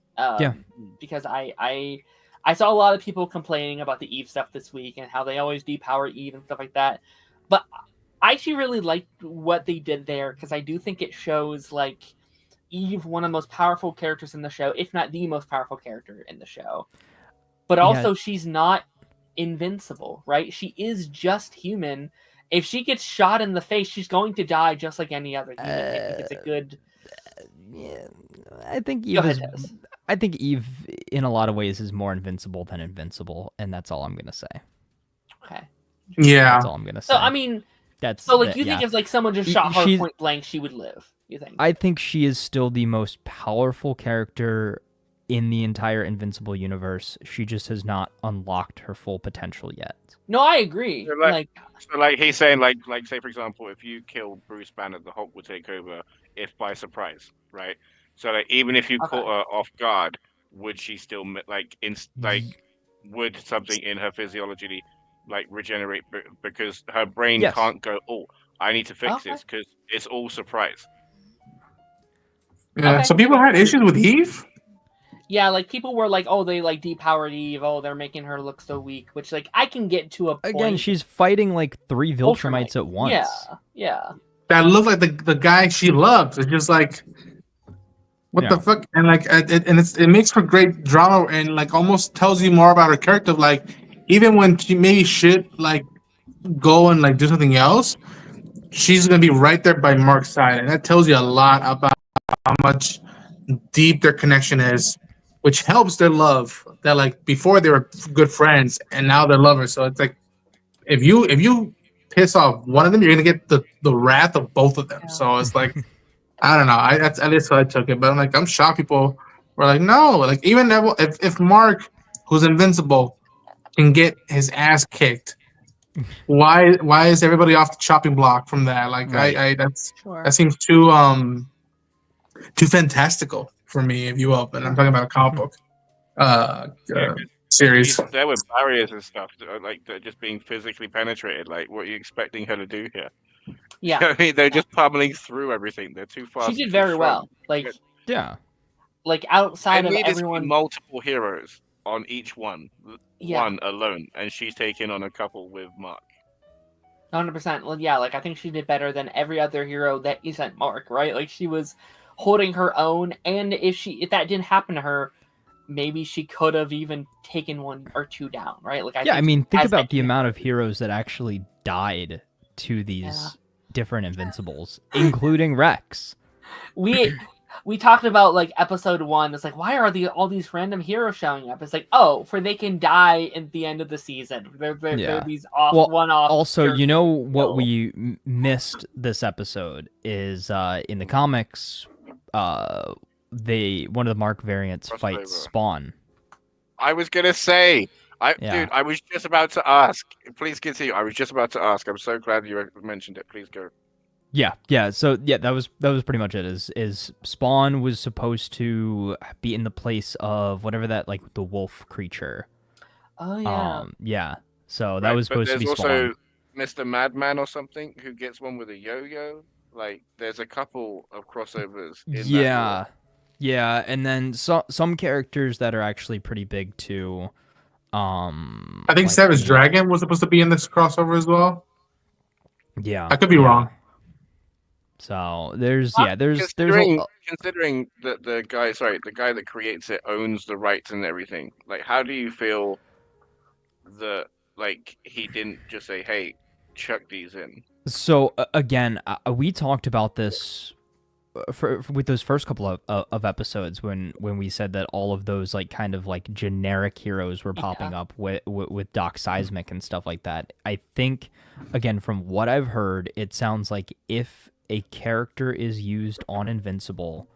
Because I saw a lot of people complaining about the Eve stuff this week and how they always depower Eve and stuff like that. But I actually really liked what they did there because I do think it shows like Eve, one of the most powerful characters in the show, if not the most powerful character in the show. but also she's not invincible, right? She is just human. If she gets shot in the face, she's going to die just like any other human. I think it's a good. Yeah, I think Eve, in a lot of ways, is more invincible than invincible, and that's all I'm gonna say. Okay. Yeah, that's all I'm gonna say. So I mean, think if like someone just shot her point blank, she would live. You think? I think she is still the most powerful character in the entire Invincible universe. She just has not unlocked her full potential yet. No, I agree. So he's saying like say for example, if you kill Bruce Banner, the Hulk will take over if by surprise, right? So like even if you caught her off guard, would she still would something in her physiology like regenerate because her brain can't go, oh, I need to fix this because it's all surprise. Yeah. So people had issues with Eve. Yeah, like people were like, oh, they like depowered Eve. Oh, they're making her look so weak. Which like I can get to a point. Again, she's fighting like 3 Viltrumites at once. Yeah. That looked like the guy she loves. It's just like, what the fuck? And like, it makes for great drama and like almost tells you more about her character. Like, even when she maybe should like go and like do something else, she's gonna be right there by Mark's side, and that tells you a lot about how much deep their connection is, which helps their love. That like before they were good friends and now they're lovers. So it's like if you piss off one of them, you're gonna get the wrath of both of them. Yeah. So it's like I don't know. That's at least how I took it. But I'm shocked people were like, no, like even if Mark, who's invincible, can get his ass kicked, why is everybody off the chopping block from that? Like that seems too fantastical for me, if you will. And I'm talking about a comic book series. There were barriers and stuff like that just being physically penetrated. Like, what are you expecting her to do here? Yeah, you know what I mean, they're just pummeling through everything. They're too fast. She did very well. Like, like outside of everyone, multiple heroes on each one alone, and she's taking on a couple with Mark. 100%. Well, yeah, like I think she did better than every other hero that isn't Mark, right? Like she was holding her own, and if that didn't happen to her, maybe she could have even taken 1 or 2 down, right? Like I mean, think about the amount of heroes that actually died to these different Invincibles, including Rex. We talked about like episode 1. It's like, why are all these random heroes showing up? It's like, for they can die at the end of the season. They're these one-off. Also, you know what we missed this episode is in the comics, one of the Mark variants fights Spawn. I was gonna say, dude, I was just about to ask. Please continue. I was just about to ask. I'm so glad you mentioned it. Please go. Yeah. So that was pretty much it. Is Spawn was supposed to be in the place of whatever that like the wolf creature. Oh yeah. Yeah. So that was supposed to be Spawn. There's also Mr. Madman or something who gets one with a yo-yo. Like there's a couple of crossovers. Yeah, and then some characters that are actually pretty big too. I think Savage Dragon was supposed to be in this crossover as well. Yeah, I could be wrong. So there's considering the guy that creates it owns the rights and everything. Like, how do you feel that like he didn't just say, "Hey, chuck these in"? So again, we talked about this with those first couple of episodes when we said that all of those like kind of like generic heroes were popping up with Doc Seismic and stuff like that. I think again from what I've heard, it sounds like if a character is used on Invincible,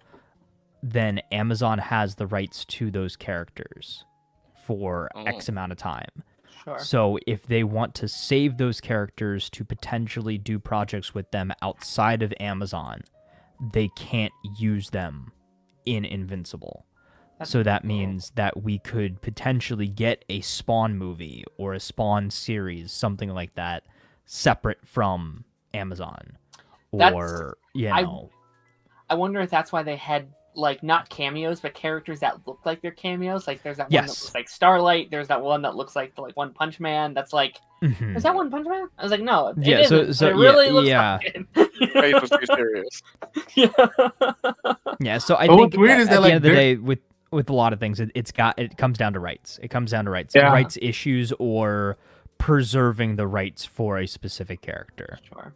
then Amazon has the rights to those characters for X amount of time. Sure. So if they want to save those characters to potentially do projects with them outside of Amazon, they can't use them in Invincible. So that means that we could potentially get a Spawn movie or a Spawn series, something like that, separate from Amazon. Or, I wonder if that's why they had, like, not cameos, but characters that look like they're cameos. Like, there's that one that looks like Starlight. There's that one that looks like One Punch Man. That's like, is that One Punch Man? I was like, no, it isn't. So it really looks like it. Face was too serious. Yeah, so I think at the end of the day, with a lot of things, it comes down to rights. It comes down to rights, Yeah. rights issues, or preserving the rights for a specific character. Sure.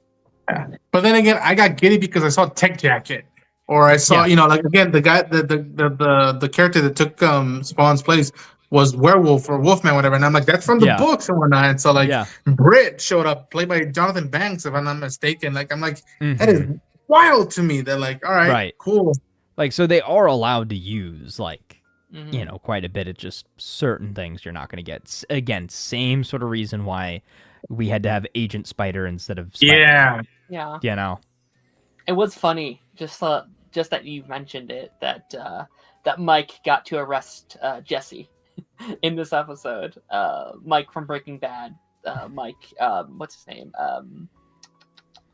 But then again, I got giddy because I saw Tech Jacket, or I saw, Yeah. like again, the guy, the character that took Spawn's place was Werewolf or Wolfman, whatever, and I'm like, that's from the Yeah. books and whatnot. And so like, Yeah. Britt showed up, played by Jonathan Banks, if I'm not mistaken. Like, I'm like, that is Mhm. wild to me. They're like, all right, Right. cool. Like, so they are allowed to use like Mhm. quite a bit. It's just certain things you're not going to get. Again, same sort of reason why we had to have Agent Spider instead of Spider. Yeah. Yeah. You know. It was funny, just that you mentioned it, that that Mike got to arrest Jesse in this episode. Mike from Breaking Bad. Mike, what's his name?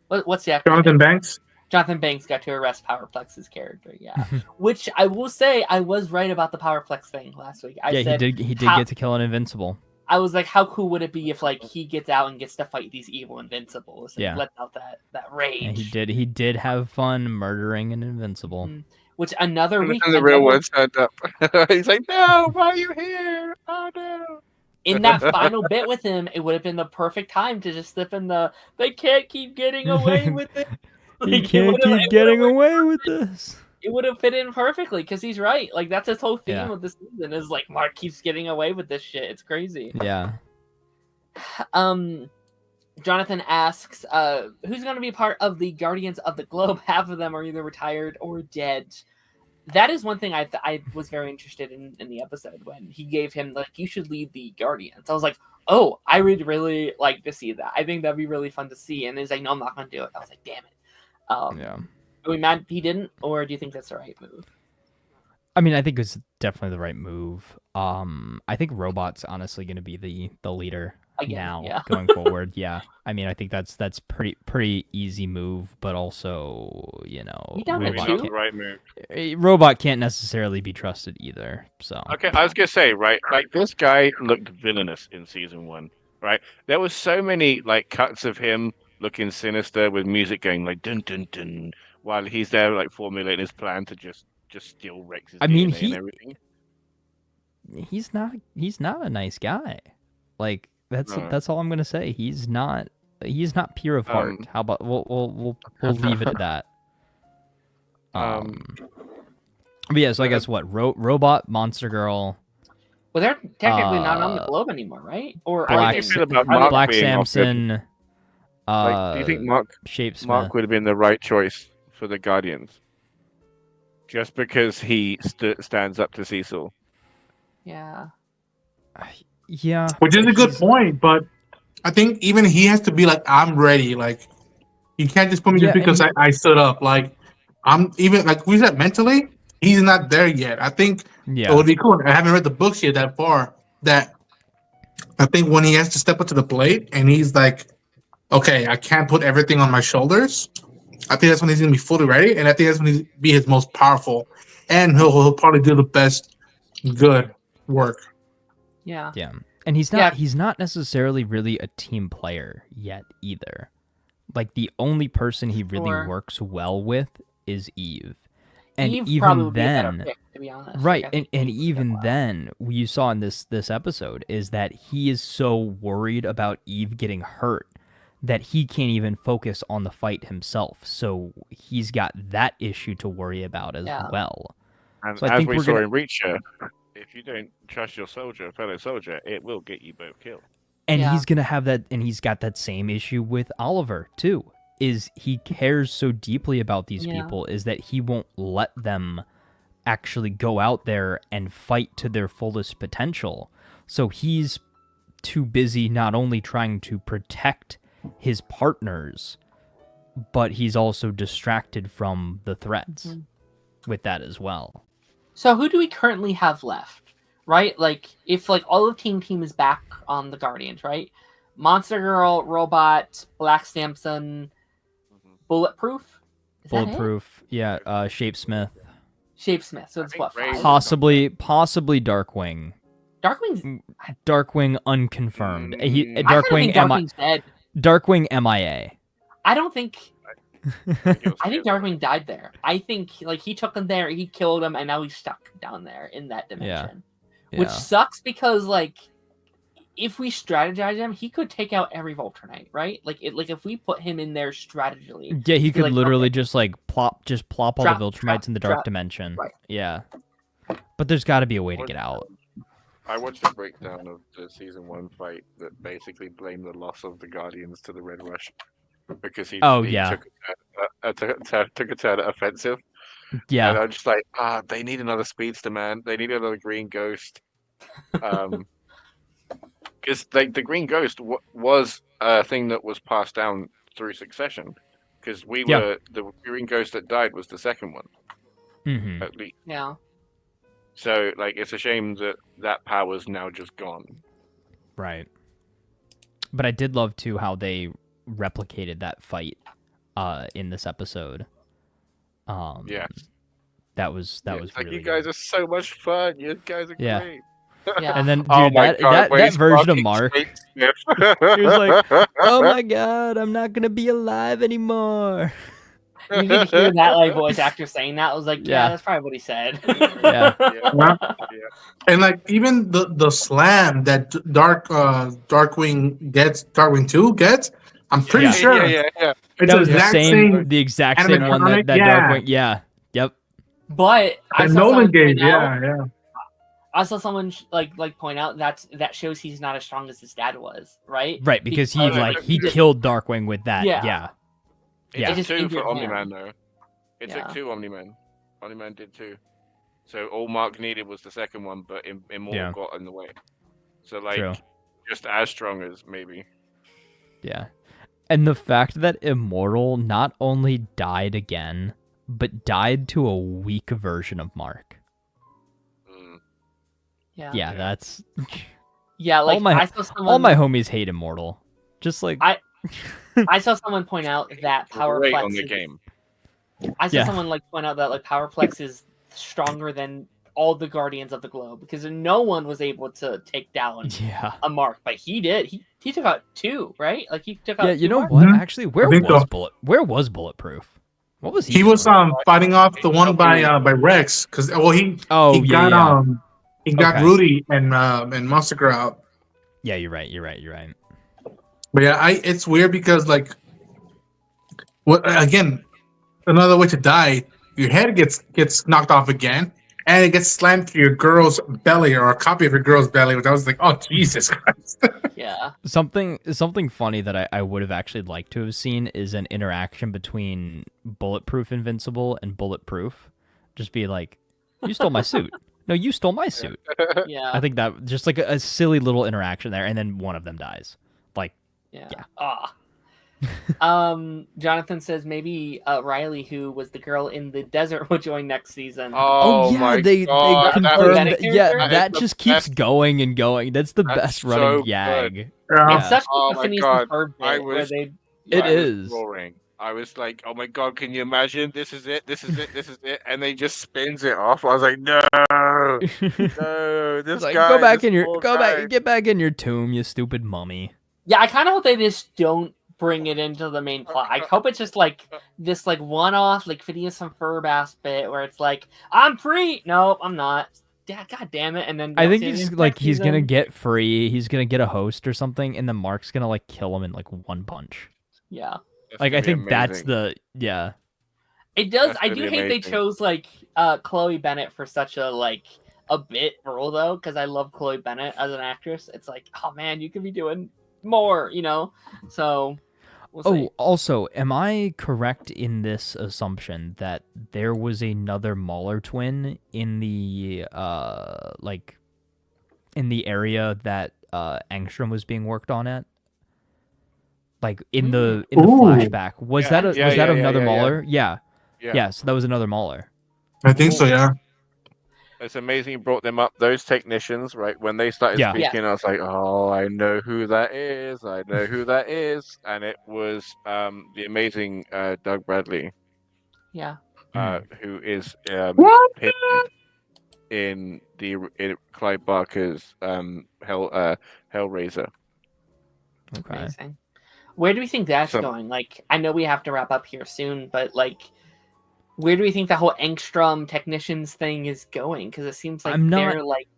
What's the actor? Jonathan Banks. Jonathan Banks got to arrest Powerplex's character. Yeah, which I will say I was right about the Powerplex thing last week. I said he did get to kill an Invincible. I was like, how cool would it be if like he gets out and gets to fight these evil Invincibles and Yeah. lets out that rage? And he did have fun murdering an Invincible. Which another week, And the real one turned up. He's like, "No, why are you here? Oh no!" in that final bit with him, it would have been the perfect time to just slip in the "they can't keep getting away with it." He Like, can't keep getting away with this. It would have fit in perfectly because he's right. Like that's his whole theme Yeah. of the season is like Mark keeps getting away with this shit. It's crazy. Yeah. Jonathan asks, who's going to be part of the Guardians of the Globe? Half of them are either retired or dead. That is one thing I was very interested in the episode when he gave him like, you should lead the Guardians. I was like, oh, I would really like to see that. I think that'd be really fun to see. And he's like, no, I'm not going to do it. I was like, damn it. Yeah. Are we mad he didn't, or do you think that's the right move? I mean, I think it's definitely the right move. I think Robot's honestly going to be the leader Again, now yeah. going forward. Yeah. I mean, I think that's pretty easy move, but also, You down with Maybe two? not the right move. Robot can't necessarily be trusted either. So Okay, I was gonna say, right, like this guy looked villainous in season 1, right? There was so many like cuts of him looking sinister with music going like dun dun dun while he's there like formulating his plan to just steal Rex's I mean, DNA and everything. he's not a nice guy. Like No. that's all I'm gonna say. He's not pure of heart. How about we'll leave it at that. But yeah, so I guess what Robot, Monster Girl, Well, they're technically not on the globe anymore, right? Or How Black, do you feel about Mark Black being offered? Samson, Like, do you think Mark Shapesmith. would have been the right choice for the Guardians? Just because he stands up to Cecil. Yeah. Yeah, Which is a good he's- point, but I think even he has to be like, I'm ready. Like, you can't just put me Yeah, just because and- I stood up. Like, I'm even like we said mentally, he's not there yet. I think Yeah, it would be cool. I haven't read the books yet that far. That I think when he has to step up to the plate and he's like, okay, I can't put everything on my shoulders. I think that's when he's gonna be fully ready, and I think that's when he's be his most powerful, and he'll probably do the best good work. Yeah. yeah, and he's not Yeah. he's not necessarily really a team player yet either. Like the only person he really Sure. works well with is Eve, and Eve even probably would be a better then. pick, to be honest. Right, Like, I and think Eve would even fit well. then, what you saw in this episode is that he is so worried about Eve getting hurt that he can't even focus on the fight himself. So he's got that issue to worry about as Yeah. well. And So I as think we we're saw gonna- in Reacher, if you don't trust your fellow soldier, it will get you both killed. And Yeah. he's gonna have that, and he's got that same issue with Oliver too. Is he cares so deeply about these Yeah. people is that he won't let them actually go out there and fight to their fullest potential. So he's too busy not only trying to protect his partners, but he's also distracted from the threats Mhm. with that as well. So who do we currently have left? Right? Like if like all of Team is back on the Guardians, right? Monster Girl, Robot, Black Samson, Bulletproof? Is that it? Bulletproof, yeah, Shapesmith, Shapesmith. So it's think what, Ray- five? possibly Darkwing. Darkwing's Darkwing unconfirmed. Mm. I kinda Darkwing think Darkwing's dead. Darkwing MIA. I don't think I think Darkwing died there. I think like he took him there, he killed him, and now he's stuck down there in that dimension. Which sucks because like if we strategize him, he could take out every Voltronite, right? Like if we put him in there strategically. Yeah, he could like, literally okay, just like plop all the Viltrumites in the dark dimension. Right. Yeah. But there's got to be a way to get out. I watched a breakdown of the season 1 fight that basically blamed the loss of the Guardians to the Red Rush because he took a turn at offensive. Yeah. And I'm just like, they need another speedster, man. They need another Green Ghost. Because like the Green Ghost was a thing that was passed down through succession. Because the Green Ghost that died was the second one, at least. Yeah. So like, it's a shame that power's now just gone. Right. But I did love too how they replicated that fight in this episode. Yeah. That was like really you guys are so much fun. You guys are great. Yeah. And then, dude, that version of Mark, he was like, "Oh my god, I'm not gonna be alive anymore." You could hear that like voice actor saying that. I was like, yeah, that's probably what he said. Yeah. And like even the slam that Darkwing 2 gets, I'm pretty sure. Yeah. It's the exact same one that Darkwing. Yeah. Yep. But I saw Nolan gave. Yeah. I saw someone like point out that shows he's not as strong as his dad was, right? Right, because he killed Darkwing with that. Yeah. It just took 2 for injured him. Omni-Man though. It took 2 Omni-Man. Omni-Man did 2. So all Mark needed was the second one, but Immortal got in the way. So like, just as strong as maybe. Yeah. And the fact that Immortal not only died again, but died to a weak version of Mark. Yeah, that's. Yeah, like all my homies hate Immortal. Just like I saw someone point out that Powerplex on the game. I saw someone like point out that like Powerplex is stronger than all the Guardians of the Globe because no one was able to take down a Mark, but he did. He took out 2, right? Like he took out. Yeah, you know Marks? what? Actually, where was Bulletproof? What was he? He was fighting off the one by Rex because he got Rudy and Monster out. Yeah, you're right. But yeah, it's weird because like, again, another way to die, your head gets knocked off again, and it gets slammed through your girl's belly or a copy of your girl's belly, which I was like, oh Jesus Christ. Yeah. Something funny that I would have actually liked to have seen is an interaction between Bulletproof Invincible and Bulletproof. Just be like, you stole my suit. No, you stole my suit. Yeah. I think that just like a silly little interaction there, and then one of them dies. Like, Jonathan says maybe Riley, who was the girl in the desert, will join next season. Oh yeah, they confirmed that just keeps best. going and going. That's the best running gag. It's such a Phineas and Ferb bit where they. It is. Roaring. I was like, oh my god, can you imagine? This is it. And they just spins it off. I was like, no, this like, guy. Get back in your tomb, you stupid mummy. Yeah, I kind of hope they just don't bring it into the main plot. I hope it's just like this like one-off like Phineas and Ferb ass bit where it's like, I'm free. Nope, I'm not. Yeah, god damn it. And then I think he's gonna get free. He's gonna get a host or something, and then Mark's gonna like kill him in like one punch. Yeah. Like I think that's the It does. I do hate they chose like Chloe Bennett for such a bit role though, because I love Chloe Bennett as an actress. It's like, oh man, you could be doing more, So we'll see. Also, am I correct in this assumption that there was another Mauler twin in the in the area that Angstrom was being worked on at? Like in the flashback, was that another Mauler? Yeah. So that was another Mauler. I think so. Yeah. It's amazing you brought them up. Those technicians, right? When they started speaking, I was like, "Oh, I know who that is. And it was the amazing Doug Bradley. Yeah. Who is in Clive Barker's Hellraiser. Okay. Amazing. Where do we think that's So- going? Like, I know we have to wrap up here soon, but like, where do we think the whole Angstrom technicians thing is going? Because it seems like they're like.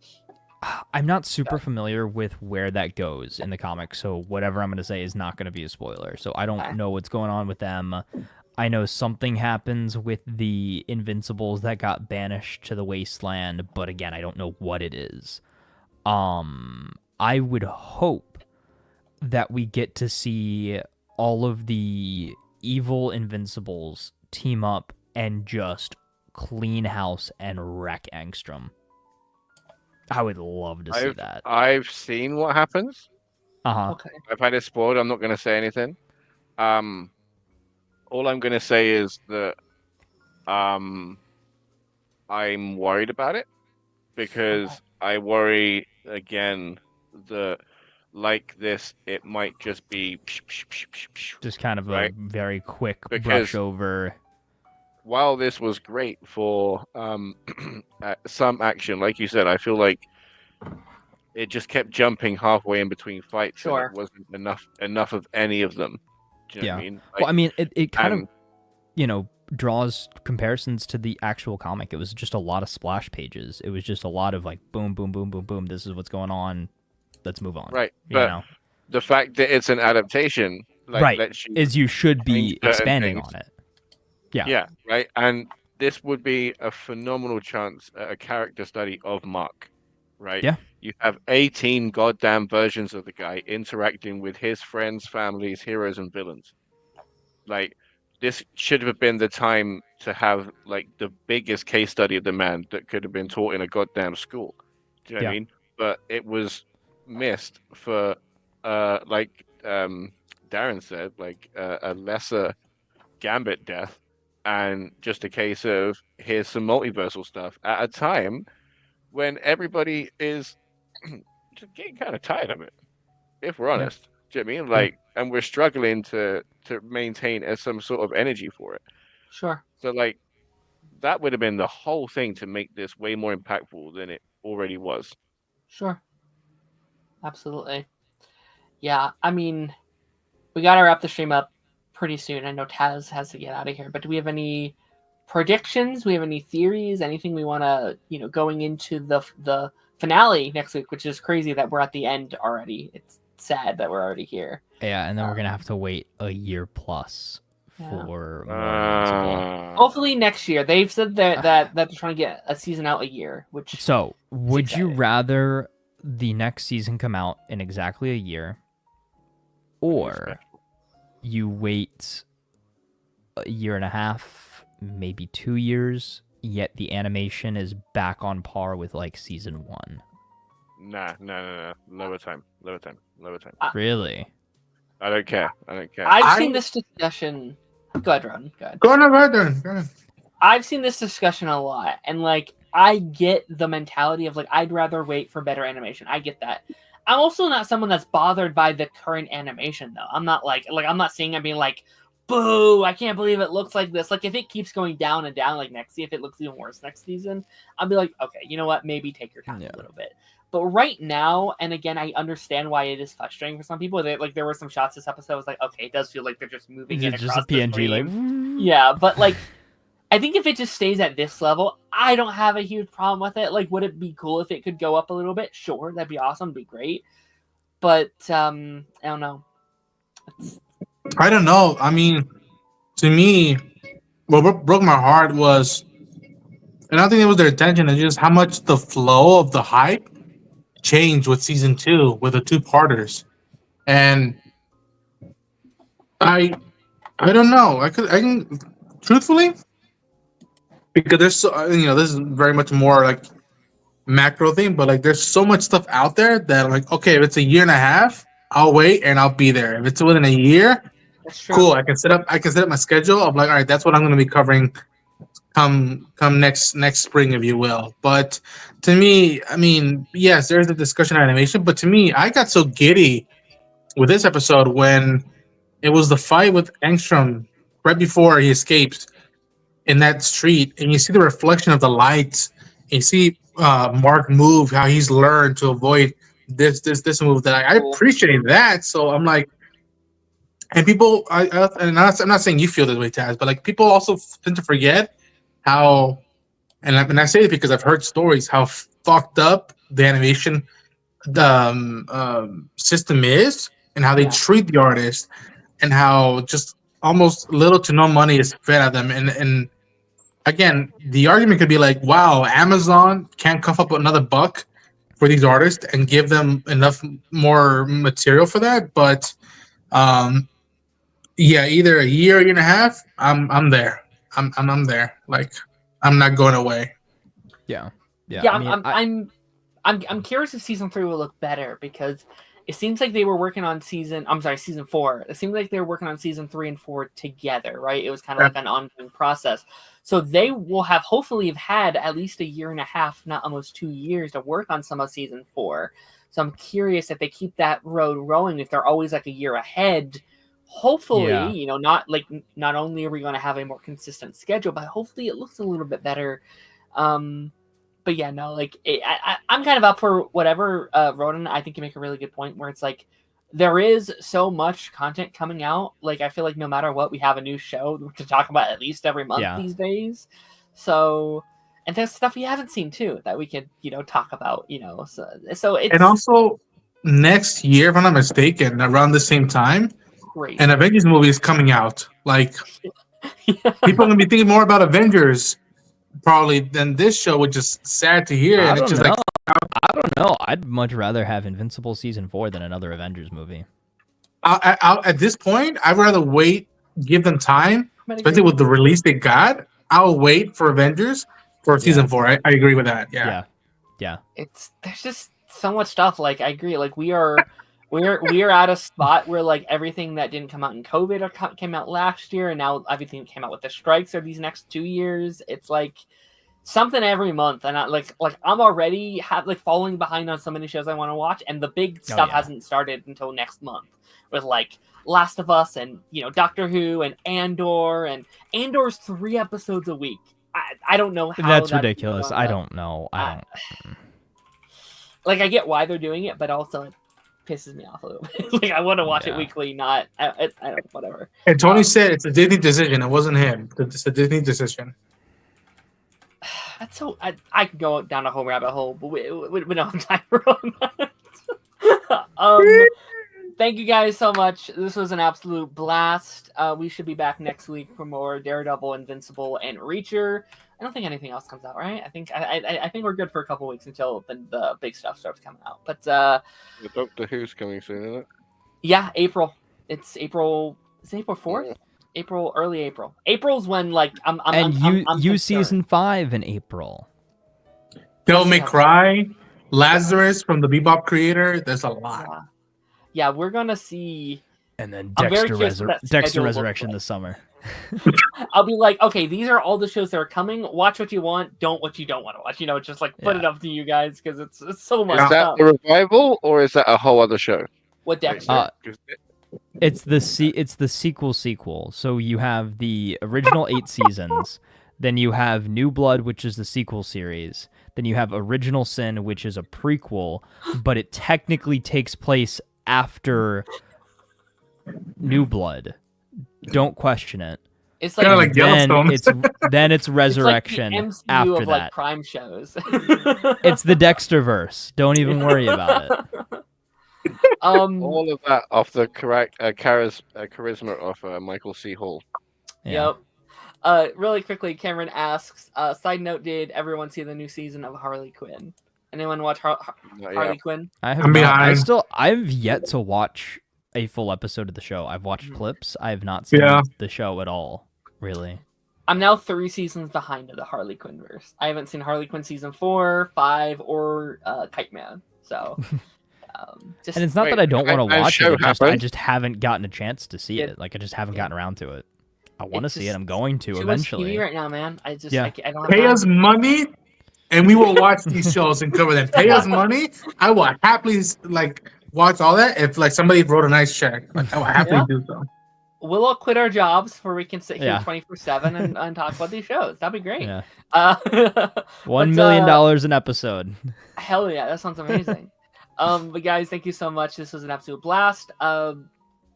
I'm not super familiar with where that goes in the comics, so whatever I'm going to say is not going to be a spoiler. So I don't know what's going on with them. I know something happens with the Invincibles that got banished to the Wasteland, but again, I don't know what it is. I would hope that we get to see all of the evil Invincibles team up and just clean house and wreck Angstrom. I would love to see that. I've seen what happens. Okay. I've had it spoiled. I'm not going to say anything. All I'm going to say is that I'm worried about it because I worry again that like this, it might just be just kind of a very quick brush over. While this was great for some action, like you said, I feel like it just kept jumping halfway in between fights. Sure. And it wasn't enough of any of them. Do you know what I mean? Like, well, I mean, it kind of, draws comparisons to the actual comic. It was just a lot of splash pages. It was just a lot of like, boom, boom, boom, boom, boom. This is what's going on. Let's move on. Right. But the fact that it's an adaptation, is you should be expanding on it. Yeah. Yeah, right. And this would be a phenomenal chance at a character study of Mark, right? Yeah. You have 18 goddamn versions of the guy interacting with his friends, families, heroes, and villains. Like, this should have been the time to have, like, the biggest case study of the man that could have been taught in a goddamn school. Do you know what I mean? But it was missed for, Darren said, like, a lesser Gambit death. And just a case of here's some multiversal stuff at a time when everybody is just getting kind of tired of it, if we're honest. Do you know what I mean? Like, and we're struggling to maintain some sort of energy for it. Sure. So, like, that would have been the whole thing to make this way more impactful than it already was. Sure. Absolutely. Yeah, I mean, we got to wrap the stream up pretty soon. I know Taz has to get out of here, but do we have any predictions? Do we have any theories? Anything we want to, going into the finale next week, which is crazy that we're at the end already. It's sad that we're already here. Yeah, and then we're gonna have to wait a year plus for more Invincible. Hopefully next year. They've said that they're trying to get a season out a year. Which so would you rather the next season come out in exactly a year, or you wait a year and a half, maybe 2 years, yet the animation is back on par with like season 1? Nah. Lower time. Really? I don't care. I've seen this discussion. Go ahead, Ron. Go ahead. Go ahead. I've seen this discussion a lot, and like I get the mentality of like I'd rather wait for better animation. I get that. I'm also not someone that's bothered by the current animation, though. I'm not like I'm not saying I'm being like, boo, I can't believe it looks like this. Like, if it keeps going down and down, like next season, if it looks even worse next season, I'll be like, okay, you know what? Maybe take your time a little bit. But right now, and again, I understand why it is frustrating for some people. Like, there were some shots this episode. I was like, okay, it does feel like they're just moving it across just a PNG, like, yeah, but like, I think if it just stays at this level, I don't have a huge problem with it. Like, would it be cool if it could go up a little bit? Sure, that'd be awesome, it'd be great. But I don't know. I don't know. I mean, to me, what broke my heart was, and I don't think it was their intention, it's just how much the flow of the hype changed with season 2 with the 2-parters, and I don't know. I can truthfully, because there's so this is very much more like macro thing, but like there's so much stuff out there that I'm like, okay, if it's a year and a half, I'll wait and I'll be there. If it's within a year, cool. I can set up my schedule of like, all right, that's what I'm going to be covering come next spring, if you will. But to me, I mean, yes, there's a discussion on animation, but to me, I got so giddy with this episode when it was the fight with Angstrom right before he escapes in that street, and you see the reflection of the lights, and you see Mark move, how he's learned to avoid this move. That I appreciate that. So I'm like, And people, I'm not saying you feel this way, Taz, but like people also tend to forget how, and I say it because I've heard stories how fucked up the animation system is, and how they treat the artist, and how just almost little to no money is fed at them. And again, the argument could be like, wow, Amazon can't cough up another buck for these artists and give them enough more material for that, but yeah, either a year and a half, I'm there. I'm there. Like, I'm not going away. Yeah. I'm curious if season 3 will look better, because it seems like they were working on season 4. It seems like they were working on season 3 and 4 together, right? It was kind of like an ongoing process. So they will hopefully have had at least a year and a half, not almost 2 years, to work on some of season 4. So I'm curious if they keep that road rolling, if they're always like a year ahead. Hopefully, not only are we going to have a more consistent schedule, but hopefully it looks a little bit better. But yeah, no, like I'm kind of up for whatever. Ronan, I think you make a really good point where it's like there is so much content coming out. Like I feel like no matter what, we have a new show to talk about at least every month these days. So, and there's stuff we haven't seen too that we could talk about. So it's, and also next year, if I'm not mistaken, around the same time, an Avengers movie is coming out. Like people are gonna be thinking more about Avengers probably than this show, which is sad to hear. I don't know. I'd much rather have Invincible season 4 than another Avengers movie. At this point, I'd rather wait, give them time, especially with the release they got. I'll wait for Avengers for season 4. I agree with that. Yeah. There's just so much stuff. Like I agree. Like we are at a spot where like everything that didn't come out in COVID or came out last year, and now everything that came out with the strikes are these next 2 years. It's like something every month, and I'm already falling behind on so many shows I want to watch, and the big stuff hasn't started until next month with like Last of Us and Doctor Who and Andor's 3 episodes a week. I don't know how that's ridiculous. I don't know. I get why they're doing it, but also it pisses me off a little bit. Like I want to watch it weekly, not I don't whatever. And Tony said it's a Disney decision. It wasn't him. It's a Disney decision. That's so I could go down a whole rabbit hole, but we don't have time for all that. Thank you guys so much. This was an absolute blast. We should be back next week for more Daredevil, Invincible, and Reacher. I don't think anything else comes out, right? I think we're good for a couple weeks until the big stuff starts coming out. But the Doctor Who's coming soon, isn't it? Yeah, April. It's April. Is it April 4th? April, early April. April's when I'm season 5 in April. Devil May Cry, Lazarus from the Bebop creator. There's a lot. Yeah, we're gonna see. And then Dexter Resurrection this summer. I'll be like, okay, these are all the shows that are coming. Watch what you want, don't what you don't want to watch. Just like put it up to you guys because it's so much. Is that a revival or is that a whole other show? What Dexter? It's the sequel. So you have the original 8 seasons, then you have New Blood, which is the sequel series. Then you have Original Sin, which is a prequel, but it technically takes place after New Blood. Don't question it. It's like Yellowstone. It's Resurrection it's like the MCU after of, that. Like, Prime shows. It's the Dexterverse. Don't even worry about it. All of that off the correct charisma of Michael C. Hall. Yeah. Yep. Really quickly, Cameron asks, side note, did everyone see the new season of Harley Quinn? Anyone watch Harley Quinn? I have not. I've yet to watch a full episode of the show. I've watched clips. I have not seen the show at all, really. I'm now 3 seasons behind of the Harley Quinn verse. I haven't seen Harley Quinn season 4, 5, or Kite Man. So, and it's not that I don't want to watch it. I just haven't gotten a chance to see it. Like I just haven't gotten around to it. I want to see it. I'm going to eventually. TV right now, man. I don't have pay us money, and we will watch these shows and cover them. Pay us money. I will happily watch all that if somebody wrote a nice check. I will happily do so. We'll all quit our jobs where we can sit here 24/7 and talk about these shows. That'd be great. Yeah. $1 million an episode. Hell yeah, that sounds amazing. But guys, thank you so much. This was an absolute blast.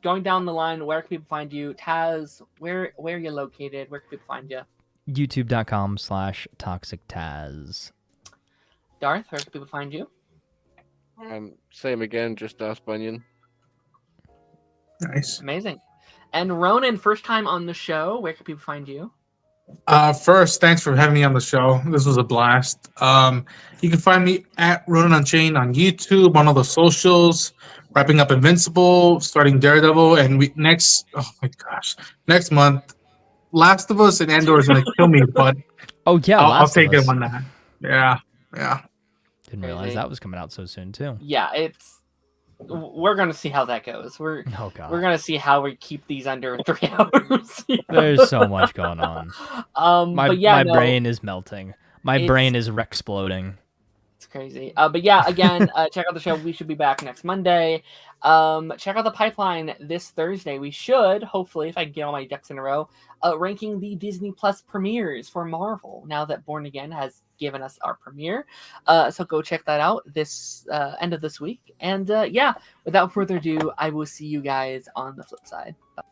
going down the line, where can people find you? Taz, where are you located? Where can people find you? YouTube.com/ToxicTaz. Darth, where can people find you? Same again, just Darth Bunyan. Nice. Amazing. And Ronan, first time on the show. Where can people find you? First, thanks for having me on the show. This was a blast. You can find me at Ronan Unchained on YouTube, on all the socials, wrapping up Invincible, starting Daredevil, and next month, Last of Us and Andor is gonna kill me, but Oh yeah, I'll take it on that. Yeah. Didn't realize that was coming out so soon too. Yeah, we're gonna see how that goes. We're gonna see how we keep these under 3 hours. There's so much going on. My brain is melting. My brain is exploding. It's crazy. But yeah, again, check out the show. We should be back next Monday. Check out the pipeline this Thursday. We should, hopefully, if I get all my ducks in a row, ranking the Disney Plus premieres for Marvel now that Born Again has given us our premiere. So go check that out this end of this week. And yeah, without further ado, I will see you guys on the flip side. Bye.